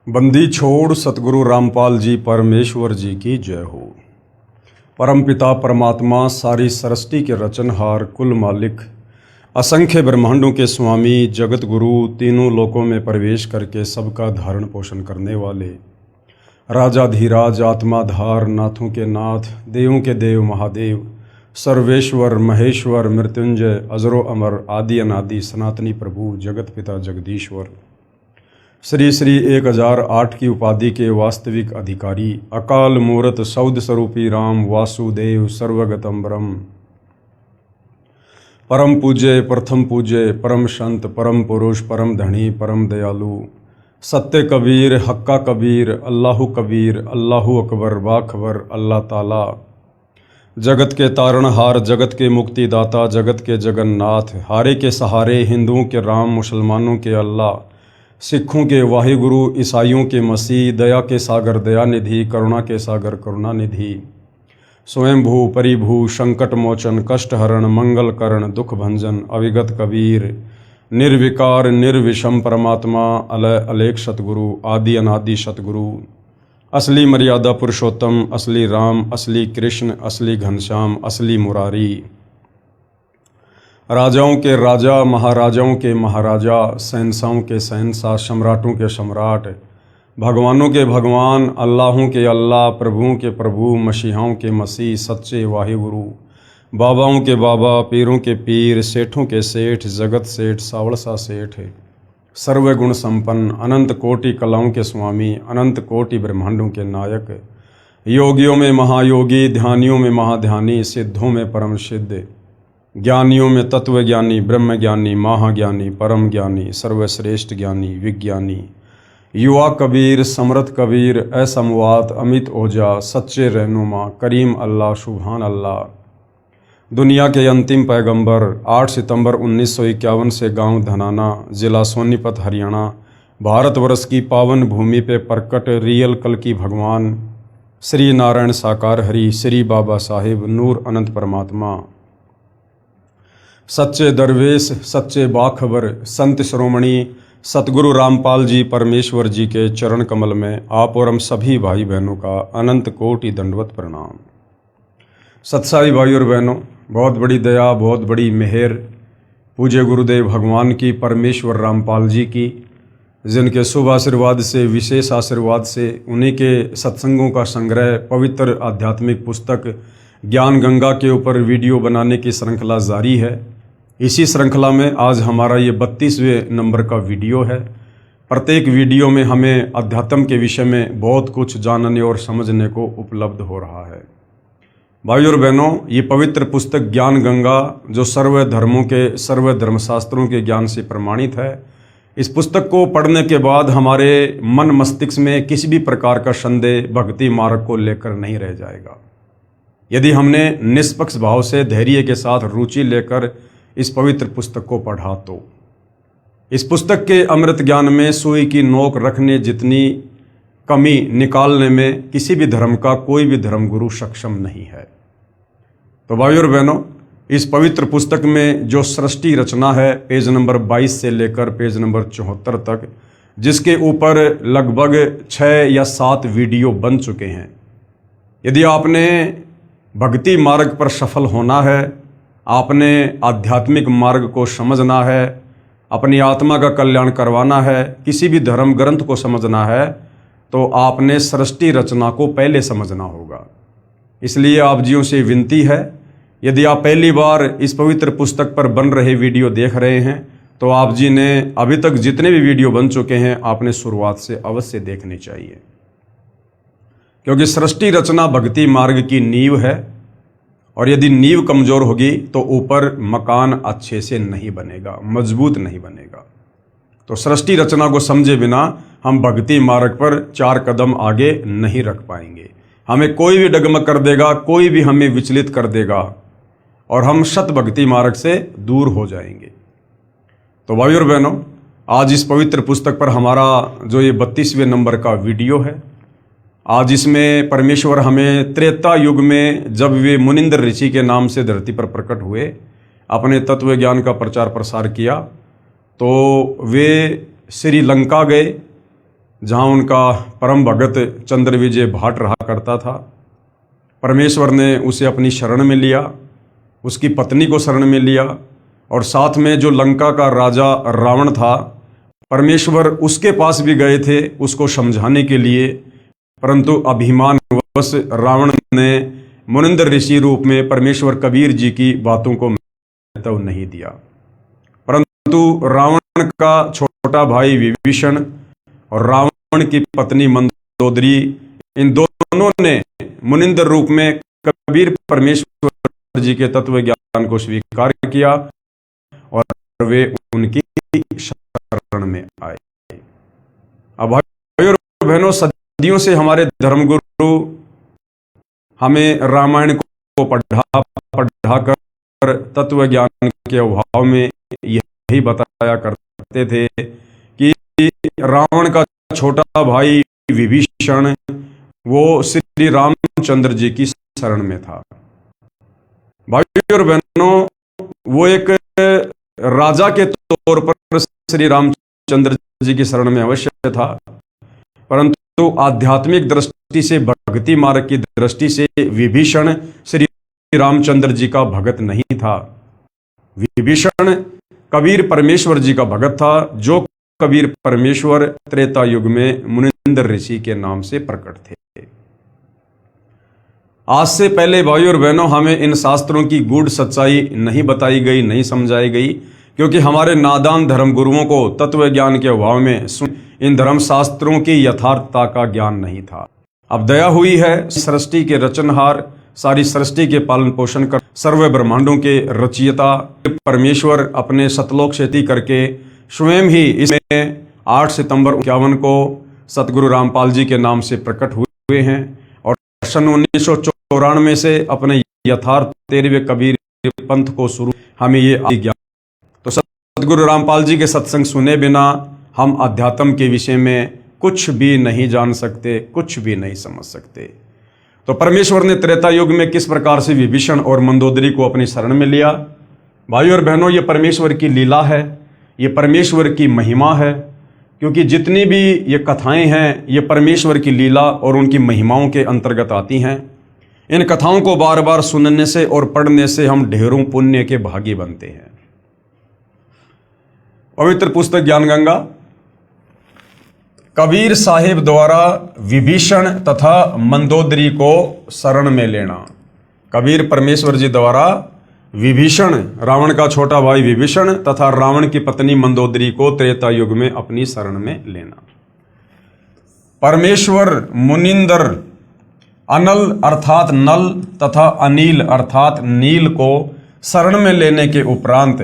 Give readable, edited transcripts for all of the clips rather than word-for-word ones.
बंदी छोड़ सतगुरु रामपाल जी परमेश्वर जी की जय हो। परमपिता परमात्मा सारी सृष्टि के रचनहार कुल मालिक असंख्य ब्रह्मांडों के स्वामी जगत गुरु तीनों लोकों में प्रवेश करके सबका धारण पोषण करने वाले राजाधीराज आत्माधार नाथों के नाथ देवों के देव महादेव सर्वेश्वर महेश्वर मृत्युंजय अजरो अमर आदि अनादि सनातनी प्रभु जगत पिता जगदीश्वर श्री श्री 1008 की उपाधि के वास्तविक अधिकारी अकाल मूर्त सौद स्वरूपी राम वासुदेव सर्वगतम ब्रह्म परम पूज्य प्रथम पूज्य परम संत परम पुरुष परम धनी परम दयालु सत्य कबीर हक्का कबीर अल्लाहु अकबर बाखबर अल्लाह ताला जगत के तारणहार जगत के मुक्तिदाता जगत के जगन्नाथ हारे के सहारे हिंदुओं के राम मुसलमानों के अल्लाह सिखों के वाहिगुरु ईसाइयों के मसीह दया के सागर दयानिधि करुणा के सागर करुणानिधि स्वयंभू परिभू संकट मोचन कष्ट हरण मंगल करण दुख भंजन अविगत कबीर निर्विकार निर्विषम परमात्मा अलय अलेख सतगुरु आदि अनादि सतगुरु असली मर्यादा पुरुषोत्तम असली राम असली कृष्ण असली घनश्याम असली मुरारी राजाओं के राजा महाराजाओं के महाराजा शहंशाहों के शहंशाह सम्राटों के सम्राट भगवानों के भगवान अल्लाहों के अल्लाह प्रभुओं के प्रभु मसीहाओं के मसीह सच्चे वाहिगुरु बाबाओं के बाबा पीरों के पीर सेठों के सेठ जगत सेठ सावड़सा सेठ सर्वगुण संपन्न अनंत कोटि कलाओं के स्वामी अनंत कोटि ब्रह्मांडों के नायक योगियों में महायोगी ध्यानियों में महाध्यानी सिद्धों में परम सिद्ध ज्ञानियों में तत्व ज्ञानी ब्रह्म ज्ञानी महाज्ञानी परम ज्ञानी सर्वश्रेष्ठ ज्ञानी विज्ञानी युवा कबीर समर्थ कबीर असमवात अमित ओजा सच्चे रहनुमा करीम अल्लाह सुभान अल्लाह दुनिया के अंतिम पैगंबर 8 सितंबर 1951 से गांव धनाना जिला सोनीपत हरियाणा भारतवर्ष की पावन भूमि पे प्रकट रियल कल की भगवान श्री नारायण साकार हरि श्री बाबा साहिब नूर अनंत परमात्मा सच्चे दरवेश सच्चे बाखबर संत श्रोमणी सतगुरु रामपाल जी परमेश्वर जी के चरण कमल में आप और हम सभी भाई बहनों का अनंत कोटि दंडवत प्रणाम। सत्साई भाई और बहनों, बहुत बड़ी दया बहुत बड़ी मेहर पूज्य गुरुदेव भगवान की परमेश्वर रामपाल जी की, जिनके शुभ आशीर्वाद से विशेष आशीर्वाद से उन्हीं के सत्संगों का संग्रह पवित्र आध्यात्मिक पुस्तक ज्ञान गंगा के ऊपर वीडियो बनाने की श्रृंखला जारी है। इसी श्रृंखला में आज हमारा ये 32वें नंबर का वीडियो है। प्रत्येक वीडियो में हमें अध्यात्म के विषय में बहुत कुछ जानने और समझने को उपलब्ध हो रहा है। भाई और बहनों, ये पवित्र पुस्तक ज्ञान गंगा जो सर्व धर्मों के सर्व धर्मशास्त्रों के ज्ञान से प्रमाणित है, इस पुस्तक को पढ़ने के बाद हमारे मन मस्तिष्क में किसी भी प्रकार का संदेह भक्ति मार्ग को लेकर नहीं रह जाएगा। यदि हमने निष्पक्ष भाव से धैर्य के साथ रुचि लेकर इस पवित्र पुस्तक को पढ़ा तो इस पुस्तक के अमृत ज्ञान में सुई की नोक रखने जितनी कमी निकालने में किसी भी धर्म का कोई भी धर्मगुरु सक्षम नहीं है। तो भाई और बहनों, इस पवित्र पुस्तक में जो सृष्टि रचना है पेज नंबर 22 से लेकर पेज नंबर 74 तक, जिसके ऊपर लगभग 6 या 7 वीडियो बन चुके हैं। यदि आपने भक्ति मार्ग पर सफल होना है, आपने आध्यात्मिक मार्ग को समझना है, अपनी आत्मा का कल्याण करवाना है, किसी भी धर्म ग्रंथ को समझना है, तो आपने सृष्टि रचना को पहले समझना होगा। इसलिए आप जियों से विनती है, यदि आप पहली बार इस पवित्र पुस्तक पर बन रहे वीडियो देख रहे हैं तो आप जी ने अभी तक जितने भी वीडियो बन चुके हैं आपने शुरुआत से अवश्य देखने चाहिए, क्योंकि सृष्टि रचना भक्ति मार्ग की नींव है और यदि नींव कमजोर होगी तो ऊपर मकान अच्छे से नहीं बनेगा, मजबूत नहीं बनेगा। तो सृष्टि रचना को समझे बिना हम भक्ति मार्ग पर 4 कदम आगे नहीं रख पाएंगे। हमें कोई भी डगमग कर देगा, कोई भी हमें विचलित कर देगा और हम सत भक्ति मार्ग से दूर हो जाएंगे। तो भाई और बहनों, आज इस पवित्र पुस्तक पर हमारा जो ये 32वें नंबर का वीडियो है, आज इसमें परमेश्वर हमें त्रेता युग में जब वे मुनिंद्र ऋषि के नाम से धरती पर प्रकट हुए, अपने तत्व ज्ञान का प्रचार प्रसार किया, तो वे श्रीलंका गए जहाँ उनका परम भगत चंद्रविजय भाट रहा करता था। परमेश्वर ने उसे अपनी शरण में लिया, उसकी पत्नी को शरण में लिया, और साथ में जो लंका का राजा रावण था, परमेश्वर उसके पास भी गए थे उसको समझाने के लिए, परंतु अभिमानवश रावण ने मुनिंदर ऋषि रूप में परमेश्वर कबीर जी की बातों को महत्व नहीं दिया। परंतु रावण का छोटा भाई विभीषण और रावण की पत्नी मंदोदरी, इन दोनों ने मुनिंदर रूप में कबीर परमेश्वर जी के तत्व ज्ञान को स्वीकार किया और वे उनकी शरण में आए। अब भाइयों और बहनों, सदियों से हमारे धर्मगुरु हमें रामायण को पढ़ा कर तत्व ज्ञान के अभाव में यही बताया करते थे कि रावण का छोटा भाई विभीषण वो श्री रामचंद्र जी की शरण में था। भाइयों और बहनों, वो एक राजा के तौर पर श्री रामचंद्र जी की शरण में अवश्य था, परंतु आध्यात्मिक दृष्टि से, भक्ति मार्ग की दृष्टि से विभीषण श्री रामचंद्र जी का भगत नहीं था। विभीषण कबीर परमेश्वर जी का भगत था, जो कबीर परमेश्वर त्रेता युग में मुनिंदर ऋषि के नाम से प्रकट थे। आज से पहले भाइयों और बहनों, हमें इन शास्त्रों की गूढ़ सच्चाई नहीं बताई गई, नहीं समझाई गई, क्योंकि हमारे नादान धर्म गुरुओं को तत्व ज्ञान के अभाव में इन धर्म शास्त्रों की यथार्थता का ज्ञान नहीं था। अब दया हुई है, सृष्टि के रचनहार, सारी सृष्टि के पालन पोषण कर, सर्व ब्रह्मांडों के रचयिता परमेश्वर अपने सतलोक से करके स्वयं ही इसमें 8 सितंबर 1951 को सतगुरु रामपाल जी के नाम से प्रकट हुए हैं, और सन 1994 से अपने यथार्थ 13वें कबीर पंथ को शुरू हमें ये ज्ञान। तो सतगुरु रामपाल जी के सत्संग सुने बिना हम अध्यात्म के विषय में कुछ भी नहीं जान सकते, कुछ भी नहीं समझ सकते। तो परमेश्वर ने त्रेता युग में किस प्रकार से विभीषण और मंदोदरी को अपनी शरण में लिया। भाइयों और बहनों, ये परमेश्वर की लीला है, ये परमेश्वर की महिमा है, क्योंकि जितनी भी ये कथाएं हैं ये परमेश्वर की लीला और उनकी महिमाओं के अंतर्गत आती हैं। इन कथाओं को बार बार सुनने से और पढ़ने से हम ढेरों पुण्य के भागी बनते हैं। पवित्र पुस्तक ज्ञान गंगा कबीर साहिब द्वारा विभीषण तथा मंदोदरी को शरण में लेना। कबीर परमेश्वर जी द्वारा विभीषण, रावण का छोटा भाई विभीषण तथा रावण की पत्नी मंदोदरी को त्रेता युग में अपनी शरण में लेना। परमेश्वर मुनिंदर अनल अर्थात नल तथा अनिल अर्थात नील को शरण में लेने के उपरांत,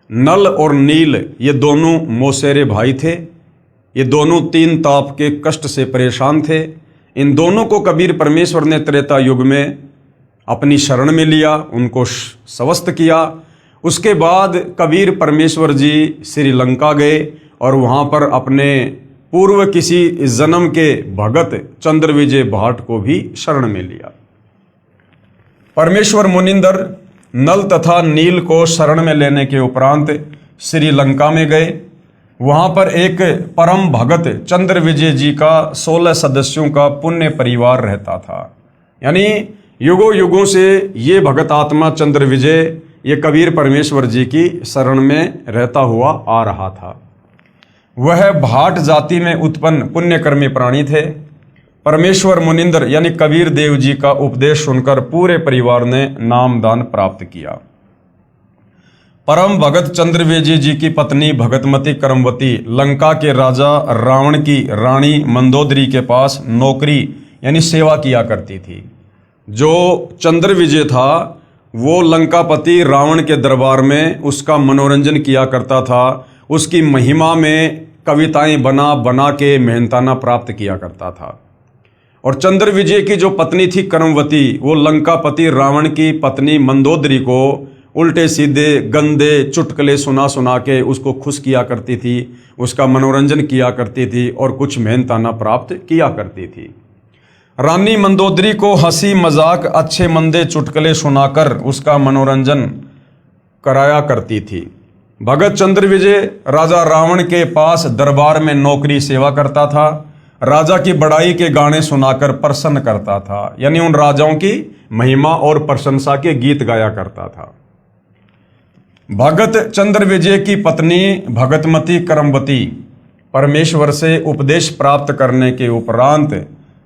नल और नील ये दोनों मौसेरे भाई थे। ये दोनों 3 ताप के कष्ट से परेशान थे। इन दोनों को कबीर परमेश्वर ने त्रेता युग में अपनी शरण में लिया, उनको स्वस्थ किया। उसके बाद कबीर परमेश्वर जी श्रीलंका गए और वहाँ पर अपने पूर्व किसी जन्म के भगत चंद्रविजय भाट को भी शरण में लिया। परमेश्वर मुनिंदर नल तथा नील को शरण में लेने के उपरांत श्रीलंका में गए। वहाँ पर एक परम भगत चंद्रविजय जी का 16 सदस्यों का पुण्य परिवार रहता था। यानी युगों युगों से ये भगत आत्मा चंद्रविजय ये कबीर परमेश्वर जी की शरण में रहता हुआ आ रहा था। वह भाट जाति में उत्पन्न पुण्यकर्मी प्राणी थे। परमेश्वर मुनिंदर यानी कबीर देव जी का उपदेश सुनकर पूरे परिवार ने नामदान प्राप्त किया। परम भगत चंद्रविजय जी की पत्नी भगतमती करमवती लंका के राजा रावण की रानी मंदोदरी के पास नौकरी यानी सेवा किया करती थी। जो चंद्रविजय था वो लंकापति रावण के दरबार में उसका मनोरंजन किया करता था। उसकी महिमा में कविताएं बना बना के मेहनताना प्राप्त किया करता था। और चंद्रविजय की जो पत्नी थी करमवती, वो लंकापति रावण की पत्नी मंदोदरी को उल्टे सीधे गंदे चुटकुले सुना सुना के उसको खुश किया करती थी, उसका मनोरंजन किया करती थी और कुछ मेहनताना प्राप्त किया करती थी। रानी मंदोदरी को हंसी मजाक अच्छे मंदे चुटकुले सुनाकर उसका मनोरंजन कराया करती थी। भगत चंद्र विजय राजा रावण के पास दरबार में नौकरी सेवा करता था। राजा की बड़ाई के गाने सुनाकर प्रसन्न करता था, यानी उन राजाओं की महिमा और प्रशंसा के गीत गाया करता था। भगत चंद्र विजय की पत्नी भगतमती करमवती परमेश्वर से उपदेश प्राप्त करने के उपरांत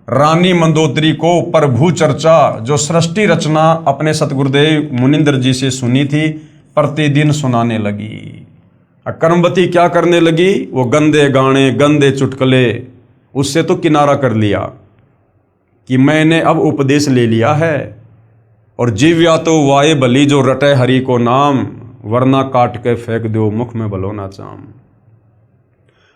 रानी मंदोदरी को प्रभु चर्चा जो सृष्टि रचना अपने सतगुरुदेव मुनिंदर जी से सुनी थी प्रतिदिन सुनाने लगी। करमवती क्या करने लगी? वो गंदे गाने गंदे चुटकुले उससे तो किनारा कर लिया कि मैंने अब उपदेश ले लिया है, और जीव्या तो वाये बली जो रटे हरि को नाम, वरना काट के फेंक दो मुख में बलो ना चाम।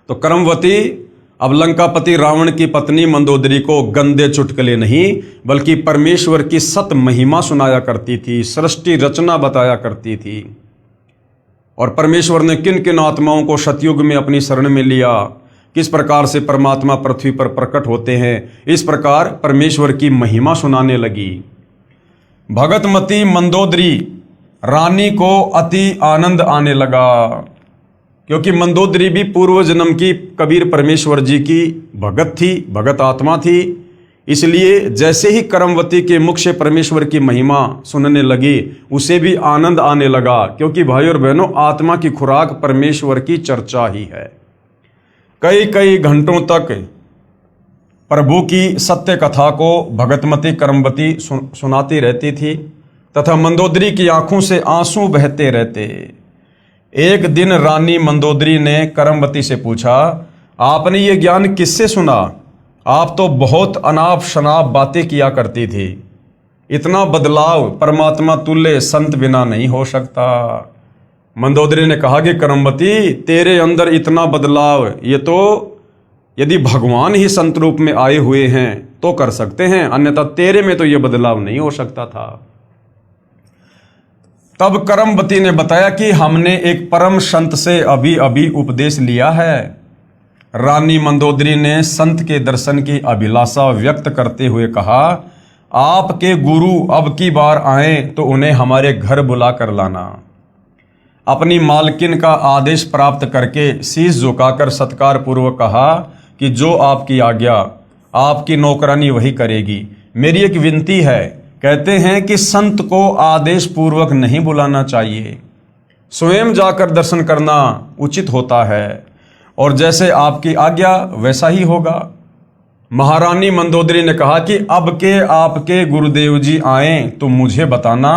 तो करमवती अब लंकापति रावण की पत्नी मंदोदरी को गंदे चुटकुले नहीं बल्कि परमेश्वर की सत महिमा सुनाया करती थी, सृष्टि रचना बताया करती थी। और परमेश्वर ने किन किन आत्माओं को सतयुग में अपनी शरण में लिया, किस प्रकार से परमात्मा पृथ्वी पर प्रकट होते हैं, इस प्रकार परमेश्वर की महिमा सुनाने लगी। भगतमती मंदोदरी रानी को अति आनंद आने लगा, क्योंकि मंदोदरी भी पूर्व जन्म की कबीर परमेश्वर जी की भगत थी, भगत आत्मा थी। इसलिए जैसे ही करमवती के मुख से परमेश्वर की महिमा सुनने लगी उसे भी आनंद आने लगा, क्योंकि भाई और बहनों आत्मा की खुराक परमेश्वर की चर्चा ही है। कई कई घंटों तक प्रभु की सत्य कथा को भगतमती करमवती सुनाती रहती थी तथा मंदोदरी की आंखों से आंसू बहते रहते। एक दिन रानी मंदोदरी ने करमवती से पूछा, आपने ये ज्ञान किससे सुना? आप तो बहुत अनाप शनाप बातें किया करती थी। इतना बदलाव परमात्मा तुल्य संत बिना नहीं हो सकता। मंदोदरी ने कहा कि करमवती तेरे अंदर इतना बदलाव ये तो यदि भगवान ही संत रूप में आए हुए हैं तो कर सकते हैं, अन्यथा तेरे में तो ये बदलाव नहीं हो सकता था। तब करमवती ने बताया कि हमने एक परम संत से अभी अभी उपदेश लिया है। रानी मंदोदरी ने संत के दर्शन की अभिलाषा व्यक्त करते हुए कहा, आपके गुरु अब की बार आए तो उन्हें हमारे घर बुला कर लाना। अपनी मालकिन का आदेश प्राप्त करके शीश झुकाकर सत्कार पूर्वक कहा कि जो आपकी आज्ञा, आपकी नौकरानी वही करेगी। मेरी एक विनती है, कहते हैं कि संत को आदेश पूर्वक नहीं बुलाना चाहिए, स्वयं जाकर दर्शन करना उचित होता है, और जैसे आपकी आज्ञा वैसा ही होगा। महारानी मंदोदरी ने कहा कि अब के आपके गुरुदेव जी आए तो मुझे बताना,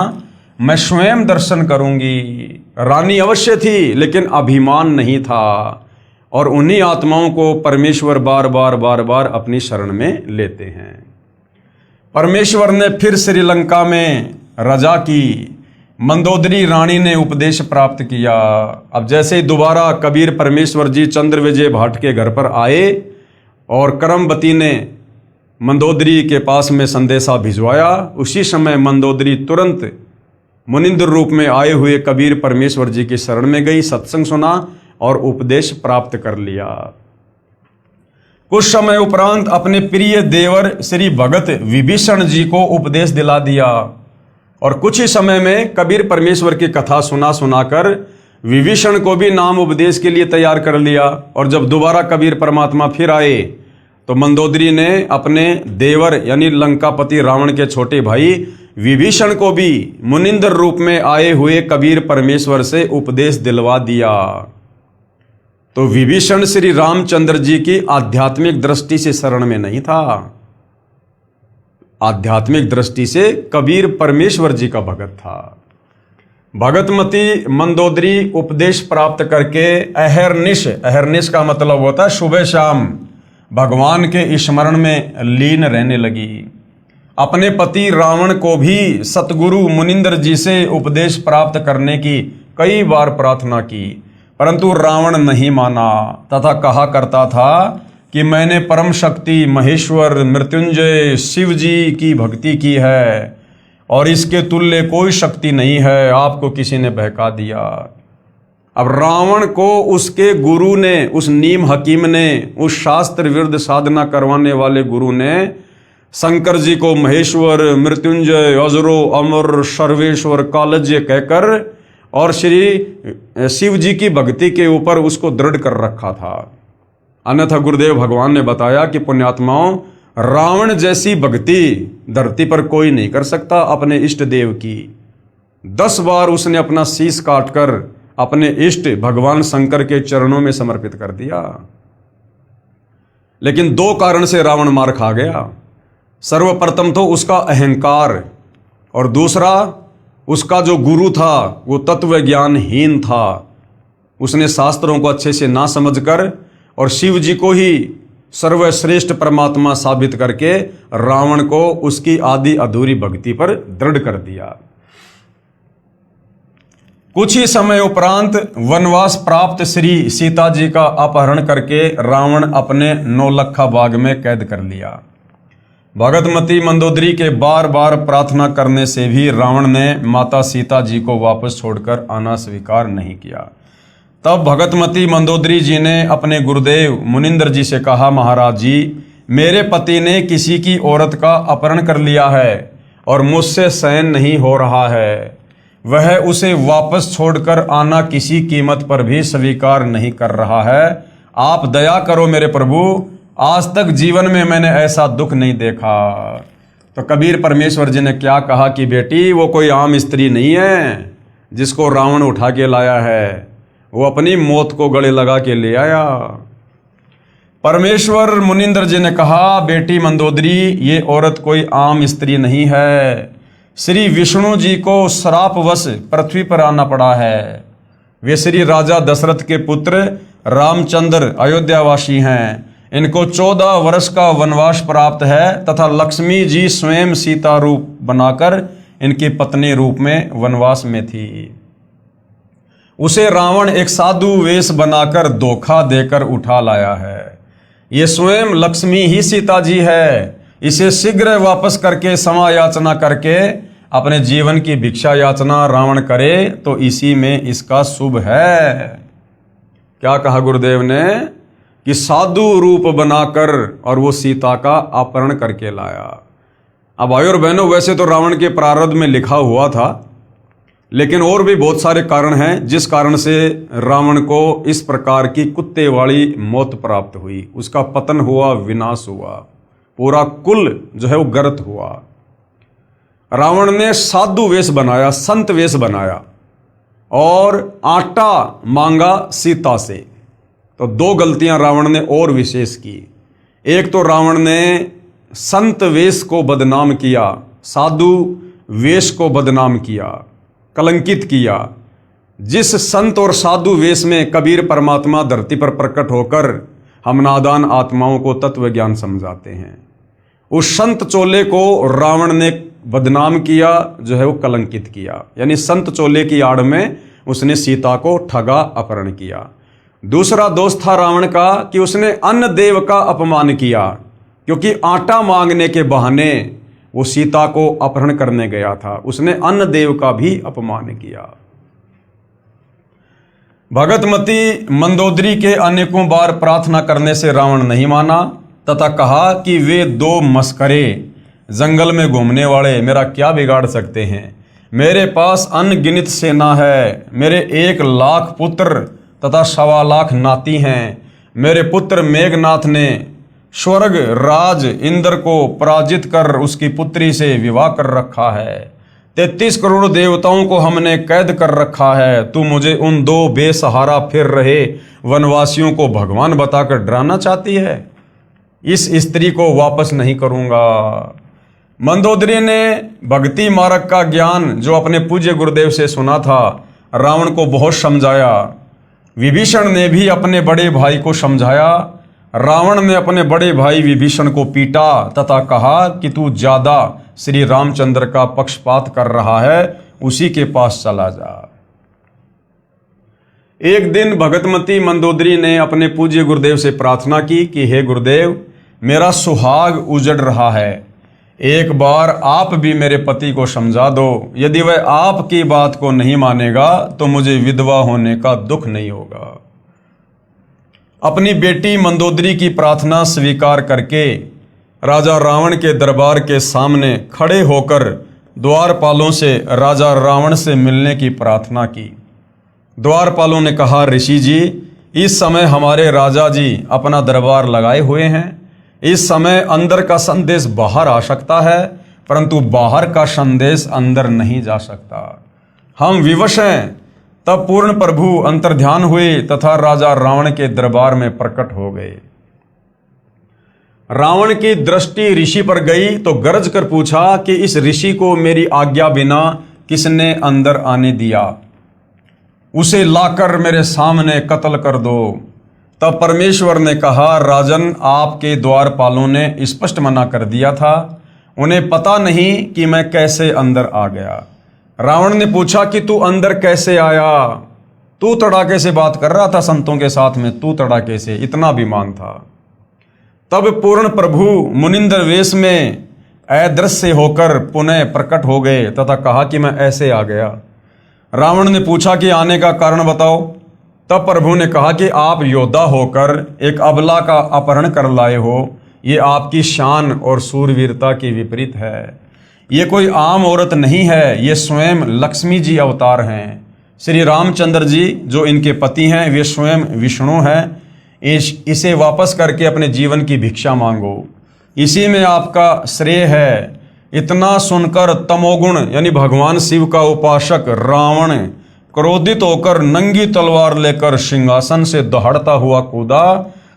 मैं स्वयं दर्शन करूंगी। रानी अवश्य थी लेकिन अभिमान नहीं था, और उन्हीं आत्माओं को परमेश्वर बार बार बार बार अपनी शरण में लेते हैं। परमेश्वर ने फिर श्रीलंका में रजा की। मंदोदरी रानी ने उपदेश प्राप्त किया। अब जैसे ही दोबारा कबीर परमेश्वर जी चंद्र विजय भाट के घर पर आए और करमवती ने मंदोदरी के पास में संदेशा भिजवाया, उसी समय मंदोदरी तुरंत मुनिंद्र रूप में आए हुए कबीर परमेश्वर जी की शरण में गई, सत्संग सुना और उपदेश प्राप्त कर लिया। कुछ समय उपरांत अपने प्रिय देवर श्री भगत विभीषण जी को उपदेश दिला दिया, और कुछ ही समय में कबीर परमेश्वर की कथा सुनाकर विभीषण को भी नाम उपदेश के लिए तैयार कर लिया। और जब दोबारा कबीर परमात्मा फिर आए तो मंदोदरी ने अपने देवर यानी लंकापति रावण के छोटे भाई विभीषण को भी मुनिंद्र रूप में आए हुए कबीर परमेश्वर से उपदेश दिलवा दिया। तो विभीषण श्री रामचंद्र जी की आध्यात्मिक दृष्टि से शरण में नहीं था, आध्यात्मिक दृष्टि से कबीर परमेश्वर जी का भगत था। भगतमती मंदोदरी उपदेश प्राप्त करके अहरनिश का मतलब होता है सुबह शाम भगवान के स्मरण में लीन रहने लगी। अपने पति रावण को भी सतगुरु मुनिंदर जी से उपदेश प्राप्त करने की कई बार प्रार्थना की, परंतु रावण नहीं माना तथा कहा करता था कि मैंने परम शक्ति महेश्वर मृत्युंजय शिव जी की भक्ति की है और इसके तुल्य कोई शक्ति नहीं है, आपको किसी ने बहका दिया। अब रावण को उसके गुरु ने, उस नीम हकीम ने, उस शास्त्र विरुद्ध साधना करवाने वाले गुरु ने शंकर जी को महेश्वर मृत्युंजय अजरो अमर सर्वेश्वर कालज्य कहकर और श्री शिव जी की भक्ति के ऊपर उसको दृढ़ कर रखा था। अन्यथा गुरुदेव भगवान ने बताया कि पुण्यात्माओं, रावण जैसी भक्ति धरती पर कोई नहीं कर सकता अपने इष्ट देव की। 10 बार उसने अपना शीश काटकर अपने इष्ट भगवान शंकर के चरणों में समर्पित कर दिया, लेकिन 2 कारण से रावण मार खा गया। सर्वप्रथम तो उसका अहंकार, और दूसरा उसका जो गुरु था वो तत्व ज्ञानहीन था। उसने शास्त्रों को अच्छे से ना समझकर और शिव जी को ही सर्वश्रेष्ठ परमात्मा साबित करके रावण को उसकी आदि अधूरी भक्ति पर दृढ़ कर दिया। कुछ ही समय उपरांत वनवास प्राप्त श्री सीता जी का अपहरण करके रावण अपने नौलखा बाग में कैद कर लिया। भगतमती मंदोदरी के बार बार प्रार्थना करने से भी रावण ने माता सीता जी को वापस छोड़कर आना स्वीकार नहीं किया। तब भगतमती मंदोदरी जी ने अपने गुरुदेव मुनिंदर जी से कहा, महाराज जी, मेरे पति ने किसी की औरत का अपहरण कर लिया है और मुझसे सहन नहीं हो रहा है। वह उसे वापस छोड़कर आना किसी कीमत पर भी स्वीकार नहीं कर रहा है। आप दया करो मेरे प्रभु, आज तक जीवन में मैंने ऐसा दुख नहीं देखा। तो कबीर परमेश्वर जी ने क्या कहा कि बेटी, वो कोई आम स्त्री नहीं है जिसको रावण उठा के लाया है, वो अपनी मौत को गले लगा के ले आया। परमेश्वर मुनिंदर जी ने कहा, बेटी मंदोदरी, ये औरत कोई आम स्त्री नहीं है। श्री विष्णु जी को श्रापवश पृथ्वी पर आना पड़ा है। वे श्री राजा दशरथ के पुत्र रामचंद्र अयोध्यावासी हैं। इनको 14 वर्ष का वनवास प्राप्त है तथा लक्ष्मी जी स्वयं सीता रूप बनाकर इनकी पत्नी रूप में वनवास में थी। उसे रावण एक साधु वेश बनाकर धोखा देकर उठा लाया है। ये स्वयं लक्ष्मी ही सीता जी है। इसे शीघ्र वापस करके क्षमा याचना करके अपने जीवन की भिक्षा याचना रावण करे तो इसी में इसका शुभ है। क्या कहा गुरुदेव ने कि साधु रूप बनाकर और वो सीता का अपहरण करके लाया। अब भाई और बहनों, वैसे तो रावण के प्रारब्ध में लिखा हुआ था, लेकिन और भी बहुत सारे कारण हैं जिस कारण से रावण को इस प्रकार की कुत्ते वाली मौत प्राप्त हुई। उसका पतन हुआ, विनाश हुआ, पूरा कुल जो है वो गर्त हुआ। रावण ने साधु वेश बनाया, संत वेश बनाया और आटा मांगा सीता से। तो 2 गलतियां रावण ने और विशेष की। एक तो रावण ने संत वेश को बदनाम किया, साधु वेश को बदनाम किया, कलंकित किया। जिस संत और साधु वेश में कबीर परमात्मा धरती पर प्रकट होकर हम नादान आत्माओं को तत्व ज्ञान समझाते हैं, उस संत चोले को रावण ने बदनाम किया, जो है वो कलंकित किया। यानी संत चोले की आड़ में उसने सीता को ठगा, अपहरण किया। दूसरा दोष था रावण का कि उसने अन्न देव का अपमान किया, क्योंकि आटा मांगने के बहाने वो सीता को अपहरण करने गया था। उसने अन्न देव का भी अपमान किया। भगतमती मंदोदरी के अनेकों बार प्रार्थना करने से रावण नहीं माना तथा कहा कि वे 2 मस्करे जंगल में घूमने वाले मेरा क्या बिगाड़ सकते हैं। मेरे पास अनगिनत सेना है, मेरे 1 लाख पुत्र तथा 1.25 लाख नाती हैं। मेरे पुत्र मेघनाथ ने स्वर्ग राज इंद्र को पराजित कर उसकी पुत्री से विवाह कर रखा है। 33 करोड़ देवताओं को हमने कैद कर रखा है। तू मुझे उन 2 बेसहारा फिर रहे वनवासियों को भगवान बताकर डराना चाहती है। इस स्त्री को वापस नहीं करूंगा। मंदोदरी ने भक्ति मार्ग का ज्ञान जो अपने पूज्य गुरुदेव से सुना था, रावण को बहुत समझाया। विभीषण ने भी अपने बड़े भाई को समझाया। रावण ने अपने बड़े भाई विभीषण को पीटा तथा कहा कि तू ज्यादा श्री रामचंद्र का पक्षपात कर रहा है, उसी के पास चला जा। एक दिन भगतमती मंदोदरी ने अपने पूज्य गुरुदेव से प्रार्थना की कि हे गुरुदेव, मेरा सुहाग उजड़ रहा है, एक बार आप भी मेरे पति को समझा दो। यदि वह आपकी बात को नहीं मानेगा तो मुझे विधवा होने का दुख नहीं होगा। अपनी बेटी मंदोदरी की प्रार्थना स्वीकार करके राजा रावण के दरबार के सामने खड़े होकर द्वारपालों से राजा रावण से मिलने की प्रार्थना की। द्वारपालों ने कहा, ऋषि जी, इस समय हमारे राजा जी अपना दरबार लगाए हुए हैं। इस समय अंदर का संदेश बाहर आ सकता है, परंतु बाहर का संदेश अंदर नहीं जा सकता। हम विवश हैं। तब पूर्ण प्रभु अंतर्ध्यान हुए तथा राजा रावण के दरबार में प्रकट हो गए। रावण की दृष्टि ऋषि पर गई तो गरज कर पूछा कि इस ऋषि को मेरी आज्ञा बिना किसने अंदर आने दिया? उसे लाकर मेरे सामने कत्ल कर दो। तब परमेश्वर ने कहा, राजन, आपके द्वारपालों ने स्पष्ट मना कर दिया था। उन्हें पता नहीं कि मैं कैसे अंदर आ गया। रावण ने पूछा कि तू अंदर कैसे आया? तू तड़ाके से बात कर रहा था संतों के साथ में, तू तड़ाके से, इतना अभिमान था। तब पूर्ण प्रभु मुनिंद्र वेश में अदृश्य होकर पुनः प्रकट हो गए तथा कहा कि मैं ऐसे आ गया। रावण ने पूछा कि आने का कारण बताओ। तब प्रभु ने कहा कि आप योद्धा होकर एक अबला का अपहरण कर लाए हो। ये आपकी शान और सूरवीरता के विपरीत है। ये कोई आम औरत नहीं है, ये स्वयं लक्ष्मी जी अवतार हैं। श्री रामचंद्र जी जो इनके पति हैं, वे स्वयं विष्णु हैं। इसे वापस करके अपने जीवन की भिक्षा मांगो, इसी में आपका श्रेय है। इतना सुनकर तमोगुण यानी भगवान शिव का उपासक रावण क्रोधित होकर नंगी तलवार लेकर सिंहासन से दहाड़ता हुआ कूदा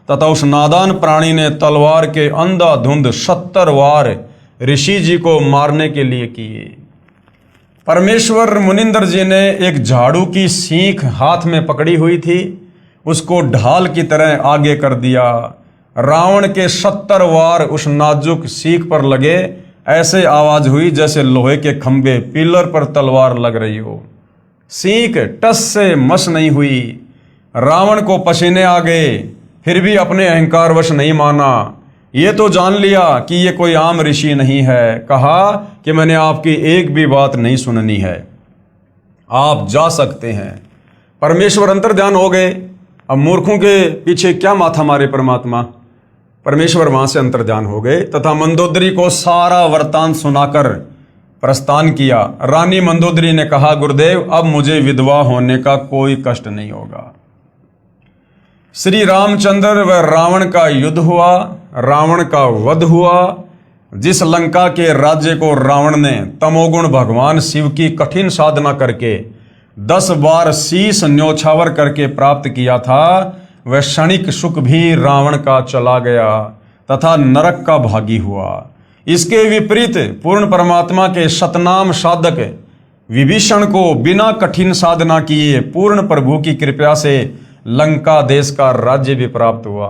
तथा उस नादान प्राणी ने तलवार के अंधाधुंध 70 वार ऋषि जी को मारने के लिए किए। परमेश्वर मुनिंदर जी ने एक झाड़ू की सीख हाथ में पकड़ी हुई थी, उसको ढाल की तरह आगे कर दिया। रावण के 70 वार उस नाजुक सीख पर लगे। ऐसे आवाज हुई जैसे लोहे के खंभे पिलर पर तलवार लग रही हो। सीख टस से मस नहीं हुई। रावण को पसीने आ गए, फिर भी अपने अहंकारवश नहीं माना। ये तो जान लिया कि ये कोई आम ऋषि नहीं है। कहा कि मैंने आपकी एक भी बात नहीं सुननी है, आप जा सकते हैं। परमेश्वर अंतर्ध्यान हो गए। अब मूर्खों के पीछे क्या माथा मारे परमात्मा। परमेश्वर वहां से अंतर्ध्यान हो गए तथा मंदोदरी को सारा वृत्तांत सुनाकर प्रस्थान किया। रानी मंदोदरी ने कहा, गुरुदेव, अब मुझे विधवा होने का कोई कष्ट नहीं होगा। श्री रामचंद्र व रावण का युद्ध हुआ, रावण का वध हुआ। जिस लंका के राज्य को रावण ने तमोगुण भगवान शिव की कठिन साधना करके 10 बार शीश न्योछावर करके प्राप्त किया था, वह क्षणिक सुख भी रावण का चला गया तथा नरक का भागी हुआ। इसके विपरीत पूर्ण परमात्मा के सतनाम साधक विभीषण को बिना कठिन साधना किए पूर्ण प्रभु की कृपा से लंका देश का राज्य भी प्राप्त हुआ।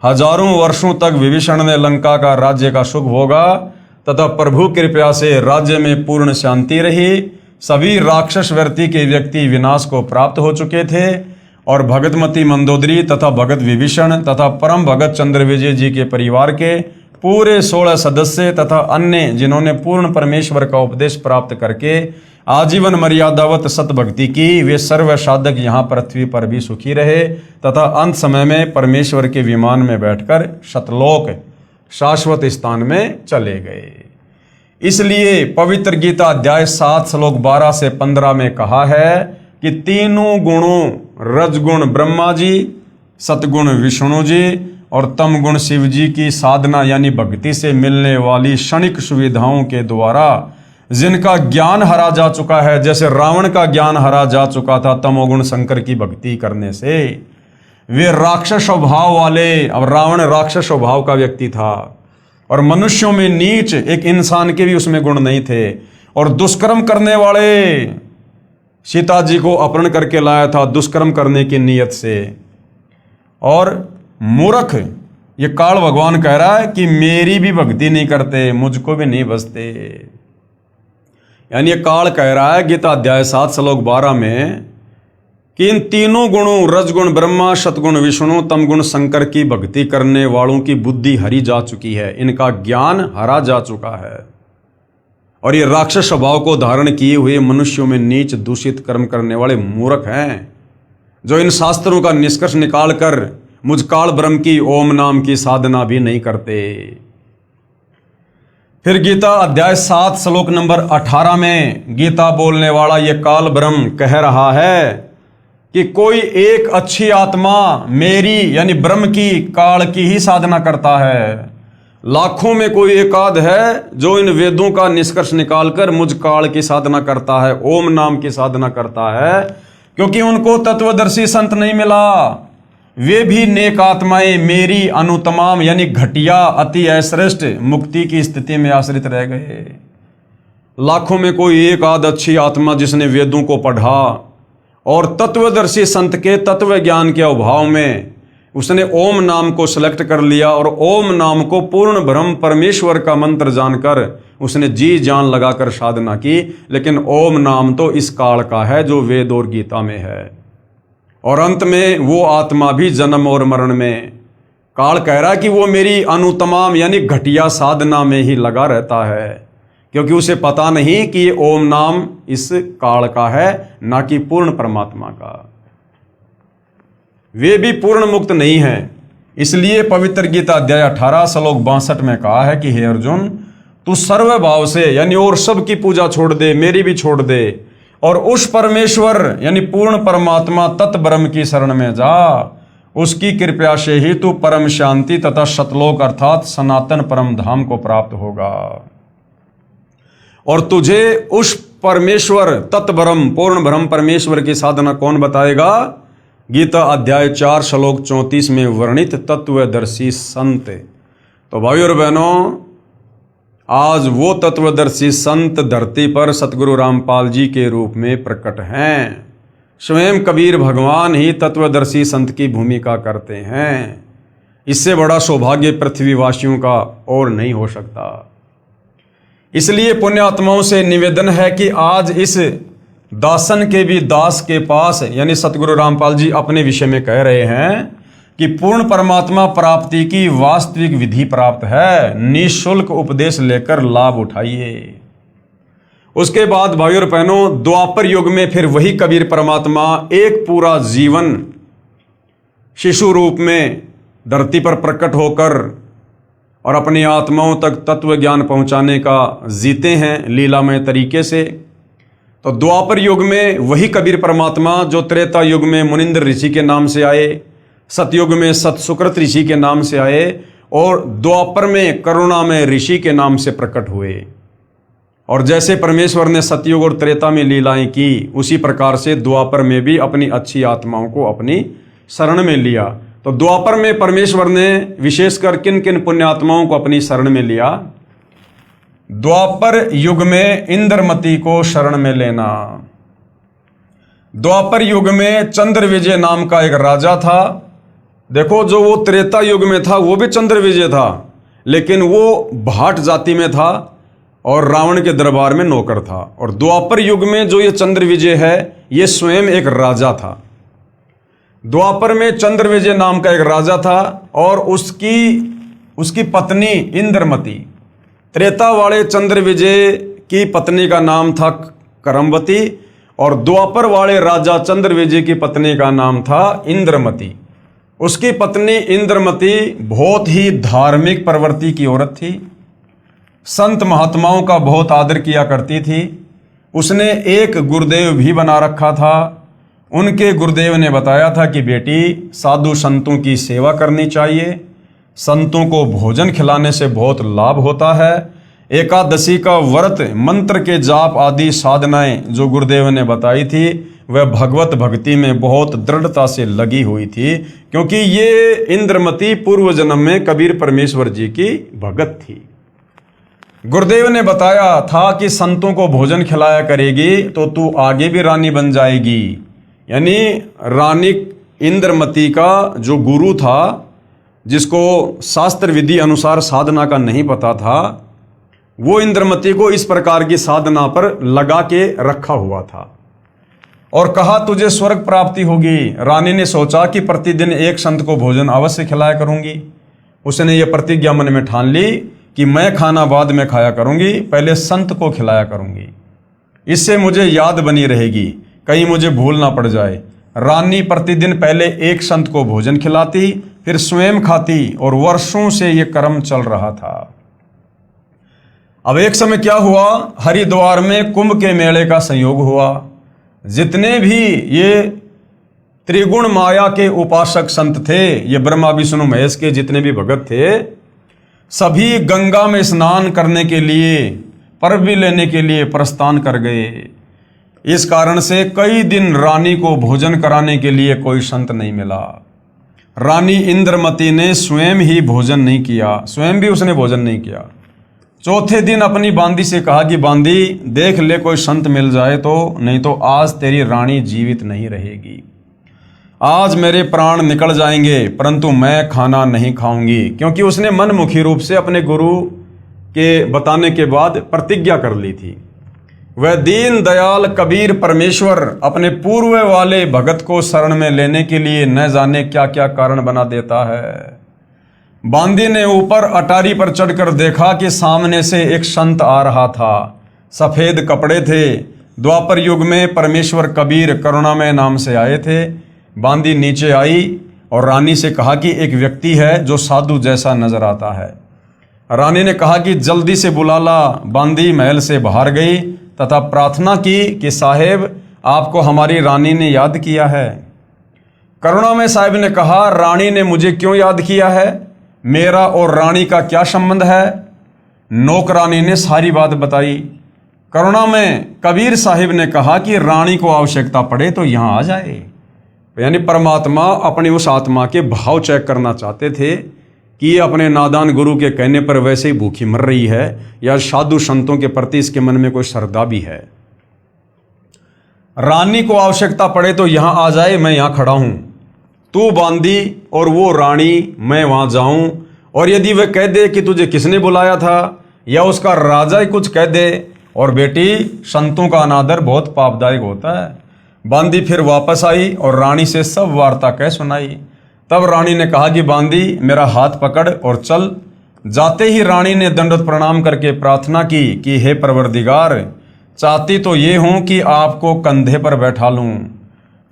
हजारों वर्षों तक विभीषण ने लंका का राज्य का सुख भोगा तथा प्रभु कृपा से राज्य में पूर्ण शांति रही। सभी राक्षस वृत्ति के व्यक्ति विनाश को प्राप्त हो चुके थे और भगतमती मंदोदरी तथा भगत विभीषण तथा परम भगत चंद्रविजय जी के परिवार के पूरे 16 सदस्य तथा अन्य जिन्होंने पूर्ण परमेश्वर का उपदेश प्राप्त करके आजीवन मर्यादावत सतभक्ति की, वे सर्व साधक यहाँ पृथ्वी पर भी सुखी रहे तथा अंत समय में परमेश्वर के विमान में बैठकर सतलोक शाश्वत स्थान में चले गए। इसलिए पवित्र गीता अध्याय 7 श्लोक 12 से 15 में कहा है कि तीनों गुणों रजगुण ब्रह्मा जी, सतगुण विष्णु जी और तम गुण शिव जी की साधना यानी भक्ति से मिलने वाली क्षणिक सुविधाओं के द्वारा जिनका ज्ञान हरा जा चुका है, जैसे रावण का ज्ञान हरा जा चुका था तमोगुण शंकर की भक्ति करने से, वे राक्षस स्वभाव वाले, अब रावण राक्षस स्वभाव का व्यक्ति था और मनुष्यों में नीच एक इंसान के भी उसमें गुण नहीं थे और दुष्कर्म करने वाले, सीता जी को अपहरण करके लाया था दुष्कर्म करने की नीयत से। और मूर्ख ये काल भगवान कह रहा है कि मेरी भी भक्ति नहीं करते, मुझको भी नहीं बसते। यानी ये काल कह रहा है गीता अध्याय 7 श्लोक 12 में कि इन तीनों गुणों रजगुण ब्रह्मा, सतगुण विष्णु, तमगुण शंकर की भक्ति करने वालों की बुद्धि हरी जा चुकी है, इनका ज्ञान हरा जा चुका है और ये राक्षस स्वभाव को धारण किए हुए मनुष्यों में नीच दूषित कर्म करने वाले मूर्ख हैं, जो इन शास्त्रों का निष्कर्ष निकालकर मुझ काल ब्रह्म की ओम नाम की साधना भी नहीं करते। फिर गीता अध्याय 7 श्लोक नंबर 18 में गीता बोलने वाला ये काल ब्रह्म कह रहा है कि कोई एक अच्छी आत्मा मेरी यानी ब्रह्म की काल की ही साधना करता है। लाखों में कोई एकाध है जो इन वेदों का निष्कर्ष निकालकर मुझ काल की साधना करता है, ओम नाम की साधना करता है, क्योंकि उनको तत्वदर्शी संत नहीं मिला। वे भी नेक आत्माएं मेरी अनुतमाम यानी घटिया अति अश्रेष्ठ मुक्ति की स्थिति में आश्रित रह गए। लाखों में कोई एक आध अच्छी आत्मा जिसने वेदों को पढ़ा और तत्वदर्शी संत के तत्व ज्ञान के अभाव में उसने ओम नाम को सिलेक्ट कर लिया और ओम नाम को पूर्ण ब्रह्म परमेश्वर का मंत्र जानकर उसने जी जान लगाकर साधना की। लेकिन ओम नाम तो इस काल का है जो वेद और गीता में है, और अंत में वो आत्मा भी जन्म और मरण में काल कह रहा है कि वो मेरी अनुतमाम यानी घटिया साधना में ही लगा रहता है, क्योंकि उसे पता नहीं कि ये ओम नाम इस काल का है, ना कि पूर्ण परमात्मा का। वे भी पूर्ण मुक्त नहीं हैं। इसलिए पवित्र गीता अध्याय 18 श्लोक 62 में कहा है कि हे अर्जुन, तू सर्व भाव से यानी और सब की पूजा छोड़ दे, मेरी भी छोड़ दे, और उस परमेश्वर यानी पूर्ण परमात्मा तत् ब्रह्म की शरण में जा। उसकी कृपा से ही तू परम शांति तथा सतलोक अर्थात सनातन परम धाम को प्राप्त होगा, और तुझे उस परमेश्वर तत् ब्रह्म पूर्ण ब्रह्म परमेश्वर की साधना कौन बताएगा? गीता अध्याय 4 श्लोक 34 में वर्णित तत्वदर्शी संत। तो भाइयों और बहनों, आज वो तत्वदर्शी संत धरती पर सतगुरु रामपाल जी के रूप में प्रकट हैं। स्वयं कबीर भगवान ही तत्वदर्शी संत की भूमिका करते हैं। इससे बड़ा सौभाग्य पृथ्वीवासियों का और नहीं हो सकता। इसलिए पुण्यात्माओं से निवेदन है कि आज इस दासन के भी दास के पास यानी सतगुरु रामपाल जी अपने विषय में कह रहे हैं कि पूर्ण परमात्मा प्राप्ति की वास्तविक विधि प्राप्त है, निःशुल्क उपदेश लेकर लाभ उठाइए। उसके बाद भाइयों और बहनों, द्वापर युग में फिर वही कबीर परमात्मा एक पूरा जीवन शिशु रूप में धरती पर प्रकट होकर और अपनी आत्माओं तक तत्व ज्ञान पहुंचाने का जीते हैं लीलामय तरीके से। तो द्वापर युग में वही कबीर परमात्मा जो त्रेता युग में मुनिंद्र ऋषि के नाम से आए, सतयुग में सतसुकृत ऋषि के नाम से आए, और द्वापर में करुणामय ऋषि के नाम से प्रकट हुए। और जैसे परमेश्वर ने सतयुग और त्रेता में लीलाएं की, उसी प्रकार से द्वापर में भी अपनी अच्छी आत्माओं को अपनी शरण में लिया। तो द्वापर में परमेश्वर ने विशेषकर किन किन पुण्यात्माओं को अपनी शरण में लिया? द्वापर युग में इंद्रमती को शरण में लेना। द्वापर युग में चंद्र विजय नाम का एक राजा था। देखो, जो वो त्रेता युग में था वो भी चंद्र विजय था, लेकिन वो भाट जाति में था और रावण के दरबार में नौकर था। और द्वापर युग में जो ये चंद्र विजय है, ये स्वयं एक राजा था। द्वापर में चंद्र विजय नाम का एक राजा था और उसकी पत्नी इंद्रमती। त्रेता वाले चंद्र विजय की पत्नी का नाम था करमवती और द्वापर वाले राजा चंद्र विजय की पत्नी का नाम था इंद्रमती। उसकी पत्नी इंद्रमती बहुत ही धार्मिक प्रवृत्ति की औरत थी, संत महात्माओं का बहुत आदर किया करती थी। उसने एक गुरुदेव भी बना रखा था। उनके गुरुदेव ने बताया था कि बेटी, साधु संतों की सेवा करनी चाहिए, संतों को भोजन खिलाने से बहुत लाभ होता है। एकादशी का व्रत, मंत्र के जाप आदि साधनाएं जो गुरुदेव ने बताई थी, वह भगवत भक्ति में बहुत दृढ़ता से लगी हुई थी, क्योंकि ये इंद्रमती पूर्व जन्म में कबीर परमेश्वर जी की भगत थी। गुरुदेव ने बताया था कि संतों को भोजन खिलाया करेगी तो तू आगे भी रानी बन जाएगी। यानी रानी इंद्रमती का जो गुरु था, जिसको शास्त्र विधि अनुसार साधना का नहीं पता था, वो इंद्रमती को इस प्रकार की साधना पर लगा के रखा हुआ था और कहा तुझे स्वर्ग प्राप्ति होगी। रानी ने सोचा कि प्रतिदिन एक संत को भोजन अवश्य खिलाया करूंगी। उसने ये प्रतिज्ञा मन में ठान ली कि मैं खाना बाद में खाया करूंगी, पहले संत को खिलाया करूंगी, इससे मुझे याद बनी रहेगी, कहीं मुझे भूल ना पड़ जाए। रानी प्रतिदिन पहले एक संत को भोजन खिलाती, फिर स्वयं खाती और वर्षों से ये क्रम चल रहा था। अब एक समय क्या हुआ, हरिद्वार में कुंभ के मेले का संयोग हुआ। जितने भी ये त्रिगुण माया के उपासक संत थे। ये ब्रह्मा विष्णु महेश के जितने भी भगत थे, सभी गंगा में स्नान करने के लिए, पर्व लेने के लिए प्रस्थान कर गए। इस कारण से कई दिन रानी को भोजन कराने के लिए कोई संत नहीं मिला। रानी इंद्रमती ने स्वयं ही भोजन नहीं किया, स्वयं भी उसने भोजन नहीं किया। चौथे दिन अपनी बांदी से कहा कि बांदी देख ले कोई संत मिल जाए तो, नहीं तो आज तेरी रानी जीवित नहीं रहेगी। आज मेरे प्राण निकल जाएंगे परंतु मैं खाना नहीं खाऊंगी, क्योंकि उसने मनमुखी रूप से अपने गुरु के बताने के बाद प्रतिज्ञा कर ली थी। वह दीन दयाल कबीर परमेश्वर अपने पूर्व वाले भगत को शरण में लेने के लिए न जाने क्या क्या कारण बना देता है। बांदी ने ऊपर अटारी पर चढ़कर देखा कि सामने से एक संत आ रहा था। सफेद कपड़े थे। द्वापर युग में परमेश्वर कबीर करुणामय नाम से आए थे। बांदी नीचे आई और रानी से कहा कि एक व्यक्ति है जो साधु जैसा नजर आता है। रानी ने कहा कि जल्दी से बुला ला। बांदी महल से बाहर गई तथा प्रार्थना की कि साहेब आपको हमारी रानी ने याद किया है। करुणामय साहिब ने कहा, रानी ने मुझे क्यों याद किया है? मेरा और रानी का क्या संबंध है? नौकरानी ने सारी बात बताई। करुणामय कबीर साहिब ने कहा कि रानी को आवश्यकता पड़े तो यहाँ आ जाए। यानी परमात्मा अपनी उस आत्मा के भाव चेक करना चाहते थे कि ये अपने नादान गुरु के कहने पर वैसे ही भूखी मर रही है या साधु संतों के प्रति इसके मन में कोई श्रद्धा भी है। रानी को आवश्यकता पड़े तो यहाँ आ जाए, मैं यहाँ खड़ा हूँ। तू बांदी और वो रानी, मैं वहाँ जाऊँ, और यदि वह कह दे कि तुझे किसने बुलाया था या उसका राजा ही कुछ कह दे, और बेटी संतों का अनादर बहुत पापदायक होता है। बांदी फिर वापस आई और रानी से सब वार्ता कह सुनाई। तब रानी ने कहा कि बांदी मेरा हाथ पकड़ और चल। जाते ही रानी ने दंडवत प्रणाम करके प्रार्थना की कि हे परवरदिगार, चाहती तो ये हूँ कि आपको कंधे पर बैठा लूँ।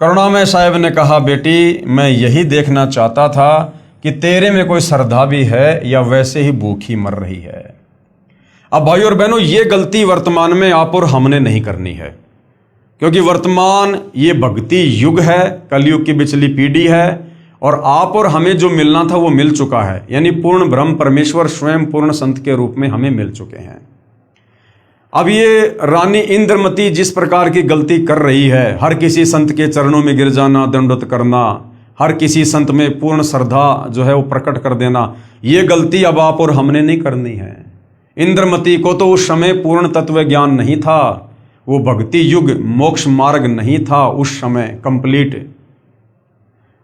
करुणामय साहिब ने कहा, बेटी मैं यही देखना चाहता था कि तेरे में कोई श्रद्धा भी है या वैसे ही भूखी मर रही है। अब भाई और बहनों, ये गलती वर्तमान में आप और हमने नहीं करनी है, क्योंकि वर्तमान ये भक्ति युग है, कलयुग की बिचली पीढ़ी है, और आप और हमें जो मिलना था वो मिल चुका है। यानी पूर्ण ब्रह्म परमेश्वर स्वयं पूर्ण संत के रूप में हमें मिल चुके हैं। अब ये रानी इंद्रमती जिस प्रकार की गलती कर रही है, हर किसी संत के चरणों में गिर जाना, दंडवत करना, हर किसी संत में पूर्ण श्रद्धा जो है वो प्रकट कर देना, ये गलती अब आप और हमने नहीं करनी है। इंद्रमती को तो उस समय पूर्ण तत्व ज्ञान नहीं था, वो भक्ति युग मोक्ष मार्ग नहीं था उस समय कंप्लीट।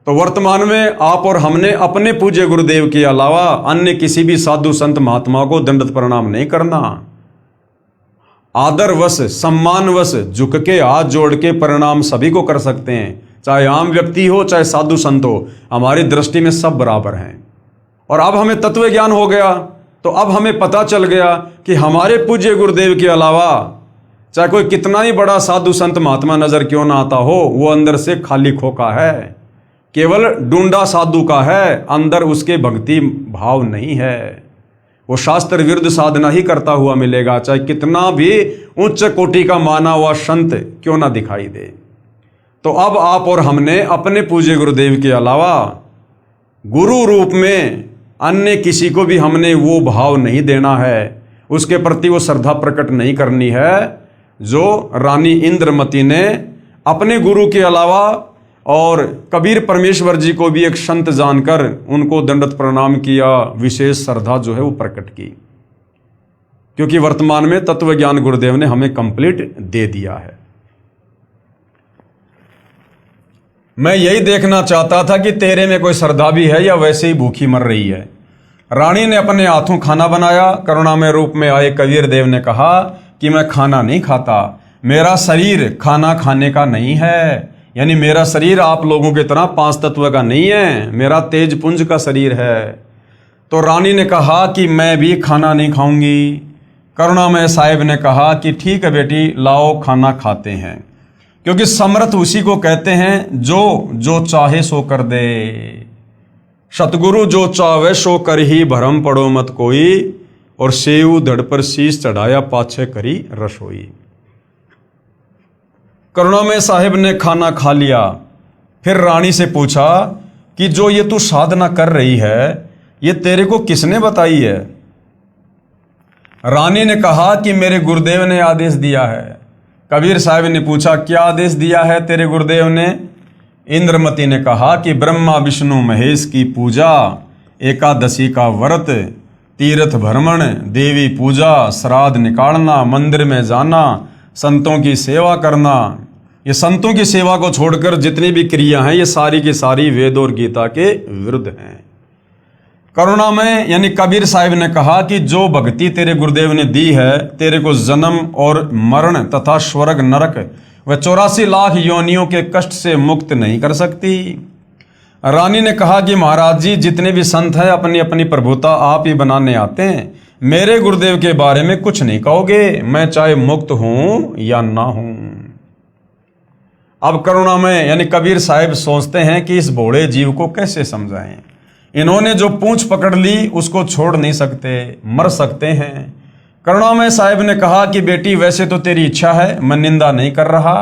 तो वर्तमान में आप और हमने अपने पूज्य गुरुदेव के अलावा अन्य किसी भी साधु संत महात्मा को दंडवत प्रणाम नहीं करना। आदरवश सम्मानवश झुक के हाथ जोड़ के प्रणाम सभी को कर सकते हैं, चाहे आम व्यक्ति हो चाहे साधु संत हो, हमारी दृष्टि में सब बराबर हैं। और अब हमें तत्व ज्ञान हो गया तो अब हमें पता चल गया कि हमारे पूज्य गुरुदेव के अलावा चाहे कोई कितना ही बड़ा साधु संत महात्मा नजर क्यों ना आता हो, वो अंदर से खाली खोखा है, केवल डूंडा साधु का है, अंदर उसके भक्ति भाव नहीं है। वो शास्त्र विरुद्ध साधना ही करता हुआ मिलेगा, चाहे कितना भी उच्च कोटि का माना हुआ संत क्यों ना दिखाई दे। तो अब आप और हमने अपने पूज्य गुरुदेव के अलावा गुरु रूप में अन्य किसी को भी हमने वो भाव नहीं देना है, उसके प्रति वो श्रद्धा प्रकट नहीं करनी है जो रानी इंद्रमती ने अपने गुरु के अलावा और कबीर परमेश्वर जी को भी एक संत जानकर उनको दंडवत प्रणाम किया, विशेष श्रद्धा जो है वो प्रकट की। क्योंकि वर्तमान में तत्व ज्ञान गुरुदेव ने हमें कंप्लीट दे दिया है। मैं यही देखना चाहता था कि तेरे में कोई श्रद्धा भी है या वैसे ही भूखी मर रही है। रानी ने अपने हाथों खाना बनाया। करुणामय रूप में आए कबीर देव ने कहा कि मैं खाना नहीं खाता, मेरा शरीर खाना खाने का नहीं है। यानी मेरा शरीर आप लोगों की तरह पांच तत्व का नहीं है, मेरा तेज पुंज का शरीर है। तो रानी ने कहा कि मैं भी खाना नहीं खाऊंगी। करुणामय साहिब ने कहा कि ठीक है बेटी, लाओ खाना खाते हैं, क्योंकि समर्थ उसी को कहते हैं जो चाहे सो कर दे। सतगुरु जो चाहे सो कर ही भरम पड़ो मत कोई, और सेऊ धड़ पर शीश चढ़ाया पाछे करी रसोई। करुणामय साहिब ने खाना खा लिया। फिर रानी से पूछा कि जो ये तू साधना कर रही है ये तेरे को किसने बताई है? रानी ने कहा कि मेरे गुरुदेव ने आदेश दिया है। कबीर साहब ने पूछा क्या आदेश दिया है तेरे गुरुदेव ने? इंद्रमती ने कहा कि ब्रह्मा विष्णु महेश की पूजा, एकादशी का व्रत, तीर्थ भ्रमण, देवी पूजा, श्राद्ध निकालना, मंदिर में जाना, संतों की सेवा करना। ये संतों की सेवा को छोड़कर जितनी भी क्रिया हैं ये सारी की सारी वेद और गीता के विरुद्ध हैं। करुणा में यानी कबीर साहिब ने कहा कि जो भक्ति तेरे गुरुदेव ने दी है तेरे को जन्म और मरण तथा स्वर्ग नरक व 84 लाख योनियों के कष्ट से मुक्त नहीं कर सकती। रानी ने कहा कि महाराज जी जितने भी संत हैं अपनी अपनी प्रभुता आप ही बनाने आते हैं, मेरे गुरुदेव के बारे में कुछ नहीं कहोगे, मैं चाहे मुक्त हूं या ना हूं। अब करुणा में यानी कबीर साहिब सोचते हैं कि इस भोले जीव को कैसे समझाएं। इन्होंने जो पूंछ पकड़ ली उसको छोड़ नहीं सकते, मर सकते हैं। करुणामय साहिब ने कहा कि बेटी वैसे तो तेरी इच्छा है, मैं निंदा नहीं कर रहा।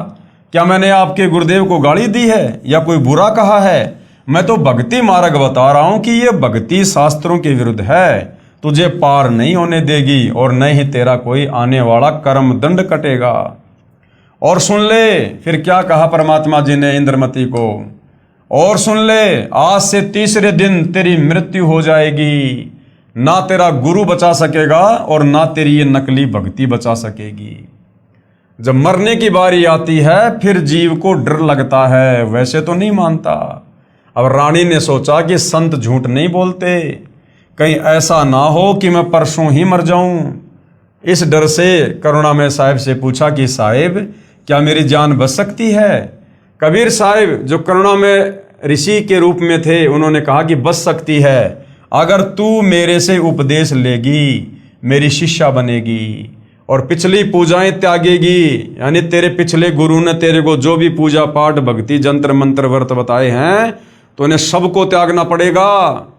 क्या मैंने आपके गुरुदेव को गाली दी है या कोई बुरा कहा है? मैं तो भक्ति मार्ग बता रहा हूं कि ये भक्ति शास्त्रों के विरुद्ध है, तुझे पार नहीं होने देगी और न ही तेरा कोई आने वाला कर्म दंड कटेगा। और सुन ले फिर क्या कहा परमात्मा जी ने इंद्रमती को, और सुन ले आज से तीसरे दिन तेरी मृत्यु हो जाएगी, ना तेरा गुरु बचा सकेगा और ना तेरी ये नकली भक्ति बचा सकेगी। जब मरने की बारी आती है फिर जीव को डर लगता है, वैसे तो नहीं मानता। अब रानी ने सोचा कि संत झूठ नहीं बोलते, कहीं ऐसा ना हो कि मैं परसों ही मर जाऊं। इस डर से करुणामय साहिब से पूछा कि साहिब क्या मेरी जान बच सकती है? कबीर साहिब जो करुणामय ऋषि के रूप में थे उन्होंने कहा कि बच सकती है अगर तू मेरे से उपदेश लेगी, मेरी शिष्या बनेगी और पिछली पूजाएं त्यागेगी। यानी तेरे पिछले गुरु ने तेरे को जो भी पूजा पाठ भक्ति जंत्र मंत्र व्रत बताए हैं तो उन्हें सबको त्यागना पड़ेगा।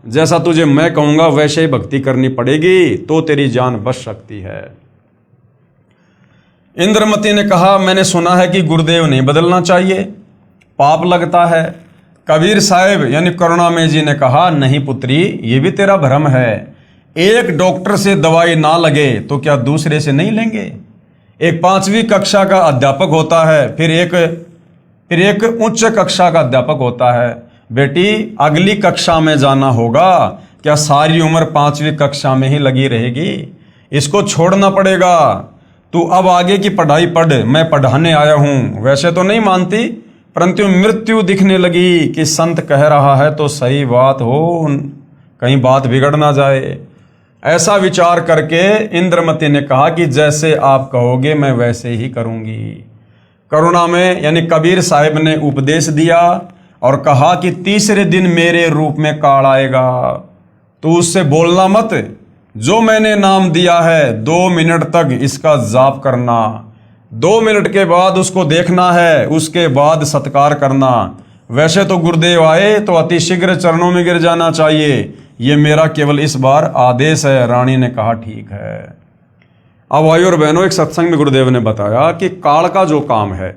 जैसा तुझे मैं कहूंगा वैसे ही भक्ति करनी पड़ेगी, तो तेरी जान बच सकती है। इंद्रमती ने कहा मैंने सुना है कि गुरुदेव नहीं बदलना चाहिए, पाप लगता है। कबीर साहिब यानी करुणामय जी ने कहा नहीं पुत्री, ये भी तेरा भ्रम है। एक डॉक्टर से दवाई ना लगे तो क्या दूसरे से नहीं लेंगे? एक 5वीं कक्षा का अध्यापक होता है, फिर एक उच्च कक्षा का अध्यापक होता है। बेटी अगली कक्षा में जाना होगा, क्या सारी उम्र 5वीं कक्षा में ही लगी रहेगी? इसको छोड़ना पड़ेगा। तू अब आगे की पढ़ाई पढ़, मैं पढ़ाने आया हूं। वैसे तो नहीं मानती, परंतु मृत्यु दिखने लगी कि संत कह रहा है तो सही बात हो, कहीं बात बिगड़ ना जाए। ऐसा विचार करके इंद्रमती ने कहा कि जैसे आप कहोगे मैं वैसे ही करूंगी। करुणा में यानी कबीर साहिब ने उपदेश दिया और कहा कि तीसरे दिन मेरे रूप में काल आएगा, तू उससे बोलना मत। जो मैंने नाम दिया है 2 मिनट तक इसका जाप करना, 2 मिनट के बाद उसको देखना है, उसके बाद सत्कार करना। वैसे तो गुरुदेव आए तो अति शीघ्र चरणों में गिर जाना चाहिए, ये मेरा केवल इस बार आदेश है। रानी ने कहा ठीक है। अब भाई और बहनों, एक सत्संग में गुरुदेव ने बताया कि काल का जो काम है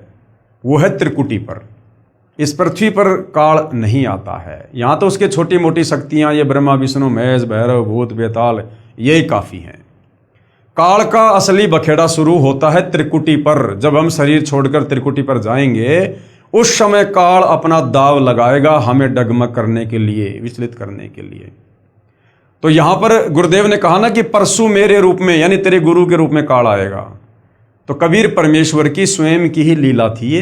वो है त्रिकुटी पर। इस पृथ्वी पर काल नहीं आता है। यहाँ तो उसके छोटी मोटी शक्तियाँ ये ब्रह्मा विष्णु महेश भैरव भूत बेताल यही काफ़ी हैं। काल का असली बखेड़ा शुरू होता है त्रिकुटी पर। जब हम शरीर छोड़कर त्रिकुटी पर जाएंगे उस समय काल अपना दाव लगाएगा हमें डगमग करने के लिए, विचलित करने के लिए। तो यहां पर गुरुदेव ने कहा ना कि परसों मेरे रूप में यानी तेरे गुरु के रूप में काल आएगा। तो कबीर परमेश्वर की स्वयं की ही लीला थी, ये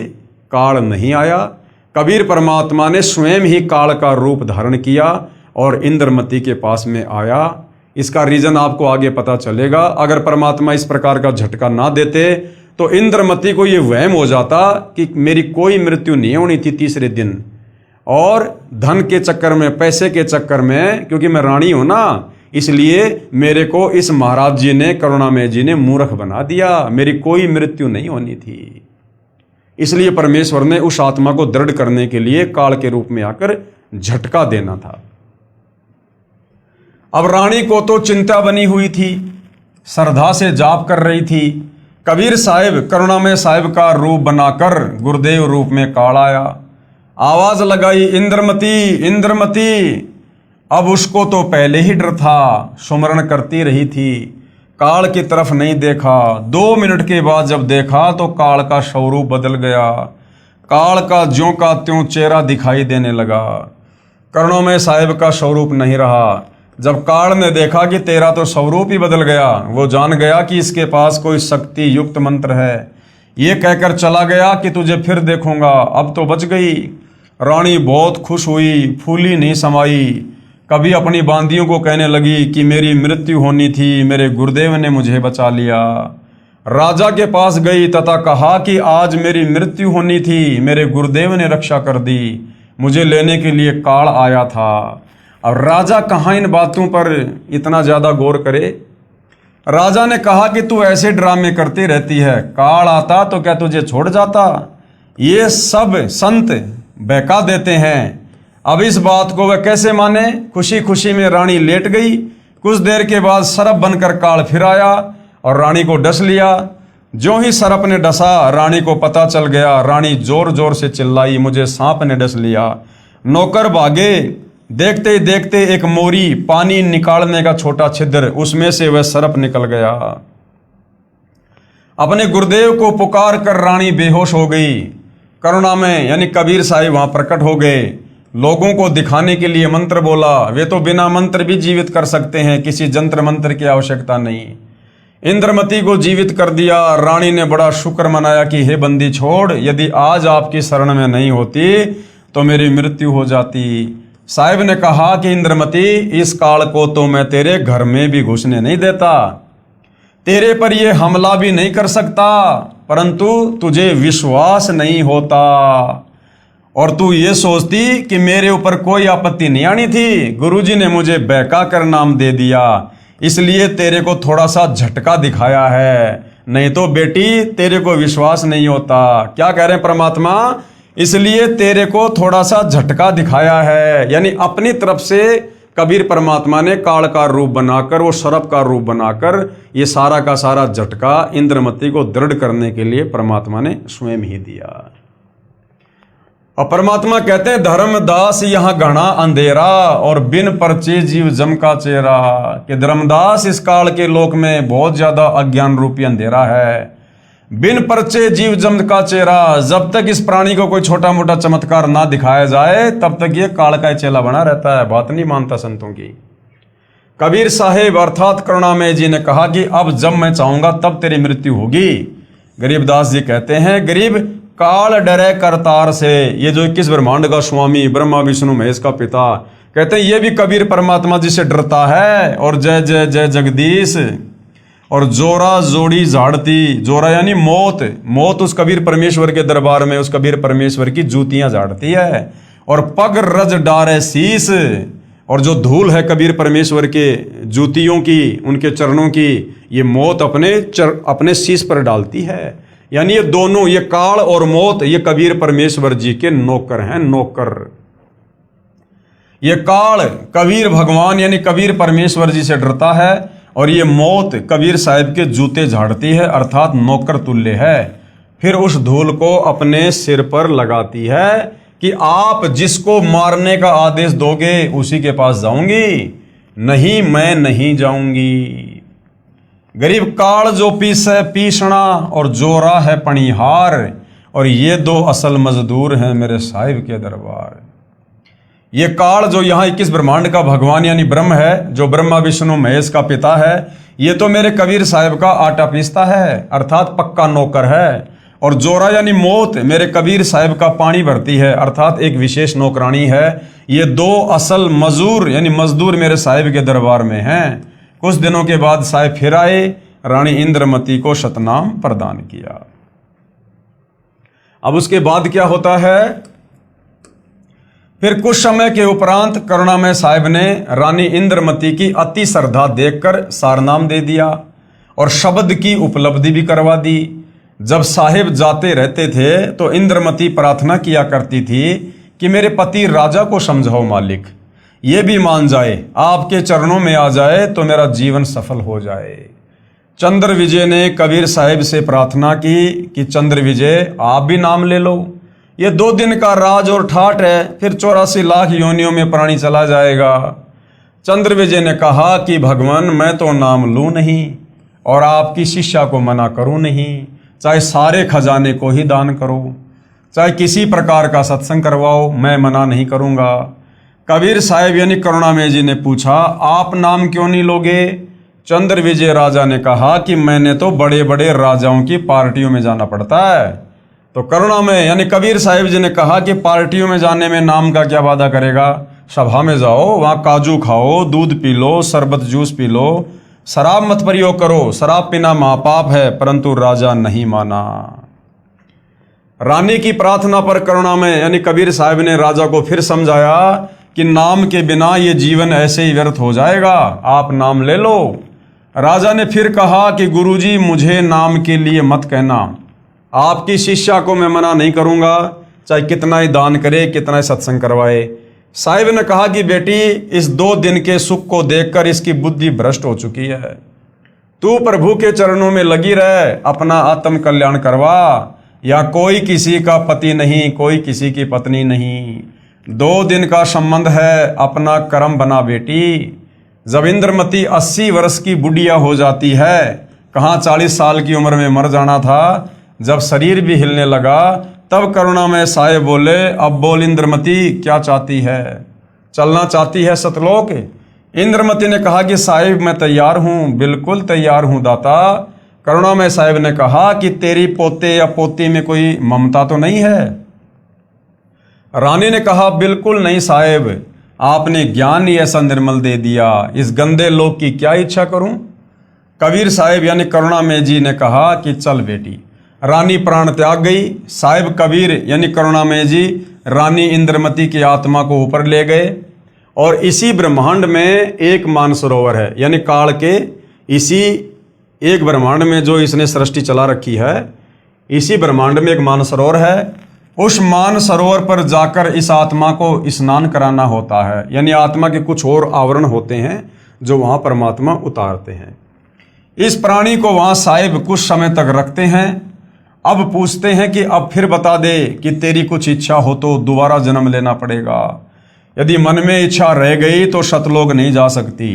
काल नहीं आया। कबीर परमात्मा ने स्वयं ही काल का रूप धारण किया और इंद्रमती के पास में आया। इसका रीजन आपको आगे पता चलेगा। अगर परमात्मा इस प्रकार का झटका ना देते तो इंद्रमती को ये वहम हो जाता कि मेरी कोई मृत्यु नहीं होनी थी तीसरे दिन, और धन के चक्कर में, पैसे के चक्कर में, क्योंकि मैं रानी हूं ना, इसलिए मेरे को इस महाराज जी ने, करुणामय जी ने मूर्ख बना दिया। मेरी कोई मृत्यु नहीं होनी थी। इसलिए परमेश्वर ने उस आत्मा को दृढ़ करने के लिए काल के रूप में आकर झटका देना था। अब रानी को तो चिंता बनी हुई थी, श्रद्धा से जाप कर रही थी। कबीर साहिब करुणामय साहिब का रूप बनाकर गुरुदेव रूप में काल आया। आवाज लगाई, इंद्रमती इंद्रमती। अब उसको तो पहले ही डर था, सुमरण करती रही थी, काल की तरफ नहीं देखा। 2 मिनट के बाद जब देखा तो काल का स्वरूप बदल गया। काल का ज्यों का त्यों चेहरा दिखाई देने लगा। कर्णों में साहिब का स्वरूप नहीं रहा। जब काल ने देखा कि तेरा तो स्वरूप ही बदल गया, वो जान गया कि इसके पास कोई शक्ति युक्त मंत्र है। ये कहकर चला गया कि तुझे फिर देखूंगा, अब तो बच गई। रानी बहुत खुश हुई, फूली नहीं समाई। कभी अपनी बांदियों को कहने लगी कि मेरी मृत्यु होनी थी, मेरे गुरुदेव ने मुझे बचा लिया। राजा के पास गई तथा कहा कि आज मेरी मृत्यु होनी थी, मेरे गुरुदेव ने रक्षा कर दी, मुझे लेने के लिए काल आया था। अब राजा कहाँ इन बातों पर इतना ज़्यादा गौर करे। राजा ने कहा कि तू ऐसे ड्रामे करती रहती है, काल आता तो क्या तुझे छोड़ जाता? ये सब संत बहका देते हैं। अब इस बात को वह कैसे माने? खुशी खुशी में रानी लेट गई। कुछ देर के बाद सरप बनकर काल फिर आया और रानी को डस लिया। जो ही सरप ने डसा, रानी को पता चल गया। रानी जोर जोर से चिल्लाई, मुझे सांप ने डस लिया। नौकर भागे। देखते ही देखते एक मोरी, पानी निकालने का छोटा छिद्र, उसमें से वह सरप निकल गया। अपने गुरुदेव को पुकार कर रानी बेहोश हो गई। करुणा में यानी कबीर साहिब वहां प्रकट हो गए। लोगों को दिखाने के लिए मंत्र बोला। वे तो बिना मंत्र भी जीवित कर सकते हैं, किसी जंत्र मंत्र की आवश्यकता नहीं। इंद्रमती को जीवित कर दिया। रानी ने बड़ा शुक्र मनाया कि हे बंदी छोड़, यदि आज आपकी शरण में नहीं होती तो मेरी मृत्यु हो जाती। साहिब ने कहा कि इंद्रमती, इस काल को तो मैं तेरे घर में भी घुसने नहीं देता, तेरे पर यह हमला भी नहीं कर सकता, परंतु तुझे विश्वास नहीं होता और तू ये सोचती कि मेरे ऊपर कोई आपत्ति नहीं आनी थी। गुरुजी ने मुझे बहका कर नाम दे दिया, इसलिए तेरे को थोड़ा सा झटका दिखाया है, नहीं तो बेटी तेरे को विश्वास नहीं होता। क्या कह रहे हैं परमात्मा? इसलिए तेरे को थोड़ा सा झटका दिखाया है। यानी अपनी तरफ से कबीर परमात्मा ने काल का रूप बनाकर, वो सरप का रूप बनाकर, ये सारा का सारा झटका इंद्रमती को दृढ़ करने के लिए परमात्मा ने स्वयं ही दिया। और परमात्मा कहते हैं, धर्मदास यहाँ घना अंधेरा और बिन परचे जीव जम का चेहरा। कि धर्मदास, इस काल के लोक में बहुत ज्यादा अज्ञान रूपी अंधेरा है। बिन परचे जीव जम का चेहरा, जब तक इस प्राणी को कोई छोटा मोटा चमत्कार ना दिखाया जाए तब तक ये काल का चेला बना रहता है, बात नहीं मानता संतों की। कबीर साहिब अर्थात करुणामय जी ने कहा कि अब जब मैं चाहूंगा तब तेरी मृत्यु होगी। गरीबदास जी कहते हैं, गरीब काल डरे करतार से। ये जो 21 ब्रह्मांड का स्वामी, ब्रह्मा विष्णु महेश का पिता, कहते हैं ये भी कबीर परमात्मा जी से डरता है। और जय जय जय जगदीश। और जोरा जोड़ी झाड़ती, जोरा यानी मौत, मौत उस कबीर परमेश्वर के दरबार में उस कबीर परमेश्वर की जूतियां झाड़ती है। और पग रज डारे शीस, और जो धूल है कबीर परमेश्वर के जूतियों की, उनके चरणों की, ये मौत अपने शीस पर डालती है। यानी ये दोनों, ये काल और मौत, ये कबीर परमेश्वर जी के नौकर हैं, नौकर। ये काल कबीर भगवान यानी कबीर परमेश्वर जी से डरता है, और ये मौत कबीर साहिब के जूते झाड़ती है, अर्थात नौकर तुल्य है। फिर उस धूल को अपने सिर पर लगाती है कि आप जिसको मारने का आदेश दोगे उसी के पास जाऊंगी, नहीं मैं नहीं जाऊंगी। गरीब काल जो पीसे पीसना और जोरा है पणिहार, और ये 2 असल मजदूर हैं मेरे साहिब के दरबार। ये काल जो यहाँ 21 ब्रह्मांड का भगवान यानी ब्रह्म है, जो ब्रह्मा विष्णु महेश का पिता है, ये तो मेरे कबीर साहिब का आटा पीसता है, अर्थात पक्का नौकर है। और जोरा यानी मौत मेरे कबीर साहिब का पानी भरती है, अर्थात एक विशेष नौकरानी है। ये 2 असल मजदूर यानी मजदूर मेरे साहिब के दरबार में हैं। कुछ दिनों के बाद साहिब फिर आए, रानी इंद्रमती को शतनाम प्रदान किया। अब उसके बाद क्या होता है? फिर कुछ समय के उपरांत करुणामय साहिब ने रानी इंद्रमती की अति श्रद्धा देखकर सारनाम दे दिया और शब्द की उपलब्धि भी करवा दी। जब साहिब जाते रहते थे तो इंद्रमती प्रार्थना किया करती थी कि मेरे पति राजा को समझाओ मालिक, ये भी मान जाए, आपके चरणों में आ जाए तो मेरा जीवन सफल हो जाए। चंद्र विजय ने कबीर साहिब से प्रार्थना की कि चंद्र विजय आप भी नाम ले लो। ये 2 दिन का राज और ठाट है, फिर 84 लाख योनियों में प्राणी चला जाएगा। चंद्रविजय ने कहा कि भगवान मैं तो नाम लूँ नहीं और आपकी शिष्या को मना करूँ नहीं, चाहे सारे खजाने को ही दान करो, चाहे किसी प्रकार का सत्संग करवाओ, मैं मना नहीं करूँगा। कबीर साहब यानी करुणामय जी ने पूछा आप नाम क्यों नहीं लोगे? चंद्रविजय राजा ने कहा कि मैंने तो बड़े बड़े राजाओं की पार्टियों में जाना पड़ता है। तो करुणामय यानी कबीर साहिब जी ने कहा कि पार्टियों में जाने में नाम का क्या वादा करेगा? सभा में जाओ, वहाँ काजू खाओ, दूध पी लो, शरबत जूस पी लो, शराब मत प्रयोग करो, शराब पीना महापाप है। परंतु राजा नहीं माना। रानी की प्रार्थना पर करुणामय यानी कबीर साहब ने राजा को फिर समझाया कि नाम के बिना ये जीवन ऐसे ही व्यर्थ हो जाएगा, आप नाम ले लो। राजा ने फिर कहा कि गुरुजी मुझे नाम के लिए मत कहना, आपकी शिष्या को मैं मना नहीं करूँगा, चाहे कितना ही दान करे, कितना ही सत्संग करवाए। साहिब ने कहा कि बेटी इस 2 दिन के सुख को देखकर इसकी बुद्धि भ्रष्ट हो चुकी है, तू प्रभु के चरणों में लगी रह, अपना आत्म कल्याण करवा। या कोई किसी का पति नहीं, कोई किसी की पत्नी नहीं, 2 दिन का संबंध है, अपना कर्म बना बेटी। जब इंद्रमती 80 वर्ष की बुढ़िया हो जाती है, कहाँ 40 साल की उम्र में मर जाना था, जब शरीर भी हिलने लगा तब करुणामय साहिब बोले अब बोल इंद्रमती क्या चाहती है? चलना चाहती है सतलोक? इंद्रमती ने कहा कि साहिब मैं तैयार हूँ, बिल्कुल तैयार हूँ दाता। करुणामय साहिब ने कहा कि तेरी पोते या पोती में कोई ममता तो नहीं है? रानी ने कहा बिल्कुल नहीं साहिब, आपने ज्ञान ही ऐसा निर्मल दे दिया, इस गंदे लोक की क्या इच्छा करूं? कबीर साहिब यानी करुणामय जी ने कहा कि चल बेटी। रानी प्राण त्याग गई। साहिब कबीर यानी करुणामय जी रानी इंद्रमती की आत्मा को ऊपर ले गए और इसी ब्रह्मांड में एक मानसरोवर है, यानी काल के इसी एक ब्रह्मांड में जो इसने सृष्टि चला रखी है, इसी ब्रह्मांड में एक मानसरोवर है। उस मानसरोवर पर जाकर इस आत्मा को स्नान कराना होता है, यानी आत्मा के कुछ और आवरण होते हैं जो वहाँ परमात्मा उतारते हैं। इस प्राणी को वहाँ साहिब कुछ समय तक रखते हैं। अब पूछते हैं कि अब फिर बता दे कि तेरी कुछ इच्छा हो तो दोबारा जन्म लेना पड़ेगा, यदि मन में इच्छा रह गई तो सतलोक नहीं जा सकती।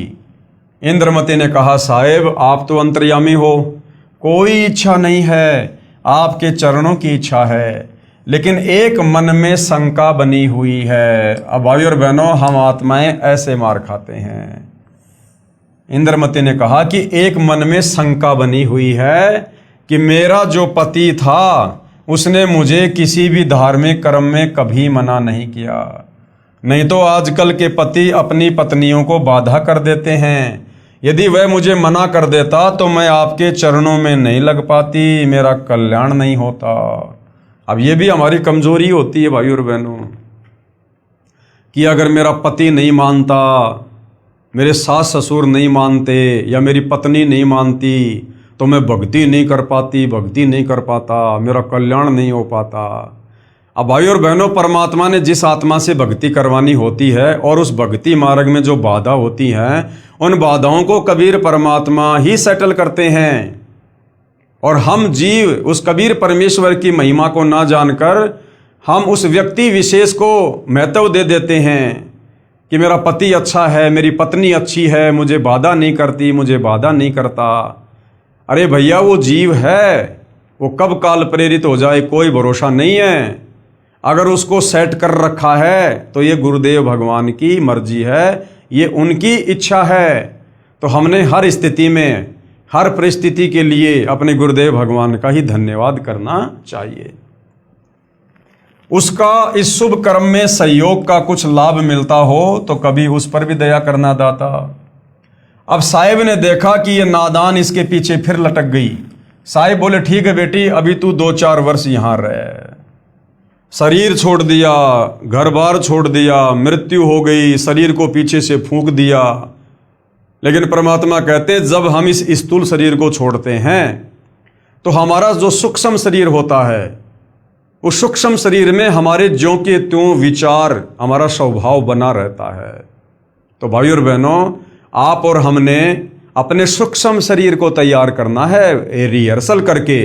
इंद्रमती ने कहा साहिब आप तो अंतर्यामी हो, कोई इच्छा नहीं है, आपके चरणों की इच्छा है, लेकिन एक मन में शंका बनी हुई है। अब भाई और बहनों हम आत्माएं ऐसे मार खाते हैं। इंद्रमती ने कहा कि एक मन में शंका बनी हुई है कि मेरा जो पति था उसने मुझे किसी भी धार्मिक कर्म में कभी मना नहीं किया, नहीं तो आजकल के पति अपनी पत्नियों को बाधा कर देते हैं। यदि वह मुझे मना कर देता तो मैं आपके चरणों में नहीं लग पाती, मेरा कल्याण नहीं होता। अब ये भी हमारी कमजोरी होती है भाई और बहनों कि अगर मेरा पति नहीं मानता, मेरे सास ससुर नहीं मानते या मेरी पत्नी नहीं मानती तो मैं भक्ति नहीं कर पाती, भक्ति नहीं कर पाता, मेरा कल्याण नहीं हो पाता। अब भाई और बहनों परमात्मा ने जिस आत्मा से भक्ति करवानी होती है और उस भक्ति मार्ग में जो बाधा होती हैं, उन बाधाओं को कबीर परमात्मा ही सेटल करते हैं। और हम जीव उस कबीर परमेश्वर की महिमा को ना जानकर हम उस व्यक्ति विशेष को महत्व दे देते हैं कि मेरा पति अच्छा है, मेरी पत्नी अच्छी है, मुझे बाधा नहीं करती, मुझे बाधा नहीं करता। अरे भैया वो जीव है, वो कब काल प्रेरित हो जाए कोई भरोसा नहीं है। अगर उसको सेट कर रखा है तो ये गुरुदेव भगवान की मर्जी है, ये उनकी इच्छा है। तो हमने हर स्थिति में, हर परिस्थिति के लिए अपने गुरुदेव भगवान का ही धन्यवाद करना चाहिए। उसका इस शुभ कर्म में सहयोग का कुछ लाभ मिलता हो तो कभी उस पर भी दया करना दाता। अब साहिब ने देखा कि ये नादान इसके पीछे फिर लटक गई। साहिब बोले ठीक है बेटी, अभी तू 2-4 वर्ष यहाँ रह। शरीर छोड़ दिया, घर बार छोड़ दिया, मृत्यु हो गई, शरीर को पीछे से फूंक दिया। लेकिन परमात्मा कहते जब हम इस स्थूल शरीर को छोड़ते हैं तो हमारा जो सूक्ष्म शरीर होता है, उस सूक्ष्म शरीर में हमारे ज्यों के त्यों विचार, हमारा स्वभाव बना रहता है। तो भाई और बहनों आप और हमने अपने सूक्ष्म शरीर को तैयार करना है रिहर्सल करके,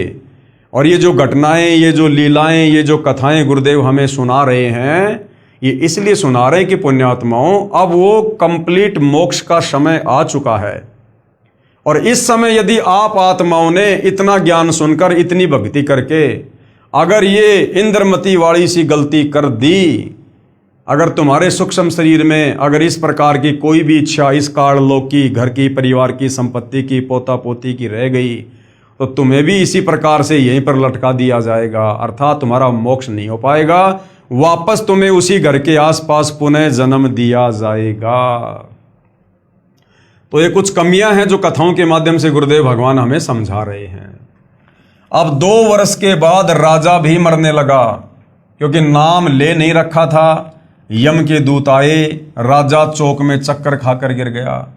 और ये जो घटनाएं, ये जो लीलाएं, ये जो कथाएं गुरुदेव हमें सुना रहे हैं, ये इसलिए सुना रहे हैं कि पुण्यात्माओं, अब वो कंप्लीट मोक्ष का समय आ चुका है। और इस समय यदि आप आत्माओं ने इतना ज्ञान सुनकर, इतनी भक्ति करके अगर ये इंद्रमती वाली सी गलती कर दी, अगर तुम्हारे सूक्ष्म शरीर में अगर इस प्रकार की कोई भी इच्छा इस काल लोक की, घर की, परिवार की, संपत्ति की, पोता पोती की रह गई, तो तुम्हें भी इसी प्रकार से यहीं पर लटका दिया जाएगा। अर्थात तुम्हारा मोक्ष नहीं हो पाएगा, वापस तुम्हें उसी घर के आसपास पुनः जन्म दिया जाएगा। तो ये कुछ कमियां हैं जो कथाओं के माध्यम से गुरुदेव भगवान हमें समझा रहे हैं। अब 2 वर्ष के बाद राजा भी मरने लगा, क्योंकि नाम ले नहीं रखा था। यम के दूत आए, राजा चौक में चक्कर खाकर गिर गया।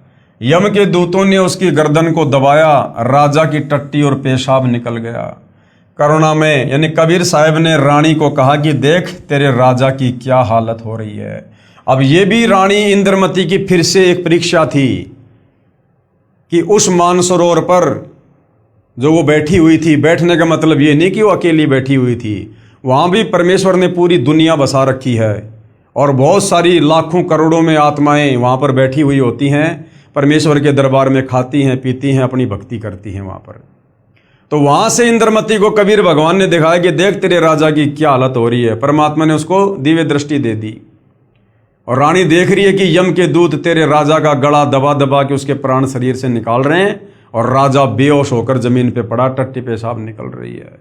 यम के दूतों ने उसकी गर्दन को दबाया, राजा की टट्टी और पेशाब निकल गया। करुणा में यानी कबीर साहब ने रानी को कहा कि देख तेरे राजा की क्या हालत हो रही है। अब ये भी रानी इंद्रमती की फिर से एक परीक्षा थी कि उस मानसरोवर पर जो वो बैठी हुई थी, बैठने का मतलब ये नहीं कि वो अकेली बैठी हुई थी, वहाँ भी परमेश्वर ने पूरी दुनिया बसा रखी है और बहुत सारी लाखों करोड़ों में आत्माएं वहाँ पर बैठी हुई होती हैं, परमेश्वर के दरबार में खाती हैं, पीती हैं, अपनी भक्ति करती हैं वहाँ पर। तो वहाँ से इंद्रमती को कबीर भगवान ने दिखाया कि देख तेरे राजा की क्या हालत हो रही है। परमात्मा ने उसको दिव्य दृष्टि दे दी और रानी देख रही है कि यम के दूत तेरे राजा का गला दबा दबा के उसके प्राण शरीर से निकाल रहे हैं और राजा बेहोश होकर जमीन पे पड़ा, टट्टी पेशाब निकल रही है।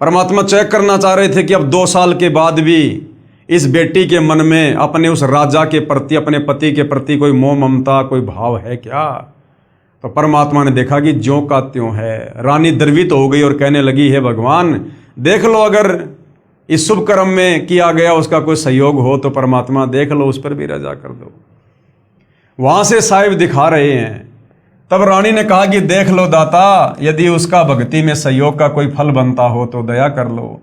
परमात्मा चेक करना चाह रहे थे कि अब 2 साल के बाद भी इस बेटी के मन में अपने उस राजा के प्रति, अपने पति के प्रति कोई मोह ममता, कोई भाव है क्या। तो परमात्मा ने देखा कि ज्यों का त्यों है। रानी द्रवित हो गई और कहने लगी, हे भगवान देख लो, अगर इस शुभ कर्म में किया गया उसका कोई सहयोग हो तो परमात्मा देख लो, उस पर भी रजा कर दो। वहां से साहिब दिखा रहे हैं। तब रानी ने कहा कि देख लो दाता, यदि उसका भक्ति में सहयोग का कोई फल बनता हो तो दया कर लो।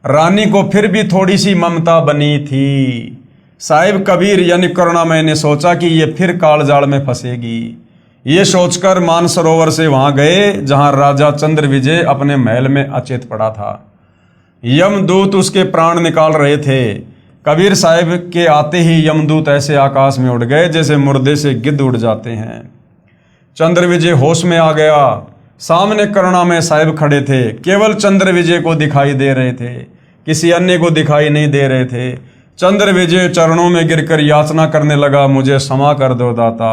रानी को फिर भी थोड़ी सी ममता बनी थी। साहिब कबीर यानी करुणामय ने सोचा कि ये फिर कालजाल में फंसेगी। ये सोचकर मानसरोवर से वहां गए जहां राजा चंद्र विजय अपने महल में अचेत पड़ा था। यमदूत उसके प्राण निकाल रहे थे। कबीर साहिब के आते ही यमदूत ऐसे आकाश में उड़ गए जैसे मुर्दे से गिद्ध उड़ जाते हैं। चंद्र विजय होश में आ गया। सामने करुणामय साहिब खड़े थे, केवल चंद्र विजय को दिखाई दे रहे थे, किसी अन्य को दिखाई नहीं दे रहे थे। चंद्र विजय चरणों में गिरकर याचना करने लगा, मुझे क्षमा कर दो दाता।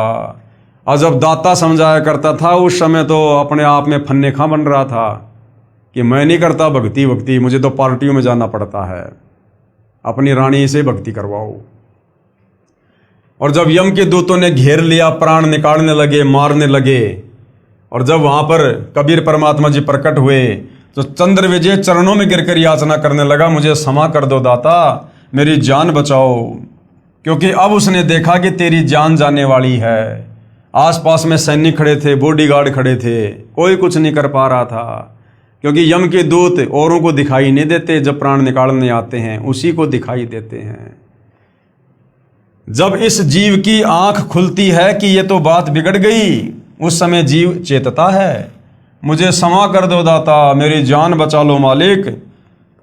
और जब दाता समझाया करता था उस समय तो अपने आप में फन्ने खां बन रहा था कि मैं नहीं करता भक्ति, मुझे तो पार्टियों में जाना पड़ता है, अपनी रानी से भक्ति करवाओ। और जब यम के दूतों ने घेर लिया, प्राण निकालने लगे, मारने लगे, और जब वहां पर कबीर परमात्मा जी प्रकट हुए तो चंद्र विजय चरणों में गिरकर याचना करने लगा, मुझे क्षमा कर दो दाता, मेरी जान बचाओ। क्योंकि अब उसने देखा कि तेरी जान जाने वाली है। आसपास में सैनिक खड़े थे, बॉडीगार्ड खड़े थे, कोई कुछ नहीं कर पा रहा था, क्योंकि यम के दूत औरों को दिखाई नहीं देते, जब प्राण निकालने आते हैं उसी को दिखाई देते हैं। जब इस जीव की आंख खुलती है कि ये तो बात बिगड़ गई, उस समय जीव चेतता है, मुझे क्षमा कर दो दाता, मेरी जान बचा लो मालिक।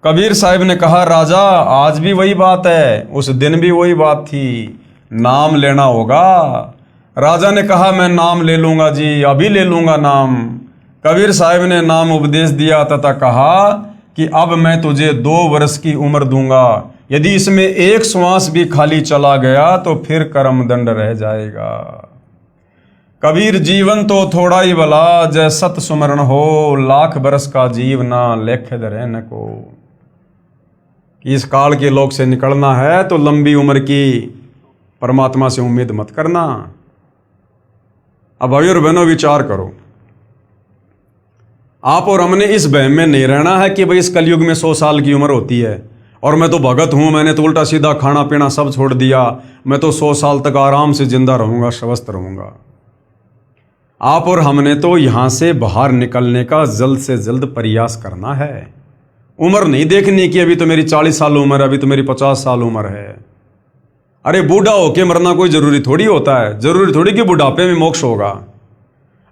कबीर साहिब ने कहा, राजा आज भी वही बात है, उस दिन भी वही बात थी, नाम लेना होगा। राजा ने कहा, मैं नाम ले लूंगा जी, अभी ले लूंगा नाम। कबीर साहिब ने नाम उपदेश दिया तथा कहा कि अब मैं तुझे 2 वर्ष की उम्र दूंगा, यदि इसमें एक श्वास भी खाली चला गया तो फिर कर्म दंड रह जाएगा। कबीर जीवन तो थोड़ा ही भला, जय सत सुमरण हो, लाख बरस का जीवना लेख रहने को। इस काल के लोक से निकलना है तो लंबी उम्र की परमात्मा से उम्मीद मत करना। अब भाई और बहनों विचार करो, आप और हमने इस वहम में नहीं रहना है कि भाई इस कलयुग में 100 साल की उम्र होती है और मैं तो भगत हूं, मैंने तो उल्टा सीधा खाना पीना सब छोड़ दिया, मैं तो 100 साल तक आराम से जिंदा रहूंगा, स्वस्थ रहूंगा। आप और हमने तो यहां से बाहर निकलने का जल्द से जल्द प्रयास करना है। उम्र नहीं देखनी कि अभी तो मेरी 40 साल उम्र है, अभी तो मेरी 50 साल उम्र है। अरे बूढ़ा होके मरना कोई जरूरी थोड़ी होता है, जरूरी थोड़ी कि बुढ़ापे में मोक्ष होगा।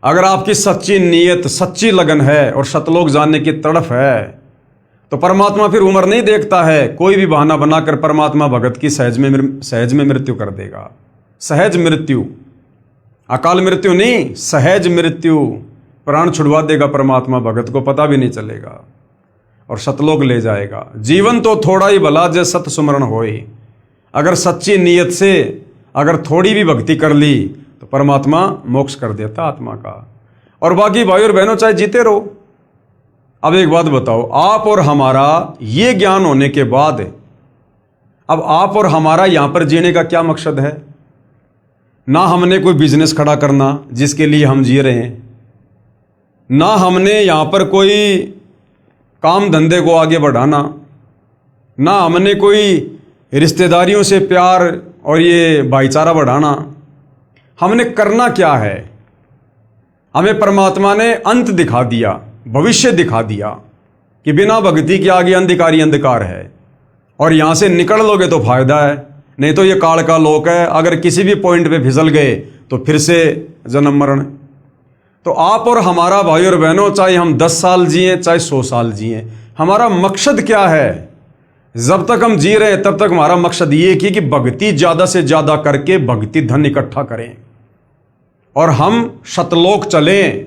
अगर आपकी सच्ची नीयत, सच्ची लगन है और सतलोक जानने की तड़फ है, तो परमात्मा फिर उम्र नहीं देखता है। कोई भी बहाना बनाकर परमात्मा भगत की सहज में मृत्यु कर देगा। सहज मृत्यु, अकाल मृत्यु नहीं, सहज मृत्यु। प्राण छुड़वा देगा परमात्मा भगत को, पता भी नहीं चलेगा और सतलोक ले जाएगा। जीवन तो थोड़ा ही भला जय सत सुमरण होए। अगर सच्ची नीयत से अगर थोड़ी भी भक्ति कर ली तो परमात्मा मोक्ष कर देता आत्मा का। और बाकी भाई और बहनों चाहे जीते रहो। अब एक बात बताओ, आप और हमारा ये ज्ञान होने के बाद अब आप और हमारा यहां पर जीने का क्या मकसद है? ना हमने कोई बिजनेस खड़ा करना जिसके लिए हम जी रहे हैं, ना हमने यहां पर कोई काम धंधे को आगे बढ़ाना, ना हमने कोई रिश्तेदारियों से प्यार और ये भाईचारा बढ़ाना। हमने करना क्या है? हमें परमात्मा ने अंत दिखा दिया, भविष्य दिखा दिया कि बिना भक्ति के आगे अंधकार ही अंधकार है और यहां से निकल लोगे तो फायदा है, नहीं तो ये काल का लोक है। अगर किसी भी पॉइंट पे फिसल गए तो फिर से जन्म मरण। तो आप और हमारा भाई और बहनों, चाहे हम 10 साल जिए चाहे 100 साल जिए, हमारा मकसद क्या है? जब तक हम जी रहे हैं तब तक हमारा मकसद ये कि भक्ति ज्यादा से ज्यादा करके भक्ति धन इकट्ठा करें और हम सतलोक चलें।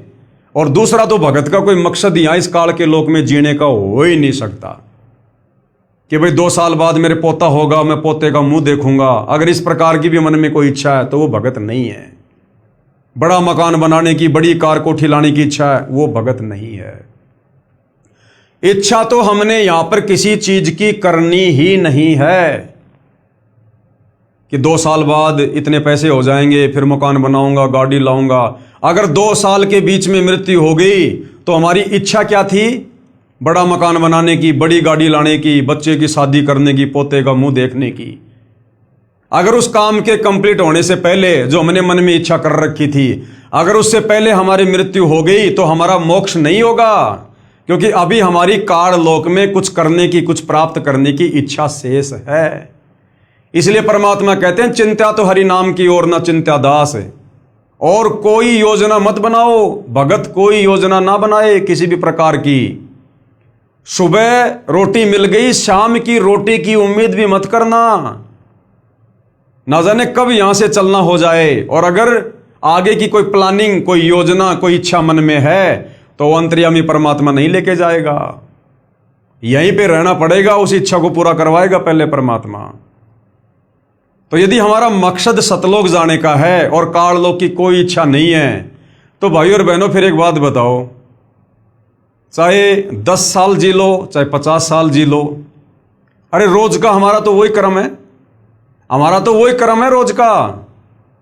और दूसरा तो भगत का कोई मकसद यहां इस काल के लोक में जीने का हो ही नहीं सकता कि भाई 2 साल बाद मेरे पोता होगा, मैं पोते का मुंह देखूंगा। अगर इस प्रकार की भी मन में कोई इच्छा है तो वो भगत नहीं है। बड़ा मकान बनाने की, बड़ी कार कोठी लाने की इच्छा है, वो भगत नहीं है। इच्छा तो हमने यहां पर किसी चीज की करनी ही नहीं है कि 2 साल बाद इतने पैसे हो जाएंगे, फिर मकान बनाऊंगा, गाड़ी लाऊंगा। अगर 2 साल के बीच में मृत्यु हो गई तो हमारी इच्छा क्या थी? बड़ा मकान बनाने की, बड़ी गाड़ी लाने की, बच्चे की शादी करने की, पोते का मुंह देखने की। अगर उस काम के कंप्लीट होने से पहले जो हमने मन में इच्छा कर रखी थी, अगर उससे पहले हमारी मृत्यु हो गई तो हमारा मोक्ष नहीं होगा, क्योंकि अभी हमारी काल लोक में कुछ करने की, कुछ प्राप्त करने की इच्छा शेष है। इसलिए परमात्मा कहते हैं, चिंता तो हरि नाम की और न चिंता दास है। और कोई योजना मत बनाओ, भगत कोई योजना ना बनाए किसी भी प्रकार की। सुबह रोटी मिल गई, शाम की रोटी की उम्मीद भी मत करना, ना जाने कब यहां से चलना हो जाए। और अगर आगे की कोई प्लानिंग, कोई योजना, कोई इच्छा मन में है तो अंतर्यामी परमात्मा नहीं लेके जाएगा, यहीं पे रहना पड़ेगा, उस इच्छा को पूरा करवाएगा पहले परमात्मा। तो यदि हमारा मकसद सतलोक जाने का है और काललोक की कोई इच्छा नहीं है तो भाई और बहनों फिर एक बात बताओ, चाहे 10 साल जी लो चाहे 50 साल जी लो, अरे रोज का हमारा तो वही कर्म है, हमारा तो वही कर्म है रोज का।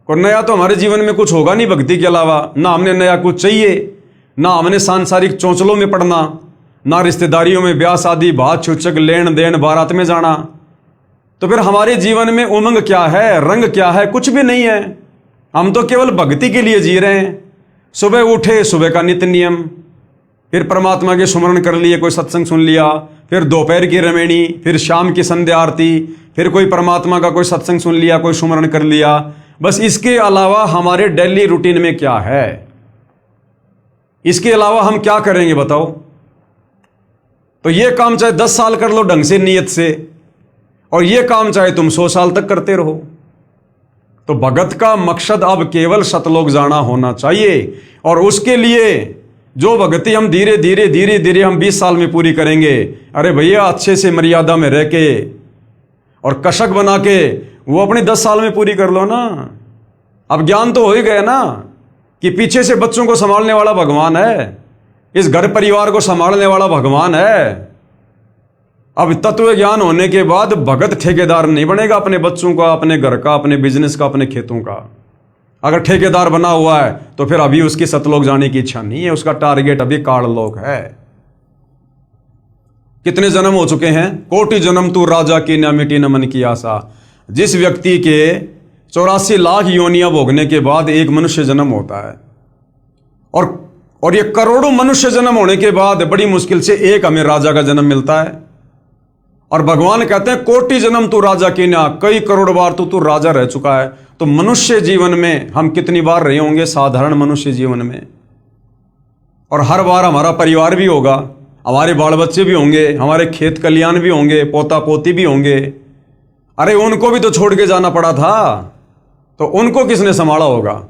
कोई नया तो हमारे जीवन में कुछ होगा नहीं भक्ति के अलावा। ना हमने नया कुछ चाहिए, ना हमने सांसारिक चौंचलों में पड़ना, ना रिश्तेदारियों में ब्याह शादी, बात छूचक, लेन देन, बारात में जाना। तो फिर हमारे जीवन में उमंग क्या है, रंग क्या है? कुछ भी नहीं है। हम तो केवल भक्ति के लिए जी रहे हैं। सुबह उठे, सुबह का नित्य नियम, फिर परमात्मा के सुमरण कर लिए, कोई सत्संग सुन लिया, फिर दोपहर की रमेणी, फिर शाम की संध्या आरती, फिर कोई परमात्मा का कोई सत्संग सुन लिया, कोई सुमरण कर लिया। बस इसके अलावा हमारे डेली रूटीन में क्या है? इसके अलावा हम क्या करेंगे बताओ? तो ये काम चाहे 10 साल कर लो ढंग से, नियत से, और ये काम चाहे तुम 100 साल तक करते रहो। तो भगत का मकसद अब केवल सतलोक जाना होना चाहिए। और उसके लिए जो भक्ति हम धीरे धीरे हम 20 साल में पूरी करेंगे, अरे भैया अच्छे से मर्यादा में रह के और कशक बना के वो अपनी 10 साल में पूरी कर लो ना। अब ज्ञान तो हो ही गया ना कि पीछे से बच्चों को संभालने वाला भगवान है, इस घर परिवार को संभालने वाला भगवान है। अब तत्व ज्ञान होने के बाद भगत ठेकेदार नहीं बनेगा अपने बच्चों का, अपने घर का, अपने बिजनेस का, अपने खेतों का। अगर ठेकेदार बना हुआ है तो फिर अभी उसकी सतलोक जाने की इच्छा नहीं है, उसका टारगेट अभी काललोक है। कितने जन्म हो चुके हैं? कोटि जन्म तू राजा की न मिटी न मन की आशा। जिस व्यक्ति के 84 लाख योनियां भोगने के बाद एक मनुष्य जन्म होता है, और ये करोड़ों मनुष्य जन्म होने के बाद बड़ी मुश्किल से एक हमें राजा का जन्म मिलता है। और भगवान कहते हैं कोटि जन्म तू राजा की ना, कई करोड़ बार तू राजा रह चुका है। तो मनुष्य जीवन में हम कितनी बार रहे होंगे? साधारण मनुष्य जीवन में और हर बार हमारा परिवार भी होगा, हमारे बाल बच्चे भी होंगे, हमारे खेत खलियान भी होंगे, पोता पोती भी होंगे। अरे उनको भी तो छोड़ के जाना पड़ा था, तो उनको किसने संभाला होगा?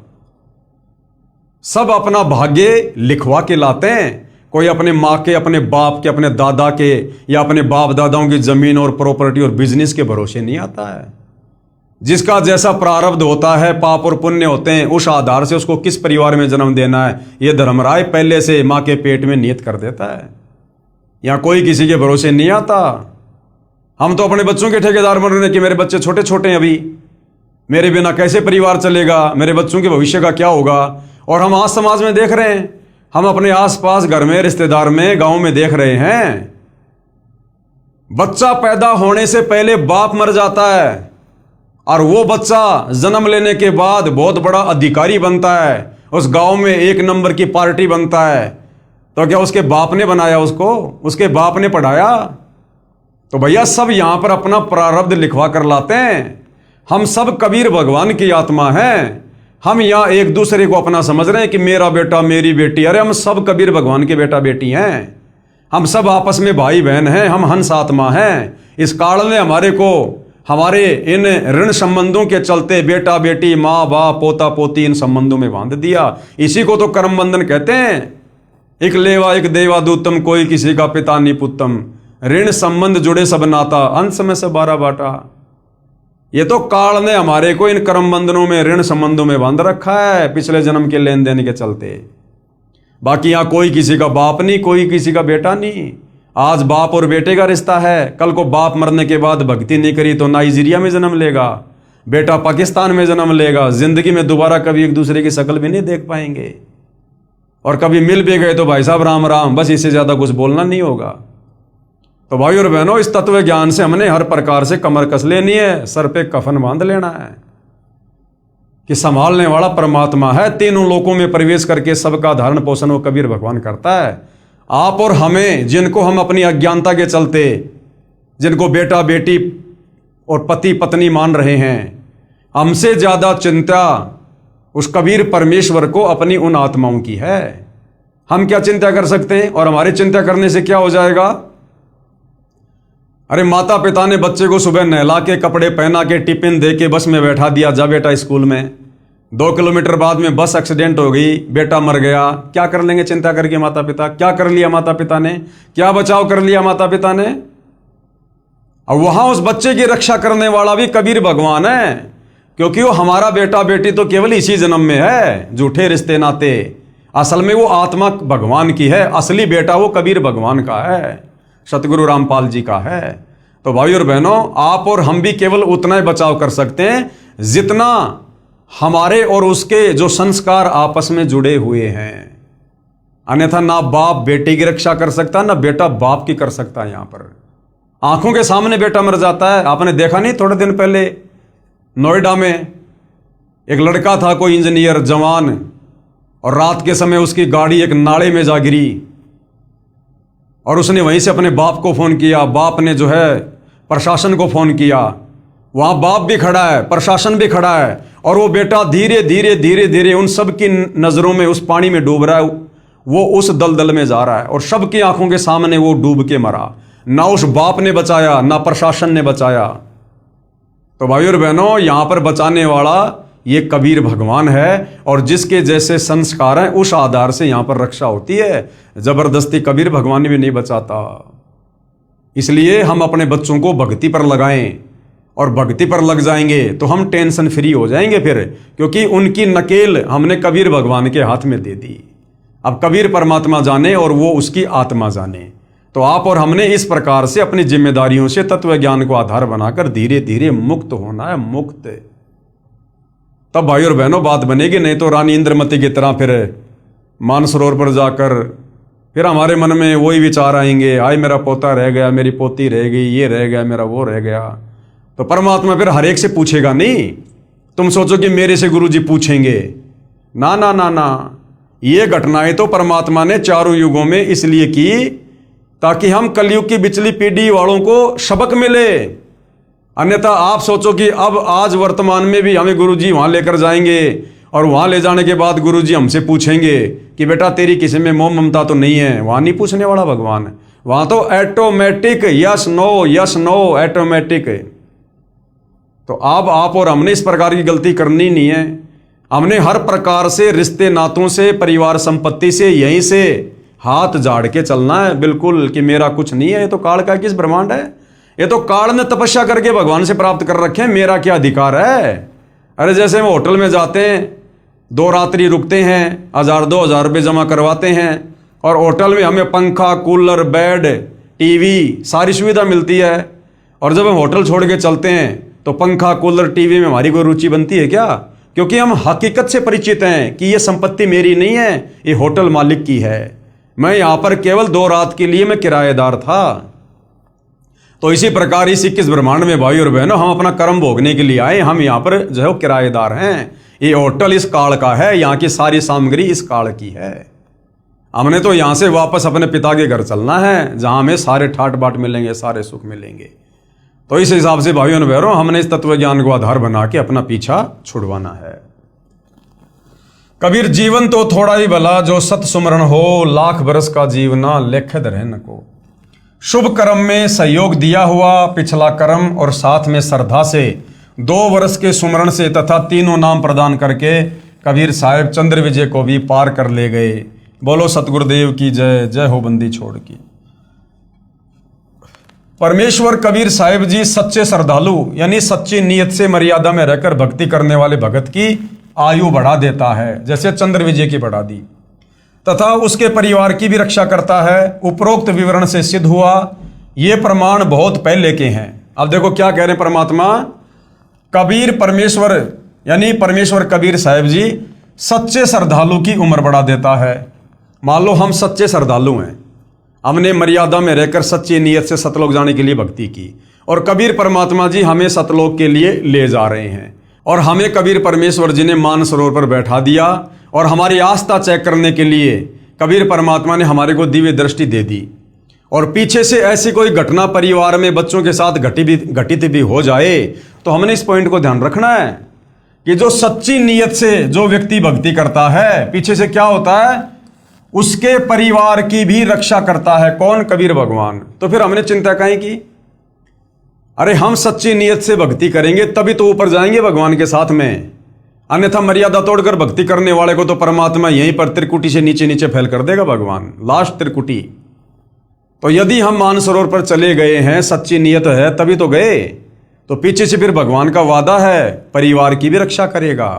सब अपना भाग्य लिखवा के लाते हैं। कोई अपने माँ के, अपने बाप के, अपने दादा के या अपने बाप दादाओं की जमीन और प्रॉपर्टी और बिजनेस के भरोसे नहीं आता है। जिसका जैसा प्रारब्ध होता है, पाप और पुण्य होते हैं, उस आधार से उसको किस परिवार में जन्म देना है, ये धर्मराय पहले से माँ के पेट में नियत कर देता है। यहाँ कोई किसी के भरोसे नहीं आता। हम तो अपने बच्चों के ठेकेदार बन रहे हैं कि मेरे बच्चे छोटे छोटे हैं, अभी मेरे बिना कैसे परिवार चलेगा, मेरे बच्चों के भविष्य का क्या होगा। और हम आज समाज में देख रहे हैं, हम अपने आसपास घर में, रिश्तेदार में, गांव में देख रहे हैं, बच्चा पैदा होने से पहले बाप मर जाता है और वो बच्चा जन्म लेने के बाद बहुत बड़ा अधिकारी बनता है, उस गांव में एक नंबर की पार्टी बनता है। तो क्या उसके बाप ने बनाया उसको? उसके बाप ने पढ़ाया? तो भैया सब यहां पर अपना प्रारब्ध लिखवा कर लाते हैं। हम सब कबीर भगवान की आत्मा हैं। हम यहाँ एक दूसरे को अपना समझ रहे हैं कि मेरा बेटा, मेरी बेटी। अरे हम सब कबीर भगवान के बेटा बेटी हैं। हम सब आपस में भाई बहन हैं। हम हंस आत्मा हैं। इस काल ने हमारे को, हमारे इन ऋण संबंधों के चलते बेटा बेटी, माँ बाप, पोता पोती, इन संबंधों में बांध दिया। इसी को तो कर्म बंधन कहते हैं। एक लेवा एक देवा दूतम, कोई किसी का पिता नहीं पुत्तम। ऋण संबंध जुड़े सब नाता, अंश में से 12 बाटा। ये तो काल ने हमारे को इन कर्म बंधनों में, ऋण संबंधों में बांध रखा है, पिछले जन्म के लेन देन के चलते। बाकी यहां कोई किसी का बाप नहीं, कोई किसी का बेटा नहीं। आज बाप और बेटे का रिश्ता है, कल को बाप मरने के बाद भक्ति नहीं करी तो नाइजीरिया में जन्म लेगा, बेटा पाकिस्तान में जन्म लेगा। जिंदगी में दोबारा कभी एक दूसरे की शक्ल भी नहीं देख पाएंगे, और कभी मिल भी गए तो भाई साहब राम राम, बस इससे ज्यादा कुछ बोलना नहीं होगा। तो भाई और बहनों, इस तत्व ज्ञान से हमने हर प्रकार से कमर कस लेनी है, सर पे कफन बांध लेना है कि संभालने वाला परमात्मा है। तीनों लोकों में प्रवेश करके सबका धारण पोषण वो कबीर भगवान करता है। आप और हमें, जिनको हम अपनी अज्ञानता के चलते, जिनको बेटा बेटी और पति पत्नी मान रहे हैं, हमसे ज्यादा चिंता उस कबीर परमेश्वर को अपनी उन आत्माओं की है। हम क्या चिंता कर सकते हैं? और हमारी चिंता करने से क्या हो जाएगा? अरे माता पिता ने बच्चे को सुबह नहला के, कपड़े पहना के, टिफिन दे के बस में बैठा दिया, जा बेटा स्कूल में। 2 किलोमीटर बाद में बस एक्सीडेंट हो गई, बेटा मर गया। क्या कर लेंगे चिंता करके माता पिता? क्या कर लिया माता पिता ने? क्या बचाव कर लिया माता पिता ने? और वहां उस बच्चे की रक्षा करने वाला भी कबीर भगवान है, क्योंकि वो हमारा बेटा बेटी तो केवल इसी जन्म में है, झूठे रिश्ते नाते। असल में वो आत्मा भगवान की है, असली बेटा वो कबीर भगवान का है, सतगुरु रामपाल जी का है। तो भाई और बहनों, आप और हम भी केवल उतना ही बचाव कर सकते हैं जितना हमारे और उसके जो संस्कार आपस में जुड़े हुए हैं। अन्यथा ना बाप बेटे की रक्षा कर सकता, ना बेटा बाप की कर सकता है। यहां पर आंखों के सामने बेटा मर जाता है। आपने देखा नहीं, थोड़े दिन पहले नोएडा में एक लड़का था, कोई इंजीनियर जवान, और रात के समय उसकी गाड़ी एक नाले में जा गिरी और उसने वहीं से अपने बाप को फोन किया। बाप ने जो है प्रशासन को फोन किया। वहां बाप भी खड़ा है, प्रशासन भी खड़ा है, और वो बेटा धीरे धीरे धीरे धीरे उन सब की नजरों में उस पानी में डूब रहा है। वो उस दलदल में जा रहा है और सबकी आंखों के सामने वो डूब के मरा। ना उस बाप ने बचाया, ना प्रशासन ने बचाया। तो भाई और बहनों, यहां पर बचाने वाला ये कबीर भगवान है, और जिसके जैसे संस्कार हैं उस आधार से यहां पर रक्षा होती है। जबरदस्ती कबीर भगवान भी नहीं बचाता। इसलिए हम अपने बच्चों को भक्ति पर लगाएं, और भक्ति पर लग जाएंगे तो हम टेंशन फ्री हो जाएंगे फिर, क्योंकि उनकी नकेल हमने कबीर भगवान के हाथ में दे दी। अब कबीर परमात्मा जाने और वो उसकी आत्मा जाने। तो आप और हमने इस प्रकार से अपनी जिम्मेदारियों से तत्व ज्ञान को आधार बनाकर धीरे धीरे मुक्त होना है, मुक्त। तब भाई और बहनों बात बनेगी, नहीं तो रानी इंद्रमती की तरह फिर मानसरोवर पर जाकर फिर हमारे मन में वही विचार आएंगे, हाय मेरा पोता रह गया, मेरी पोती रह गई, ये रह गया, मेरा वो रह गया। तो परमात्मा फिर हर एक से पूछेगा नहीं। तुम सोचो कि मेरे से गुरुजी पूछेंगे, ना ना ना ना। ये घटनाएं तो परमात्मा ने चारों युगों में इसलिए की ताकि हम कलयुग की बिचली पीढ़ी वालों को सबक मिले। अन्यथा आप सोचो कि अब आज वर्तमान में भी हमें गुरुजी वहां लेकर जाएंगे और वहां ले जाने के बाद गुरुजी हमसे पूछेंगे कि बेटा तेरी किसी में मोह ममता तो नहीं है, वहां नहीं पूछने वाला भगवान। वहां तो ऑटोमेटिक यस नो ऑटोमेटिक। तो अब आप और हमने इस प्रकार की गलती करनी नहीं है। हमने हर प्रकार से रिश्ते नातों से, परिवार संपत्ति से, यहीं से हाथ झाड़ के चलना है बिल्कुल, कि मेरा कुछ नहीं है, ये तो काल का किस ब्रह्मांड है, ये तो काल ने तपस्या करके भगवान से प्राप्त कर रखे हैं, मेरा क्या अधिकार है। अरे जैसे हम होटल में जाते हैं, 2 रात्रि रुकते हैं, 1000-2000 रुपये जमा करवाते हैं, और होटल में हमें पंखा, कूलर, बेड, टीवी सारी सुविधा मिलती है, और जब हम होटल छोड़ के चलते हैं तो पंखा, कूलर, टीवी में हमारी कोई रुचि बनती है क्या? क्योंकि हम हकीकत से परिचित हैं कि ये संपत्ति मेरी नहीं है, ये होटल मालिक की है। मैं यहां पर केवल 2 रात के लिए मैं किराएदार था। तो इसी प्रकार इस 21 ब्रह्मांड में भाई और बहनों, हम अपना कर्म भोगने के लिए आए, हम यहां पर जो है किराएदार हैं। ये होटल इस काल का है, यहां की सारी सामग्री इस काल की है। हमने तो यहां से वापस अपने पिता के घर चलना है, जहां हमें सारे ठाट बाट मिलेंगे, सारे सुख मिलेंगे। तो इस हिसाब से भाइयों और बहनों, हमने इस तत्व ज्ञान को आधार बना के अपना पीछा छुड़वाना है। कबीर जीवन तो थोड़ा ही भला, जो सत सुमरण हो, लाख बरस का जीवना लेखद रहन को। शुभ कर्म में सहयोग दिया हुआ पिछला कर्म, और साथ में श्रद्धा से 2 वर्ष के सुमरण से तथा 3 नाम प्रदान करके कबीर साहेब चंद्र विजय को भी पार कर ले गए। बोलो सतगुरुदेव की जय, जय हो बंदी छोड़ की। परमेश्वर कबीर साहिब जी सच्चे श्रद्धालु यानी सच्ची नीयत से मर्यादा में रहकर भक्ति करने वाले भगत की आयु बढ़ा देता है, जैसे चंद्र विजय की बढ़ा दी, तथा उसके परिवार की भी रक्षा करता है। उपरोक्त विवरण से सिद्ध हुआ, ये प्रमाण बहुत पहले के हैं। अब देखो क्या कह रहे हैं परमात्मा, कबीर परमेश्वर यानी परमेश्वर कबीर साहिब जी सच्चे श्रद्धालु की उम्र बढ़ा देता है। मान लो हम सच्चे श्रद्धालु हैं, हमने मर्यादा में रहकर सच्ची नीयत से सतलोक जाने के लिए भक्ति की, और कबीर परमात्मा जी हमें सतलोक के लिए ले जा रहे हैं, और हमें कबीर परमेश्वर जी ने मानसरोवर पर बैठा दिया, और हमारी आस्था चेक करने के लिए कबीर परमात्मा ने हमारे को दिव्य दृष्टि दे दी। और पीछे से ऐसी कोई घटना परिवार में बच्चों के साथ घटित भी हो जाए तो हमने इस पॉइंट को ध्यान रखना है कि जो सच्ची नीयत से जो व्यक्ति भक्ति करता है, पीछे से क्या होता है, उसके परिवार की भी रक्षा करता है। कौन? कबीर भगवान। तो फिर हमने चिंता काहे की? अरे हम सच्ची नीयत से भक्ति करेंगे तभी तो ऊपर जाएंगे भगवान के साथ में, अन्यथा मर्यादा तोड़कर भक्ति करने वाले को तो परमात्मा यहीं पर त्रिकुटी से नीचे नीचे फैल कर देगा भगवान, लास्ट त्रिकुटी। तो यदि हम मानसरोवर पर चले गए हैं, सच्ची नीयत है तभी तो गए, तो पीछे से फिर भगवान का वादा है परिवार की भी रक्षा करेगा।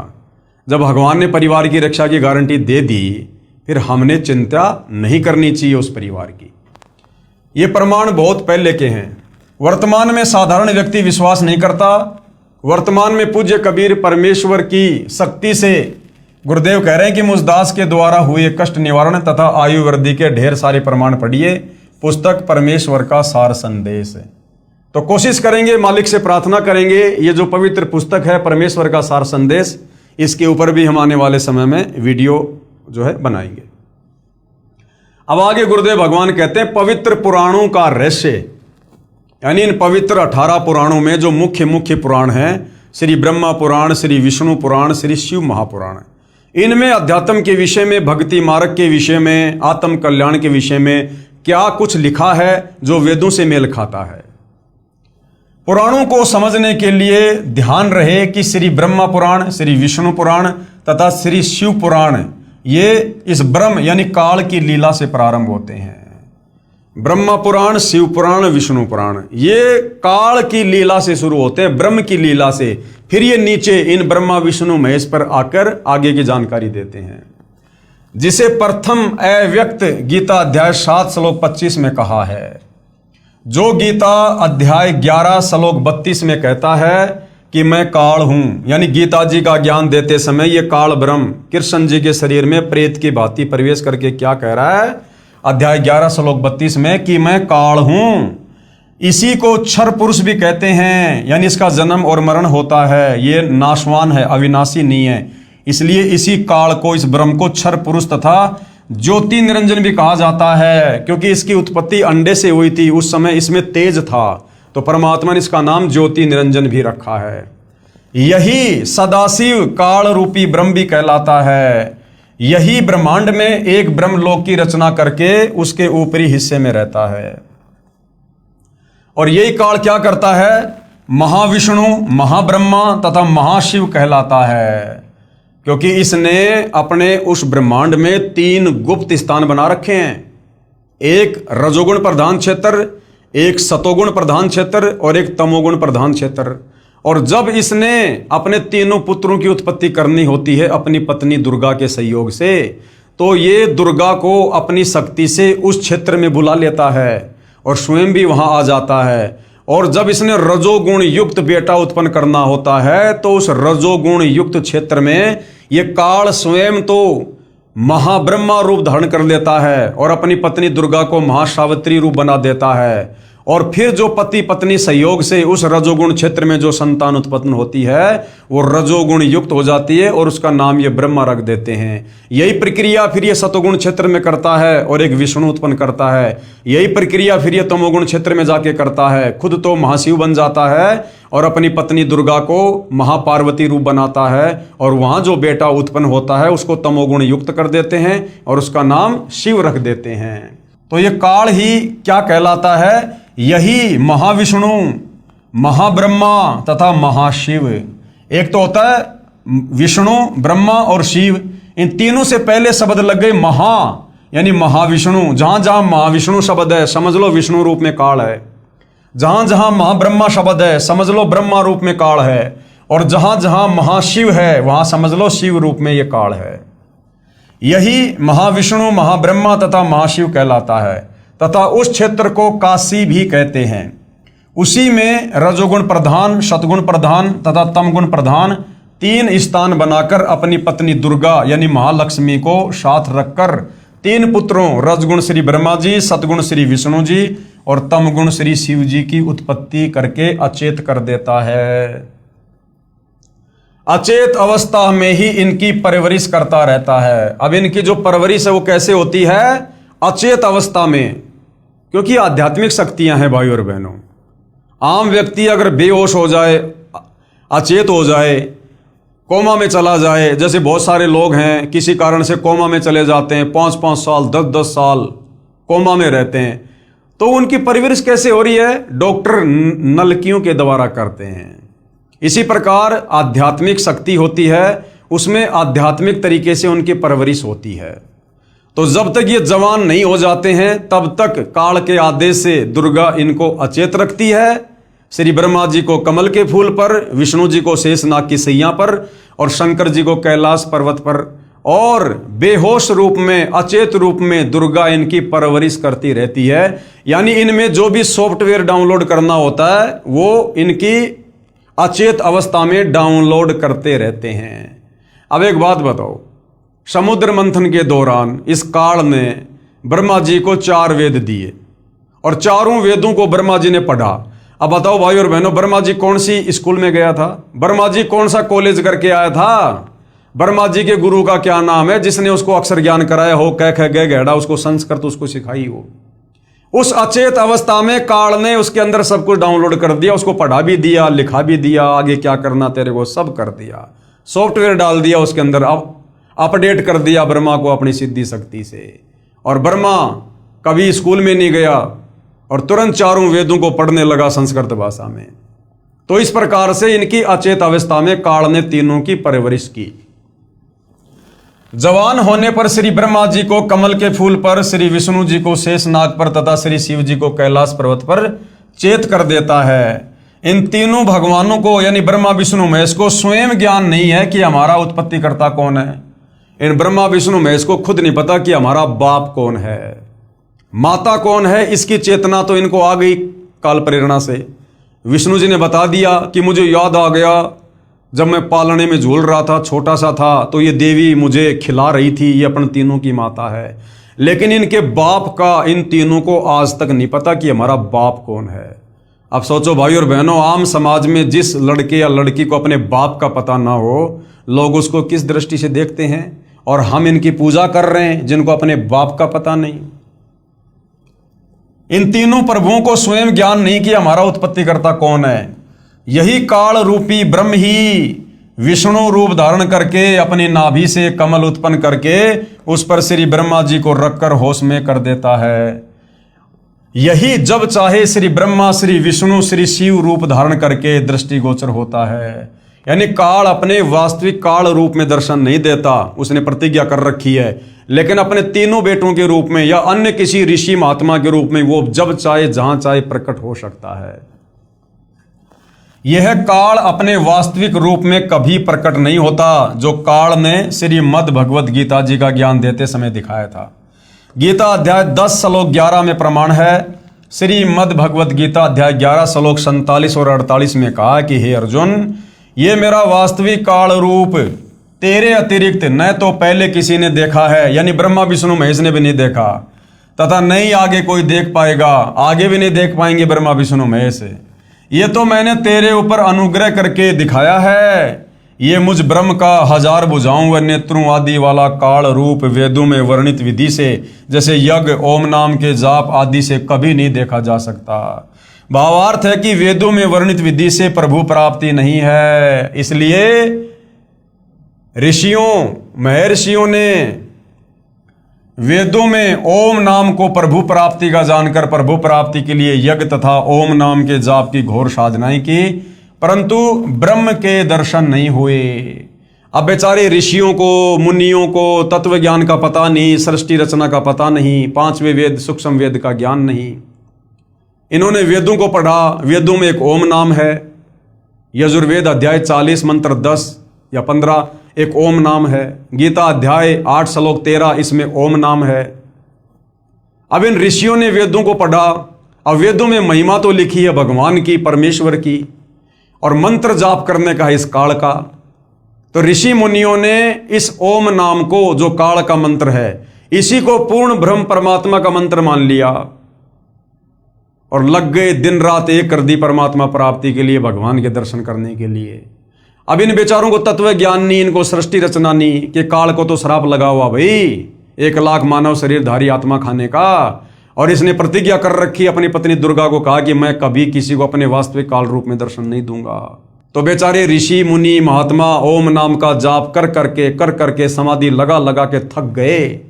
जब भगवान ने परिवार की रक्षा की गारंटी दे दी, फिर हमने चिंता नहीं करनी चाहिए उस परिवार की। ये प्रमाण बहुत पहले के हैं, वर्तमान में साधारण व्यक्ति विश्वास नहीं करता। वर्तमान में पूज्य कबीर परमेश्वर की शक्ति से गुरुदेव कह रहे हैं कि मुझदास के द्वारा हुए कष्ट निवारण तथा आयु वृद्धि के ढेर सारे प्रमाण पढ़िए, पुस्तक परमेश्वर का सार संदेश है। तो कोशिश करेंगे, मालिक से प्रार्थना करेंगे, ये जो पवित्र पुस्तक है परमेश्वर का सार संदेश, इसके ऊपर भी हम आने वाले समय में वीडियो जो है बनाएंगे। अब आगे गुरुदेव भगवान कहते हैं पवित्र पुराणों का रहस्य, यानी इन पवित्र 18 पुराणों में जो मुख्य पुराण हैं, श्री ब्रह्मा पुराण, श्री विष्णु पुराण, श्री शिव महापुराण, इनमें अध्यात्म के विषय में, भक्ति मार्ग के विषय में, आत्म कल्याण के विषय में क्या कुछ लिखा है जो वेदों से मेल खाता है। पुराणों को समझने के लिए ध्यान रहे कि श्री ब्रह्मा पुराण, श्री विष्णु पुराण तथा श्री शिव पुराण ये इस ब्रह्म यानी काल की लीला से प्रारंभ होते हैं। ब्रह्मा पुराण, शिव पुराण, विष्णु पुराण ये काल की लीला से शुरू होते हैं, ब्रह्म की लीला से। फिर ये नीचे इन ब्रह्मा विष्णु महेश पर आकर आगे की जानकारी देते हैं, जिसे प्रथम अव्यक्त गीता अध्याय 7 श्लोक 25 में कहा है। जो गीता अध्याय 11 श्लोक 32 में कहता है कि मैं काल हूं, यानी गीता जी का ज्ञान देते समय ये काल ब्रह्म कृष्ण जी के शरीर में प्रेत की भांति प्रवेश करके क्या कह रहा है अध्याय 11 श्लोक 32 में कि मैं काल हूं। इसी को क्षर पुरुष भी कहते हैं, यानी इसका जन्म और मरण होता है, ये नाशवान है, अविनाशी नहीं है। इसलिए इसी काल को, इस ब्रह्म को क्षर पुरुष तथा ज्योति निरंजन भी कहा जाता है, क्योंकि इसकी उत्पत्ति अंडे से हुई थी, उस समय इसमें तेज था, तो परमात्मा ने इसका नाम ज्योति निरंजन भी रखा है। यही सदाशिव काल रूपी ब्रह्म भी कहलाता है। यही ब्रह्मांड में एक ब्रह्मलोक की रचना करके उसके ऊपरी हिस्से में रहता है। और यही काल क्या करता है? महाविष्णु, महाब्रह्मा तथा महाशिव कहलाता है, क्योंकि इसने अपने उस ब्रह्मांड में 3 गुप्त स्थान बना रखे हैं। एक रजोगुण प्रधान क्षेत्र, एक सतोगुण प्रधान क्षेत्र और एक तमोगुण प्रधान क्षेत्र। और जब इसने अपने तीनों पुत्रों की उत्पत्ति करनी होती है अपनी पत्नी दुर्गा के सहयोग से, तो ये दुर्गा को अपनी शक्ति से उस क्षेत्र में बुला लेता है और स्वयं भी वहां आ जाता है। और जब इसने रजोगुण युक्त बेटा उत्पन्न करना होता है तो उस रजोगुण युक्त क्षेत्र में ये काल स्वयं तो महाब्रह्मा रूप धारण कर लेता है और अपनी पत्नी दुर्गा को महासावित्री रूप बना देता है। और फिर जो पति पत्नी सहयोग से उस रजोगुण क्षेत्र में जो संतान उत्पन्न होती है वो रजोगुण युक्त हो जाती है और उसका नाम ये ब्रह्मा रख देते हैं। यही प्रक्रिया फिर ये सतोगुण क्षेत्र में करता है और एक विष्णु उत्पन्न करता है। यही प्रक्रिया फिर ये तमोगुण क्षेत्र में जाके करता है, खुद तो महाशिव बन जाता है और अपनी पत्नी दुर्गा को महापार्वती रूप बनाता है। और वहां जो बेटा उत्पन्न होता है उसको तमोगुण युक्त कर देते हैं और उसका नाम शिव रख देते हैं। तो ये काल ही क्या कहलाता है? यही महाविष्णु, महाब्रह्मा तथा महाशिव। एक तो होता है विष्णु, ब्रह्मा और शिव। इन तीनों से पहले शब्द लग गए महा, यानी महाविष्णु। जहां जहां महाविष्णु शब्द है समझ लो विष्णु रूप में काल है। जहां जहां महाब्रह्मा शब्द है समझ लो ब्रह्मा रूप में काल है। और जहां जहां महाशिव है वहां समझ लो शिव रूप में यह काल है। यही महाविष्णु, महाब्रह्मा तथा महाशिव कहलाता है। तथा उस क्षेत्र को काशी भी कहते हैं। उसी में रजोगुण प्रधान, सतगुण प्रधान तथा तमगुण प्रधान 3 स्थान बनाकर अपनी पत्नी दुर्गा यानी महालक्ष्मी को साथ रखकर 3 पुत्रों रजगुण श्री ब्रह्मा जी, सतगुण श्री विष्णु जी और तमगुण श्री शिव जी की उत्पत्ति करके अचेत कर देता है। अचेत अवस्था में ही इनकी परवरिश करता रहता है। अब इनकी जो परवरिश है वो कैसे होती है? अचेत अवस्था में, क्योंकि आध्यात्मिक शक्तियां हैं भाई और बहनों। आम व्यक्ति अगर बेहोश हो जाए, अचेत हो जाए, कोमा में चला जाए, जैसे बहुत सारे लोग हैं किसी कारण से कोमा में चले जाते हैं, 5-5 साल 10-10 साल कोमा में रहते हैं, तो उनकी परवरिश कैसे हो रही है? डॉक्टर नलकियों के द्वारा करते हैं। इसी प्रकार आध्यात्मिक शक्ति होती है, उसमें आध्यात्मिक तरीके से उनकी परवरिश होती है। तो जब तक ये जवान नहीं हो जाते हैं तब तक काल के आदेश से दुर्गा इनको अचेत रखती है। श्री ब्रह्मा जी को कमल के फूल पर, विष्णु जी को शेषनाग की सैया पर और शंकर जी को कैलाश पर्वत पर, और बेहोश रूप में, अचेत रूप में दुर्गा इनकी परवरिश करती रहती है। यानी इनमें जो भी सॉफ्टवेयर डाउनलोड करना होता है वो इनकी अचेत अवस्था में डाउनलोड करते रहते हैं। अब एक बात बताओ, समुद्र मंथन के दौरान इस काल ने ब्रह्मा जी को 4 वेद दिए और चारों वेदों को ब्रह्मा जी ने पढ़ा। अब बताओ भाई और बहनों, ब्रह्मा जी कौन सी स्कूल में गया था? ब्रह्मा जी कौन सा कॉलेज करके आया था? ब्रह्मा जी के गुरु का क्या नाम है जिसने उसको अक्षर ज्ञान कराया हो, कह ख ग घड़ा, उसको संस्कृत उसको सिखाई हो? उस अचेत अवस्था में काल ने उसके अंदर सब कुछ डाउनलोड कर दिया, उसको पढ़ा भी दिया, लिखा भी दिया, आगे क्या करना तेरे को सब कर दिया, सॉफ्टवेयर डाल दिया उसके अंदर, अब अपडेट कर दिया ब्रह्मा को अपनी सिद्धि शक्ति से। और ब्रह्मा कभी स्कूल में नहीं गया और तुरंत चारों वेदों को पढ़ने लगा संस्कृत भाषा में। तो इस प्रकार से इनकी अचेत अवस्था में काल ने तीनों की परवरिश की। जवान होने पर श्री ब्रह्मा जी को कमल के फूल पर, श्री विष्णु जी को शेषनाग पर तथा श्री शिव जी को कैलाश पर्वत पर चेत कर देता है। इन तीनों भगवानों को यानी ब्रह्मा विष्णु महेश को स्वयं ज्ञान नहीं है कि हमारा उत्पत्तिकर्ता कौन है। इन ब्रह्मा विष्णु महेश को खुद नहीं पता कि हमारा बाप कौन है, माता कौन है। इसकी चेतना तो इनको आ गई काल प्रेरणा से। विष्णु जी ने बता दिया कि मुझे याद आ गया जब मैं पालने में झूल रहा था, छोटा सा था, तो ये देवी मुझे खिला रही थी, ये अपन तीनों की माता है। लेकिन इनके बाप का इन तीनों को आज तक नहीं पता कि हमारा बाप कौन है। अब सोचो भाई और बहनों, आम समाज में जिस लड़के या लड़की को अपने बाप का पता ना हो, लोग उसको किस दृष्टि से देखते हैं। और हम इनकी पूजा कर रहे हैं जिनको अपने बाप का पता नहीं। इन तीनों प्रभुओं को स्वयं ज्ञान नहीं कि हमारा उत्पत्तिकर्ता कौन है। यही काल रूपी ब्रह्म ही विष्णु रूप धारण करके अपनी नाभि से कमल उत्पन्न करके उस पर श्री ब्रह्मा जी को रखकर होश में कर देता है। यही जब चाहे श्री ब्रह्मा, श्री विष्णु, श्री शिव रूप धारण करके दृष्टिगोचर होता है। यानी काल अपने वास्तविक काल रूप में दर्शन नहीं देता, उसने प्रतिज्ञा कर रखी है, लेकिन अपने तीनों बेटों के रूप में या अन्य किसी ऋषि महात्मा के रूप में वो जब चाहे जहां चाहे प्रकट हो सकता है। यह काल अपने वास्तविक रूप में कभी प्रकट नहीं होता, जो काल ने श्रीमद् भगवद गीता जी का ज्ञान देते समय दिखाया था। गीता अध्याय 10 श्लोक 11 में प्रमाण है। श्रीमद् भगवद गीता अध्याय 11 श्लोक 47 और 48 में कहा कि हे अर्जुन, ये मेरा वास्तविक काल रूप तेरे अतिरिक्त न तो पहले किसी ने देखा है, यानी ब्रह्मा विष्णु महेश ने भी नहीं देखा, तथा नहीं आगे कोई देख पाएगा, आगे भी नहीं देख पाएंगे ब्रह्मा विष्णु महेश। ये तो मैंने तेरे ऊपर अनुग्रह करके दिखाया है। ये मुझ ब्रह्म का 1000 भुजाओं व नेत्रों आदि वाला काल रूप वेदों में वर्णित विधि से, जैसे यज्ञ, ओम नाम के जाप आदि से कभी नहीं देखा जा सकता। भावार्थ है कि वेदों में वर्णित विधि से प्रभु प्राप्ति नहीं है, इसलिए ऋषियों, महर्षियों ने वेदों में ओम नाम को प्रभु प्राप्ति का जानकर प्रभु प्राप्ति के लिए यज्ञ तथा ओम नाम के जाप की घोर साधनाएं की, परंतु ब्रह्म के दर्शन नहीं हुए। अब बेचारे ऋषियों को, मुनियों को तत्व ज्ञान का पता नहीं, सृष्टि रचना का पता नहीं, 5वें वेद सूक्ष्म वेद का ज्ञान नहीं। इन्होंने वेदों को पढ़ा, वेदों में एक ओम नाम है। यजुर्वेद अध्याय 40 मंत्र 10 या 15 एक ओम नाम है। गीता अध्याय 8 श्लोक 13 इसमें ओम नाम है। अब इन ऋषियों ने वेदों को पढ़ा, अब वेदों में महिमा तो लिखी है भगवान की, परमेश्वर की, और मंत्र जाप करने का इस काल का। तो ऋषि मुनियों ने इस ओम नाम को, जो काल का मंत्र है, इसी को पूर्ण ब्रह्म परमात्मा का मंत्र मान लिया और लग गए दिन रात एक कर दी परमात्मा प्राप्ति के लिए, भगवान के दर्शन करने के लिए। अब इन बेचारों को तत्व ज्ञान नहीं, इनको सृष्टि रचना नहीं, कि काल को तो श्राप लगा हुआ भाई 1 लाख मानव शरीरधारी आत्मा खाने का, और इसने प्रतिज्ञा कर रखी अपनी पत्नी दुर्गा को, कहा कि मैं कभी किसी को अपने वास्तविक काल रूप में दर्शन नहीं दूंगा। तो बेचारे ऋषि मुनि महात्मा ओम नाम का जाप कर करके समाधि लगा लगा के थक गए,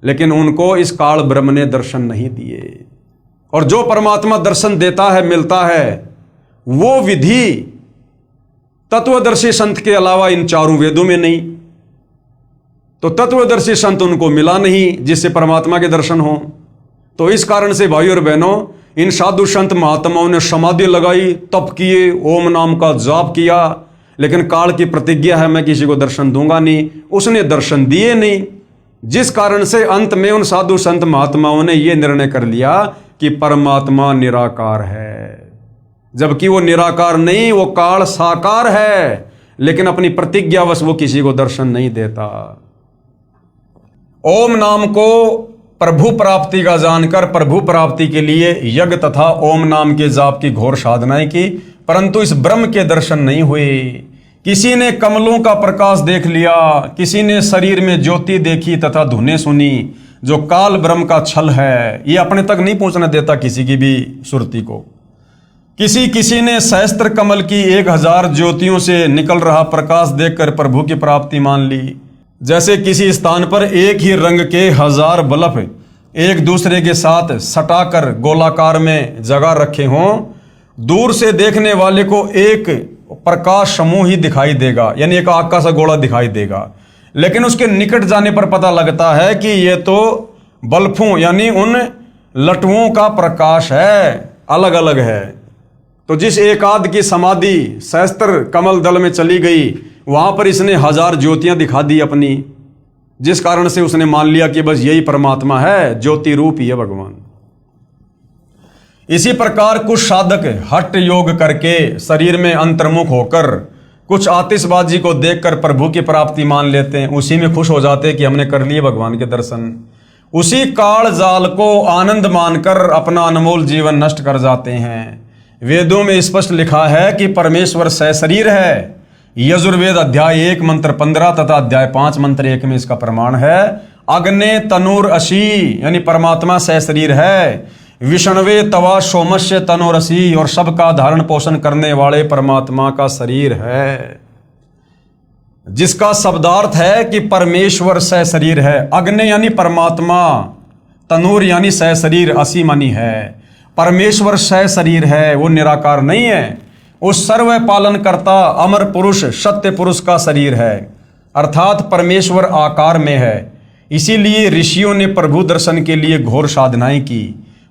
लेकिन उनको इस काल ब्रह्म ने दर्शन नहीं दिए। और जो परमात्मा दर्शन देता है, मिलता है, वो विधि तत्वदर्शी संत के अलावा इन चारों वेदों में नहीं। तो तत्वदर्शी संत उनको मिला नहीं जिससे परमात्मा के दर्शन हो। तो इस कारण से भाइयों और बहनों, इन साधु संत महात्माओं ने समाधि लगाई, तप किए, ओम नाम का जाप किया, लेकिन काल की प्रतिज्ञा है मैं किसी को दर्शन दूंगा नहीं, उसने दर्शन दिए नहीं। जिस कारण से अंत में उन साधु संत महात्माओं ने यह निर्णय कर लिया कि परमात्मा निराकार है, जबकि वो निराकार नहीं, वो काल साकार है, लेकिन अपनी प्रतिज्ञावश वो किसी को दर्शन नहीं देता। ओम नाम को प्रभु प्राप्ति का जानकर प्रभु प्राप्ति के लिए यज्ञ तथा ओम नाम के जाप की घोर साधनाएं की, परंतु इस ब्रह्म के दर्शन नहीं हुए। किसी ने कमलों का प्रकाश देख लिया, किसी ने शरीर में ज्योति देखी तथा धुनें सुनी, जो काल ब्रह्म का छल है, ये अपने तक नहीं पहुंचने देता किसी की भी सुरती को। किसी ने सहस्त्र कमल की 1000 ज्योतियों से निकल रहा प्रकाश देखकर प्रभु की प्राप्ति मान ली। जैसे किसी स्थान पर एक ही रंग के 1000 बल्ब एक दूसरे के साथ सटाकर गोलाकार में जगह रखे हों, दूर से देखने वाले को एक प्रकाश समूह ही दिखाई देगा, यानी एक आग का सा गोला दिखाई देगा, लेकिन उसके निकट जाने पर पता लगता है कि ये तो बल्बों यानी उन लटुओं का प्रकाश है, अलग अलग है। तो जिस एकाध की समाधि सहस्त्र कमल दल में चली गई, वहां पर इसने 1000 ज्योतियां दिखा दी अपनी, जिस कारण से उसने मान लिया कि बस यही परमात्मा है, ज्योति रूप ही है भगवान। इसी प्रकार कुछ साधक हठ योग करके शरीर में अंतर्मुख होकर कुछ आतिशबाजी को देखकर प्रभु की प्राप्ति मान लेते हैं, उसी में खुश हो जाते हैं कि हमने कर लिए भगवान के दर्शन। उसी काल जाल को आनंद मानकर अपना अनमोल जीवन नष्ट कर जाते हैं। वेदों में स्पष्ट लिखा है कि परमेश्वर सहशरीर है। यजुर्वेद अध्याय 1 मंत्र 15 तथा अध्याय 5 मंत्र 1 में इसका प्रमाण है। अग्ने तनुर असी, यानी परमात्मा सहशरीर है। विष्णवे तवा सोमस्य तनुरसी, और सबका धारण पोषण करने वाले परमात्मा का शरीर है। जिसका शब्दार्थ है कि परमेश्वर सह शरीर है। अग्नि यानी परमात्मा, तनूर यानी सह शरीर, असीम यानी है। परमेश्वर सह शरीर है, वो निराकार नहीं है। उस सर्व पालन करता अमर पुरुष सत्य पुरुष का शरीर है, अर्थात परमेश्वर आकार में है। इसीलिए ऋषियों ने प्रभु दर्शन के लिए घोर साधनाएं की,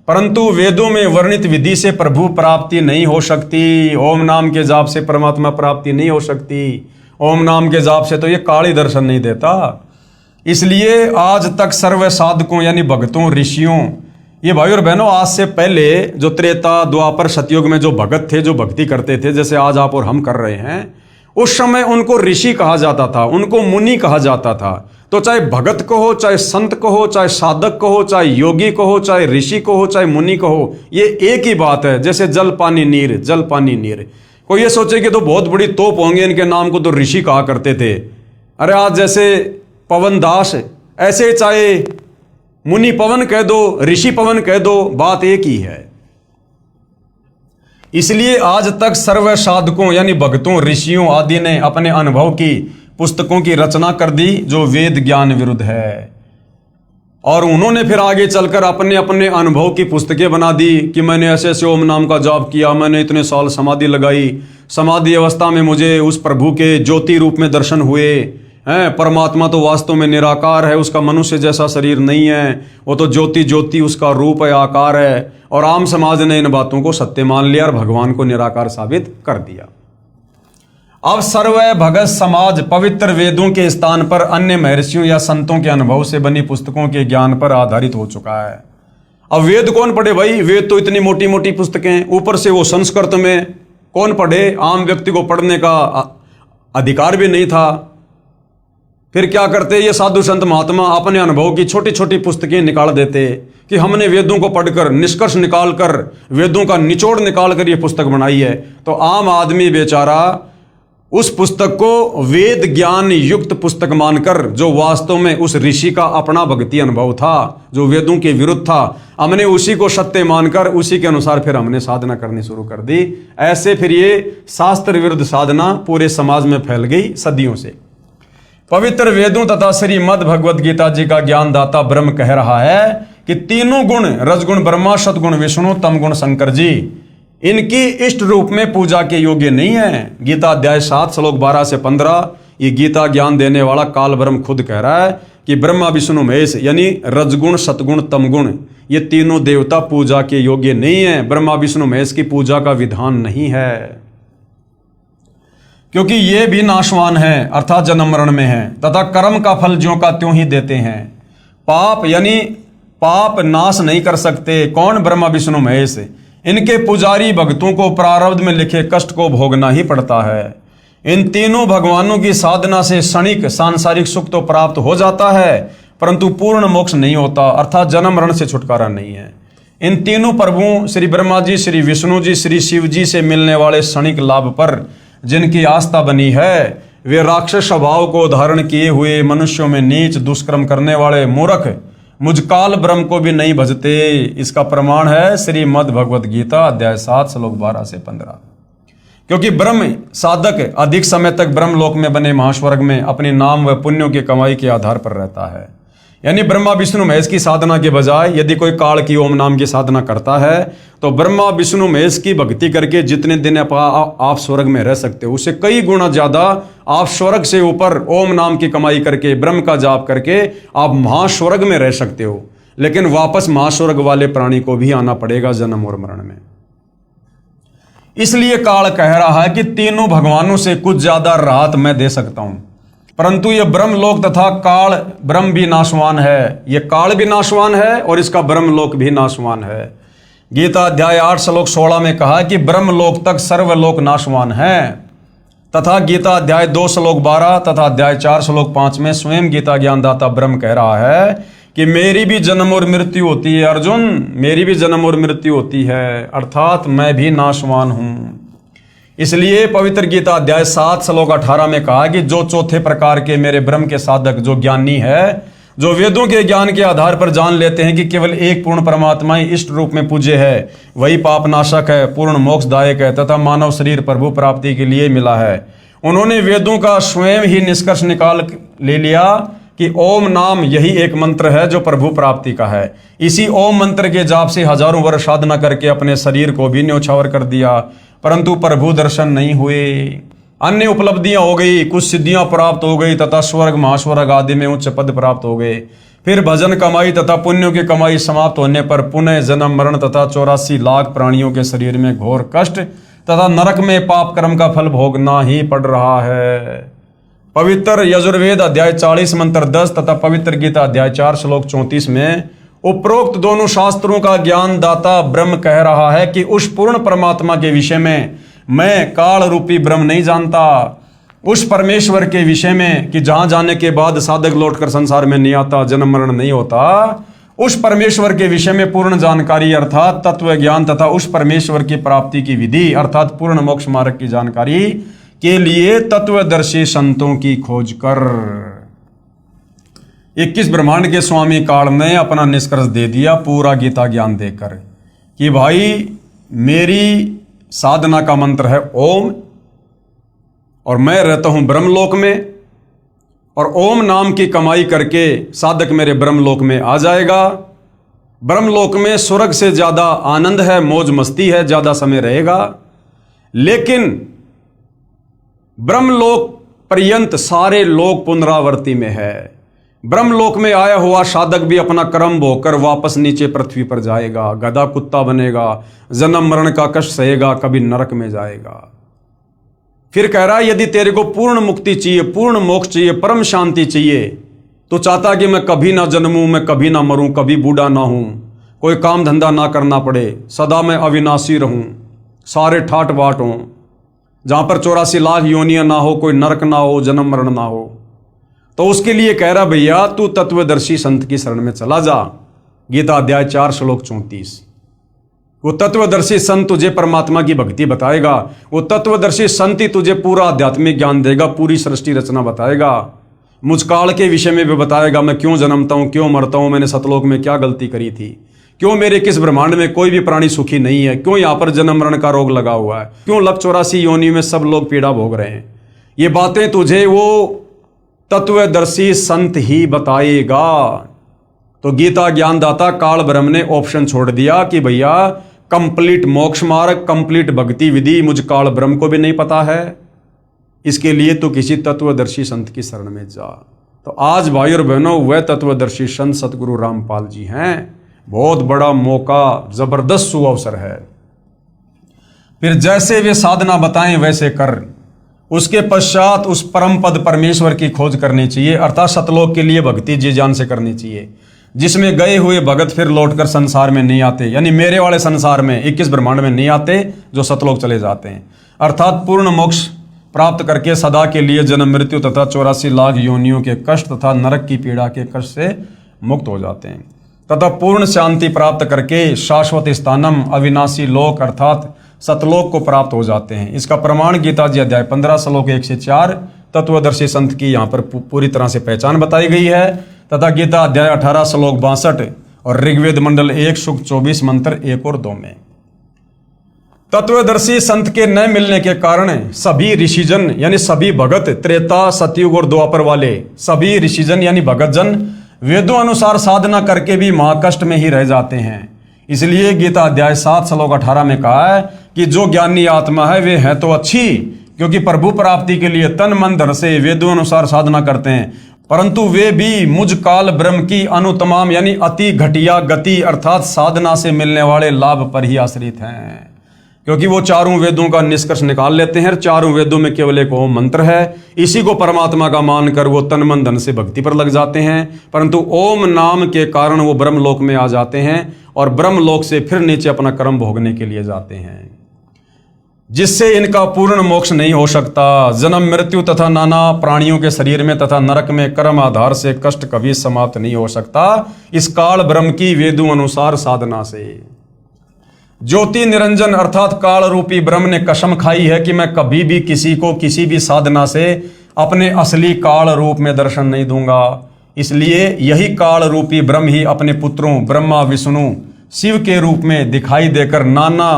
परंतु वेदों में वर्णित विधि से प्रभु प्राप्ति नहीं हो सकती। ओम नाम के जाप से परमात्मा प्राप्ति नहीं हो सकती। ओम नाम के जाप से तो ये काली दर्शन नहीं देता। इसलिए आज तक सर्व साधकों यानी भक्तों, ऋषियों, ये भाई और बहनों, आज से पहले जो त्रेता द्वापर सतयुग में जो भगत थे, जो भक्ति करते थे, जैसे आज आप और हम कर रहे हैं, उस समय उनको ऋषि कहा जाता था, उनको मुनि कहा जाता था। तो चाहे भगत कहो, चाहे संत कहो, चाहे साधक कहो, चाहे योगी कहो, चाहे ऋषि कहो, चाहे मुनि कहो, ये एक ही बात है। जैसे जल पानी नीर, जल पानी नीर। कोई ये सोचे कि तो बहुत बड़ी तोप होंगे, इनके नाम को तो ऋषि कहा करते थे। अरे आज जैसे पवन दास, ऐसे चाहे मुनि पवन कह दो, ऋषि पवन कह दो, बात एक ही है। इसलिए आज तक सर्व साधकों यानी भक्तों, ऋषियों आदि ने अपने अनुभव की पुस्तकों की रचना कर दी जो वेद ज्ञान विरुद्ध है, और उन्होंने फिर आगे चलकर अपने अपने अनुभव की पुस्तकें बना दी कि मैंने ऐसे ऐसे ओम नाम का जाप किया, मैंने इतने साल समाधि लगाई, समाधि अवस्था में मुझे उस प्रभु के ज्योति रूप में दर्शन हुए हैं। परमात्मा तो वास्तव में निराकार है, उसका मनुष्य जैसा शरीर नहीं है, वो तो ज्योति ज्योति उसका रूप है, आकार है। और आम समाज ने इन बातों को सत्य मान लिया और भगवान को निराकार साबित कर दिया। अब सर्व भगत समाज पवित्र वेदों के स्थान पर अन्य महर्षियों या संतों के अनुभव से बनी पुस्तकों के ज्ञान पर आधारित हो चुका है। अब वेद कौन पढ़े भाई? वेद तो इतनी मोटी मोटी पुस्तकें, ऊपर से वो संस्कृत में, कौन पढ़े? आम व्यक्ति को पढ़ने का अधिकार भी नहीं था। फिर क्या करते ये साधु संत महात्मा? अपने अनुभव की छोटी छोटी पुस्तकें निकाल देते कि हमने वेदों को पढ़कर निष्कर्ष निकालकर, वेदों का निचोड़ निकालकर ये पुस्तक बनाई है। तो आम आदमी बेचारा उस पुस्तक को वेद ज्ञान युक्त पुस्तक मानकर, जो वास्तव में उस ऋषि का अपना भक्ति अनुभव था, जो वेदों के विरुद्ध था, हमने उसी को सत्य मानकर उसी के अनुसार फिर हमने साधना करनी शुरू कर दी। ऐसे फिर ये शास्त्र विरुद्ध साधना पूरे समाज में फैल गई सदियों से। पवित्र वेदों तथा श्रीमद् भगवद गीता जी का ज्ञानदाता ब्रह्म कह रहा है कि तीनों गुण, रजगुण ब्रह्मा, सतगुण विष्णु, तमगुण शंकर जी, इनकी इष्ट रूप में पूजा के योग्य नहीं है। गीता अध्याय 7 श्लोक 12 से 15 ये गीता ज्ञान देने वाला काल ब्रह्म खुद कह रहा है कि ब्रह्मा विष्णु महेश यानी रजगुण सतगुण तमगुण, ये तीनों देवता पूजा के योग्य नहीं है। ब्रह्मा विष्णु महेश की पूजा का विधान नहीं है, क्योंकि ये भी नाशवान है, अर्थात जन्म मरण में है, तथा कर्म का फल ज्यों का त्यों ही देते हैं। पाप यानी पाप नाश नहीं कर सकते। कौन? ब्रह्मा विष्णु महेश। इनके पुजारी भक्तों को प्रारब्ध में लिखे कष्ट को भोगना ही पड़ता है। इन तीनों भगवानों की साधना से क्षणिक सांसारिक सुख तो प्राप्त हो जाता है, परंतु पूर्ण मोक्ष नहीं होता, अर्थात जन्म मरण से छुटकारा नहीं है। इन तीनों प्रभुओं श्री ब्रह्मा जी, श्री विष्णु जी, श्री शिव जी से मिलने वाले क्षणिक लाभ पर जिनकी आस्था बनी है, वे राक्षस स्वभाव को धारण किए हुए मनुष्यों में नीच दुष्कर्म करने वाले मूर्ख मुझकाल ब्रह्म को भी नहीं भजते। इसका प्रमाण है श्रीमद् भगवद गीता अध्याय 7 श्लोक 12 से 15। क्योंकि ब्रह्म साधक अधिक समय तक ब्रह्म लोक में बने महास्वर्ग में अपने नाम व पुण्यों की कमाई के आधार पर रहता है। यानी ब्रह्मा विष्णु महेश की साधना के बजाय यदि कोई काल की ओम नाम की साधना करता है, तो ब्रह्मा विष्णु महेश की भक्ति करके जितने दिन आप स्वर्ग में रह सकते हो, उससे कई गुना ज्यादा आप स्वर्ग से ऊपर ओम नाम की कमाई करके, ब्रह्म का जाप करके आप महास्वर्ग में रह सकते हो। लेकिन वापस महास्वर्ग वाले प्राणी को भी आना पड़ेगा जन्म और मरण में। इसलिए काल कह रहा है कि तीनों भगवानों से कुछ ज्यादा राहत मैं दे सकता हूं, परंतु यह ब्रह्मलोक तथा काल ब्रह्म भी नाशवान है। यह काल भी नाशवान है और इसका ब्रह्मलोक भी नाशवान है। गीता अध्याय 8 श्लोक 16 में कहा कि ब्रह्मलोक तक सर्वलोक नाशवान है, तथा गीता अध्याय 2 श्लोक 12 तथा अध्याय 4 श्लोक 5 में स्वयं गीता ज्ञानदाता ब्रह्म कह रहा है कि मेरी भी जन्म और मृत्यु होती है अर्जुन, मेरी भी जन्म और मृत्यु होती है, अर्थात मैं भी नाशवान हूं। इसलिए पवित्र गीता अध्याय 7 श्लोक 18 में कहा कि जो चौथे प्रकार के मेरे ब्रह्म के साधक, जो ज्ञानी है, जो वेदों के ज्ञान के आधार पर जान लेते हैं कि केवल एक पूर्ण परमात्मा ही इष्ट रूप में पूज्य है, वही पाप नाशक है, पूर्ण मोक्षदायक है तथा मानव शरीर प्रभु प्राप्ति के लिए मिला है, उन्होंने वेदों का स्वयं ही निष्कर्ष निकाल ले लिया कि ओम नाम यही एक मंत्र है जो प्रभु प्राप्ति का है। इसी ओम मंत्र के जाप से हजारों वर्ष साधना करके अपने शरीर को भी न्यौछावर कर दिया, परंतु प्रभु दर्शन नहीं हुए। अन्य उपलब्धियां हो गई, कुछ सिद्धियां प्राप्त हो गई तथा स्वर्ग महास्वर्ग आदि में उच्च पद प्राप्त हो गए। फिर भजन कमाई तथा पुण्यों की कमाई समाप्त होने पर पुनः जन्म मरण तथा 84 लाख प्राणियों के शरीर में घोर कष्ट तथा नरक में पाप कर्म का फल भोगना ही पड़ रहा है। पवित्र यजुर्वेद अध्याय 40 मंत्र 10 तथा पवित्र गीता अध्याय 4 श्लोक 34 में उपरोक्त दोनों शास्त्रों का ज्ञान दाता ब्रह्म कह रहा है कि उस पूर्ण परमात्मा के विषय में मैं काल रूपी ब्रह्म नहीं जानता। उस परमेश्वर के विषय में कि जहां जाने के बाद साधक लौटकर संसार में नहीं आता, जन्म मरण नहीं होता, उस परमेश्वर के विषय में पूर्ण जानकारी अर्थात तत्व ज्ञान तथा उस परमेश्वर की प्राप्ति की विधि अर्थात पूर्ण मोक्ष मार्ग की जानकारी के लिए तत्वदर्शी संतों की खोज कर 21 ब्रह्मांड के स्वामी काल ने अपना निष्कर्ष दे दिया पूरा गीता ज्ञान देकर कि भाई मेरी साधना का मंत्र है ओम और मैं रहता हूं ब्रह्मलोक में, और ओम नाम की कमाई करके साधक मेरे ब्रह्मलोक में आ जाएगा। ब्रह्मलोक में स्वर्ग से ज्यादा आनंद है, मौज मस्ती है, ज्यादा समय रहेगा। लेकिन ब्रह्मलोक पर्यंत सारे लोक पुनरावर्ती में है। ब्रह्मलोक में आया हुआ साधक भी अपना कर्म भोगकर वापस नीचे पृथ्वी पर जाएगा, गधा कुत्ता बनेगा, जन्म मरण का कष्ट सहेगा, कभी नरक में जाएगा। फिर कह रहा है यदि तेरे को पूर्ण मुक्ति चाहिए, पूर्ण मोक्ष चाहिए, परम शांति चाहिए, तो चाहता कि मैं कभी ना जन्मूं, मैं कभी ना मरूं, कभी बूढ़ा ना हूं, कोई काम धंधा ना करना पड़े, सदा मैं अविनाशी रहूं, सारे ठाट बाट हों, जहां पर 84 लाख योनियां ना हो, कोई नरक ना हो, जन्म मरण ना हो, तो उसके लिए कह रहा भैया तू तत्वदर्शी संत की शरण में चला जा। गीता अध्याय 4 श्लोक 34। वो तत्वदर्शी संत तुझे परमात्मा की भक्ति बताएगा। वो तत्वदर्शी संत ही तुझे पूरा आध्यात्मिक ज्ञान देगा, पूरी सृष्टि रचना बताएगा, मुझकाल के विषय में भी बताएगा, मैं क्यों जन्मता हूं, क्यों मरता हूं, मैंने सतलोक में क्या गलती करी थी, क्यों मेरे किस ब्रह्मांड में कोई भी प्राणी सुखी नहीं है, क्यों यहां पर जन्म मरण का रोग लगा हुआ है, क्यों लख 84 योनि में सब लोग पीड़ा भोग रहे हैं। ये बातें तुझे वो तत्वदर्शी संत ही बताएगा। तो गीता ज्ञानदाता काल ब्रह्म ने ऑप्शन छोड़ दिया कि भैया कंप्लीट मोक्ष मार्ग, कंप्लीट भक्ति विधि मुझ काल ब्रह्म को भी नहीं पता है, इसके लिए तो किसी तत्वदर्शी संत की शरण में जा। तो आज भाई और बहनों वह तत्वदर्शी संत सतगुरु रामपाल जी हैं। बहुत बड़ा मौका, जबरदस्त सुअवसर है। फिर जैसे वे साधना बताएं वैसे कर, उसके पश्चात उस परम पद परमेश्वर की खोज करनी चाहिए, अर्थात सतलोक के लिए भक्ति जी जान से करनी चाहिए, जिसमें गए हुए भगत फिर लौटकर संसार में नहीं आते, यानी मेरे वाले संसार में 21 ब्रह्मांड में नहीं आते, जो सतलोक चले जाते हैं, अर्थात पूर्ण मोक्ष प्राप्त करके सदा के लिए जन्म मृत्यु तथा 84 लाख योनियों के कष्ट तथा नरक की पीड़ा के कष्ट से मुक्त हो जाते हैं, तथा पूर्ण शांति प्राप्त करके शाश्वत स्थानम अविनाशी लोक अर्थात सतलोक को प्राप्त हो जाते हैं। इसका प्रमाण गीता जी अध्याय 15 श्लोक 1 से 4 तत्वदर्शी संत की यहाँ पर पूरी तरह से पहचान बताई गई है, तथा गीता अध्याय 18 श्लोक 62 और ऋग्वेद मंडल 1 सूक्त 24 मंत्र 1 और 2 में। तत्वदर्शी संत के न मिलने के कारण सभी ऋषिजन यानी सभी भगत, त्रेता सतयुग और द्वापर वाले सभी ऋषिजन यानी भगत जन वेदों अनुसार साधना करके भी महाकष्ट में ही रह जाते हैं। इसलिए गीता अध्याय 7 श्लोक 18 में कहा है कि जो ज्ञानी आत्मा है वे है तो अच्छी, क्योंकि प्रभु प्राप्ति के लिए तन मन धन से वेदों अनुसार साधना करते हैं, परंतु वे भी मुझ काल ब्रह्म की अनुतमाम यानी अति घटिया गति अर्थात साधना से मिलने वाले लाभ पर ही आश्रित हैं, क्योंकि वो चारों वेदों का निष्कर्ष निकाल लेते हैं। चारों वेदों में केवल एक ओम मंत्र है, इसी को परमात्मा का मानकर वो तन मन धन से भक्ति पर लग जाते हैं, परंतु ओम नाम के कारण वो ब्रह्मलोक में आ जाते हैं और ब्रह्मलोक से फिर नीचे अपना कर्म भोगने के लिए जाते हैं, जिससे इनका पूर्ण मोक्ष नहीं हो सकता। जन्म मृत्यु तथा नाना प्राणियों के शरीर में तथा नरक में कर्म आधार से कष्ट कभी समाप्त नहीं हो सकता इस काल ब्रह्म की वेदों अनुसार साधना से। ज्योति निरंजन अर्थात काल रूपी ब्रह्म ने कसम खाई है कि मैं कभी भी किसी को किसी भी साधना से अपने असली काल रूप में दर्शन नहीं दूंगा। इसलिए यही काल रूपी ब्रह्म ही अपने पुत्रों ब्रह्मा विष्णु शिव के रूप में दिखाई देकर नाना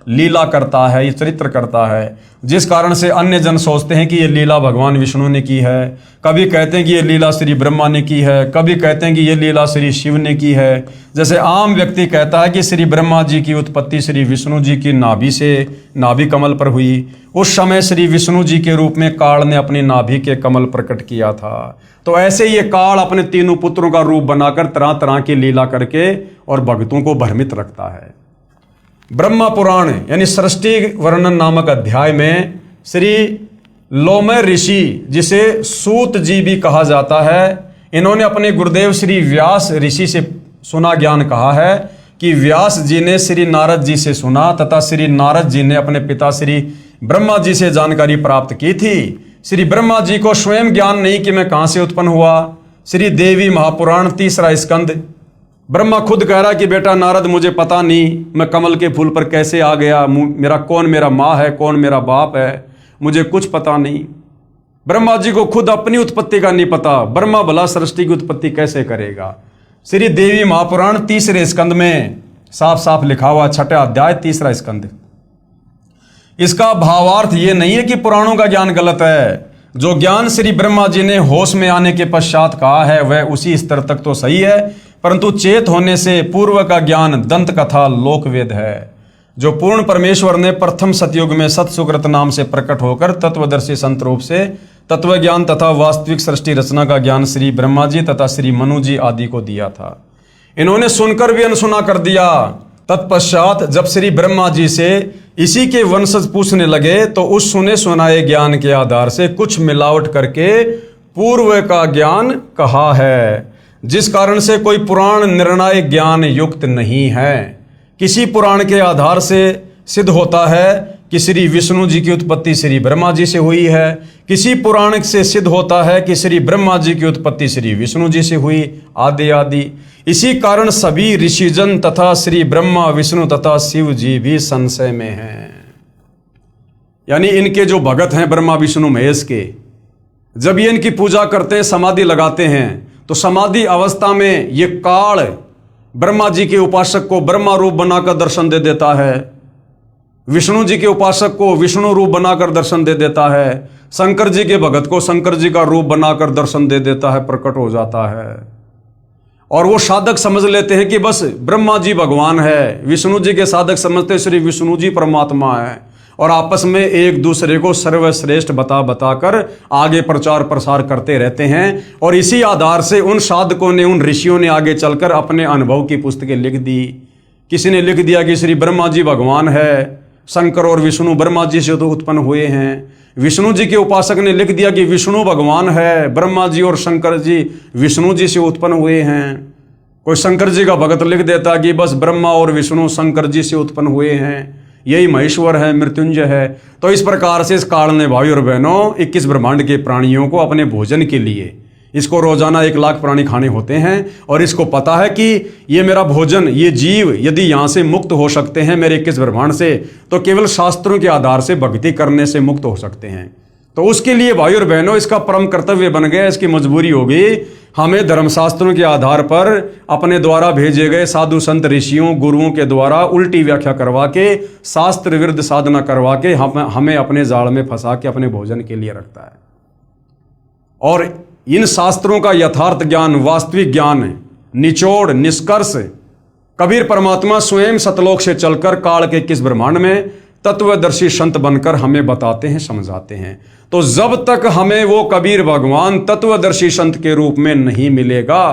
लीला करता है, ये चरित्र करता है, जिस कारण से अन्य जन सोचते हैं कि ये लीला भगवान विष्णु ने की है, कभी कहते हैं कि ये लीला श्री ब्रह्मा ने की है, कभी कहते हैं कि ये लीला श्री शिव ने की है। जैसे आम व्यक्ति कहता है कि श्री ब्रह्मा जी की उत्पत्ति श्री विष्णु जी की नाभि से, नाभि कमल पर हुई, उस समय श्री विष्णु जी के रूप में काल ने अपनी नाभि के कमल प्रकट किया था। तो ऐसे ये काल अपने तीनों पुत्रों का रूप बनाकर तरह तरह की लीला करके और भक्तों को भ्रमित रखता है। ब्रह्मा पुराण यानी सृष्टि वर्णन नामक अध्याय में श्री लोमय ऋषि, जिसे सूत जी भी कहा जाता है, इन्होंने अपने गुरुदेव श्री व्यास ऋषि से सुना ज्ञान कहा है कि व्यास जी ने श्री नारद जी से सुना तथा श्री नारद जी ने अपने पिता श्री ब्रह्मा जी से जानकारी प्राप्त की थी। श्री ब्रह्मा जी को स्वयं ज्ञान नहीं कि मैं कहां से उत्पन्न हुआ। श्री देवी महापुराण 3रा स्कंद, ब्रह्मा खुद कह रहा कि बेटा नारद मुझे पता नहीं मैं कमल के फूल पर कैसे आ गया, मेरा माँ है, कौन मेरा बाप है, मुझे कुछ पता नहीं। ब्रह्मा जी को खुद अपनी उत्पत्ति का नहीं पता, ब्रह्मा भला सृष्टि की उत्पत्ति कैसे करेगा। श्री देवी महापुराण 3रे स्कंद में साफ साफ लिखा हुआ, 6ठा अध्याय 3रा स्कंद। इसका भावार्थ ये नहीं है कि पुराणों का ज्ञान गलत है। जो ज्ञान श्री ब्रह्मा जी ने होश में आने के पश्चात कहा है वह उसी स्तर तक तो सही है, परंतु चेत होने से पूर्व का ज्ञान दंत कथा लोकवेद है। जो पूर्ण परमेश्वर ने प्रथम सतयुग में सतसुकृत नाम से प्रकट होकर तत्वदर्शी संत रूप से तत्व ज्ञान तथा वास्तविक सृष्टि रचना का ज्ञान श्री ब्रह्मा जी तथा श्री मनु जी आदि को दिया था। इन्होंने सुनकर भी अनसुना कर दिया। तत्पश्चात जब श्री ब्रह्मा जी से इसी के वंशज पूछने लगे तो उस सुने सुनाए ज्ञान के आधार से कुछ मिलावट करके पूर्व का ज्ञान कहा है, जिस कारण से कोई पुराण निर्णय ज्ञान युक्त नहीं है। किसी पुराण के आधार से सिद्ध होता है कि श्री विष्णु जी की उत्पत्ति श्री ब्रह्मा जी से हुई है, किसी पुराण से सिद्ध होता है कि श्री ब्रह्मा जी की उत्पत्ति श्री विष्णु जी से हुई, आदि आदि। इसी कारण सभी ऋषिजन तथा श्री ब्रह्मा विष्णु तथा शिव जी भी संशय में हैं। यानी इनके जो भगत हैं ब्रह्मा विष्णु महेश के, जब ये इनकी पूजा करते हैं, समाधि लगाते हैं, तो समाधि अवस्था में ये काल ब्रह्मा जी के उपासक को ब्रह्मा रूप बनाकर दर्शन दे देता है, विष्णु जी के उपासक को विष्णु रूप बनाकर दर्शन दे देता है, शंकर जी के भगत को शंकर जी का रूप बनाकर दर्शन दे देता है, प्रकट हो जाता है। और वो साधक समझ लेते हैं कि बस ब्रह्मा जी भगवान है, विष्णु जी के साधक समझते श्री विष्णु जी परमात्मा है, और आपस में एक दूसरे को सर्वश्रेष्ठ बताकर आगे प्रचार प्रसार करते रहते हैं। और इसी आधार से उन साधकों ने, उन ऋषियों ने आगे चलकर अपने अनुभव की पुस्तकें लिख दी। किसी ने लिख दिया कि श्री ब्रह्मा जी भगवान है, शंकर और विष्णु ब्रह्मा जी से तो उत्पन्न हुए हैं। विष्णु जी के उपासक ने लिख दिया कि विष्णु भगवान है, ब्रह्मा जी और शंकर जी विष्णु जी से उत्पन्न हुए हैं। कोई शंकर जी का भगत लिख देता कि बस ब्रह्मा और विष्णु शंकर जी से उत्पन्न हुए हैं, यही महेश्वर है, मृत्युंजय है। तो इस प्रकार से इस काल ने भाई और बहनों 21 ब्रह्मांड के प्राणियों को अपने भोजन के लिए, इसको रोजाना 1 लाख प्राणी खाने होते हैं, और इसको पता है कि ये मेरा भोजन, ये जीव यदि यहाँ से मुक्त हो सकते हैं मेरे 21 ब्रह्मांड से, तो केवल शास्त्रों के आधार से भक्ति करने से मुक्त हो सकते हैं। तो उसके लिए भाई और बहनों इसका परम कर्तव्य बन गया, इसकी मजबूरी होगी हमें धर्मशास्त्रों के आधार पर अपने द्वारा भेजे गए साधु संत ऋषियों गुरुओं के द्वारा उल्टी व्याख्या करवा के, शास्त्र विरुद्ध साधना करवा के हमें अपने जाल में फंसा के अपने भोजन के लिए रखता है। और इन शास्त्रों का यथार्थ ज्ञान, वास्तविक ज्ञान, निचोड़, निष्कर्ष कबीर परमात्मा स्वयं सतलोक से चलकर काल के 21 ब्रह्मांड में तत्वदर्शी संत बनकर हमें बताते हैं, समझाते हैं। तो जब तक हमें वो कबीर भगवान तत्वदर्शी संत के रूप में नहीं मिलेगा,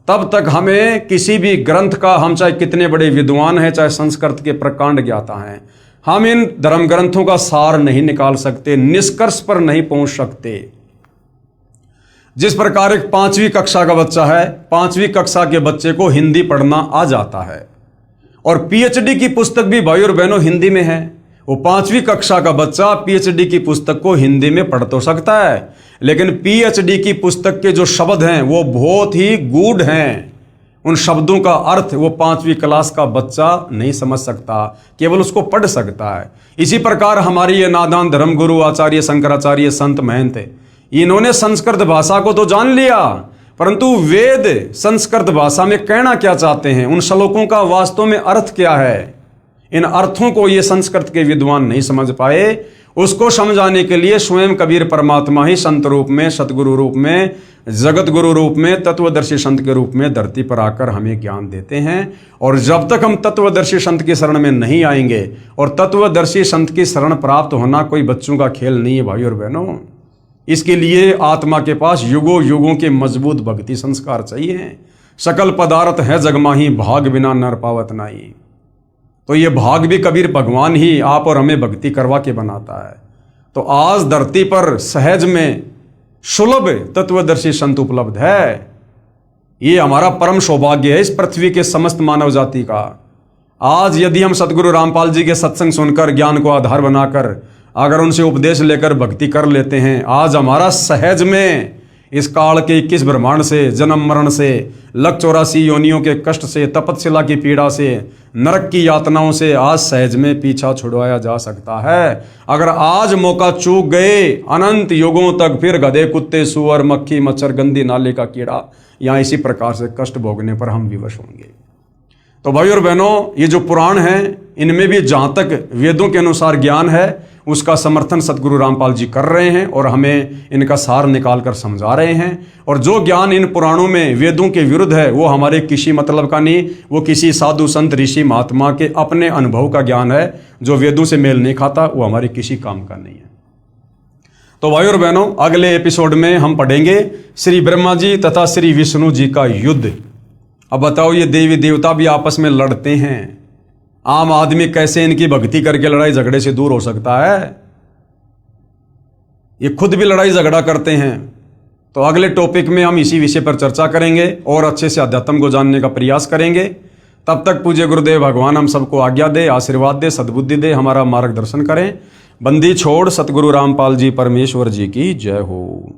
तब तक हमें किसी भी ग्रंथ का, हम चाहे कितने बड़े विद्वान हैं, चाहे संस्कृत के प्रकांड ज्ञाता हैं, हम इन धर्म ग्रंथों का सार नहीं निकाल सकते, निष्कर्ष पर नहीं पहुंच सकते। जिस प्रकार एक 5वीं कक्षा का बच्चा है, 5वीं कक्षा के बच्चे को हिंदी पढ़ना आ जाता है, और पीएचडी की पुस्तक भी भाई और बहनों हिंदी में है। वो 5वीं कक्षा का बच्चा पीएचडी की पुस्तक को हिंदी में पढ़ तो सकता है, लेकिन पीएचडी की पुस्तक के जो शब्द हैं वो बहुत ही गूढ़ हैं। उन शब्दों का अर्थ वो 5वीं क्लास का बच्चा नहीं समझ सकता, केवल उसको पढ़ सकता है। इसी प्रकार हमारी ये नादान धर्मगुरु आचार्य शंकराचार्य संत महंत, इन्होंने संस्कृत भाषा को तो जान लिया, परंतु वेद संस्कृत भाषा में कहना क्या चाहते हैं, उन श्लोकों का वास्तव में अर्थ क्या है, इन अर्थों को ये संस्कृत के विद्वान नहीं समझ पाए, उसको समझाने के लिए स्वयं कबीर परमात्मा ही संत रूप में, सतगुरु रूप में, जगत गुरु रूप में, तत्वदर्शी संत के रूप में धरती पर आकर हमें ज्ञान देते हैं। और जब तक हम तत्वदर्शी संत की शरण में नहीं आएंगे, और तत्वदर्शी संत की शरण प्राप्त होना कोई बच्चों का खेल नहीं है भाई और बहनों। इसके लिए आत्मा के पास युगों युगों के मजबूत भक्ति संस्कार चाहिए। सकल पदार्थ है जगमाही, भाग बिना नर पावत नाई। तो ये भाग भी कबीर भगवान ही आप और हमें भक्ति करवा के बनाता है। तो आज धरती पर सहज में सुलभ तत्वदर्शी संत उपलब्ध है। ये हमारा परम सौभाग्य है इस पृथ्वी के समस्त मानव जाति का। आज यदि हम सतगुरु रामपाल जी के सत्संग सुनकर, ज्ञान को आधार बनाकर, अगर उनसे उपदेश लेकर भक्ति कर लेते हैं, आज हमारा सहज में इस काल के 21 ब्रह्मांड से, जन्म मरण से, लख 84 योनियों के कष्ट से, तपस्या की पीड़ा से, नरक की यातनाओं से आज सहज में पीछा छुड़वाया जा सकता है। अगर आज मौका चूक गए, अनंत युगों तक फिर गधे, कुत्ते, सुअर, मक्खी, मच्छर, गंदी नाले का कीड़ा, या इसी प्रकार से कष्ट भोगने पर हम विवश होंगे। तो भाई और बहनों, ये जो पुराण हैं, इनमें भी जहाँ तक वेदों के अनुसार ज्ञान है, उसका समर्थन सतगुरु रामपाल जी कर रहे हैं और हमें इनका सार निकाल कर समझा रहे हैं। और जो ज्ञान इन पुराणों में वेदों के विरुद्ध है, वो हमारे किसी मतलब का नहीं, वो किसी साधु संत ऋषि महात्मा के अपने अनुभव का ज्ञान है। जो वेदों से मेल नहीं खाता, वो हमारे किसी काम का नहीं है। तो भाई और बहनों, अगले एपिसोड में हम पढ़ेंगे श्री ब्रह्मा जी तथा श्री विष्णु जी का युद्ध। अब बताओ, ये देवी देवता भी आपस में लड़ते हैं, आम आदमी कैसे इनकी भक्ति करके लड़ाई झगड़े से दूर हो सकता है? ये खुद भी लड़ाई झगड़ा करते हैं। तो अगले टॉपिक में हम इसी विषय पर चर्चा करेंगे और अच्छे से अध्यात्म को जानने का प्रयास करेंगे। तब तक पूज्य गुरुदेव भगवान हम सबको आज्ञा दे, आशीर्वाद दे, सद्बुद्धि दे, हमारा मार्गदर्शन करें। बंदी छोड़ सतगुरु रामपाल जी परमेश्वर जी की जय हो।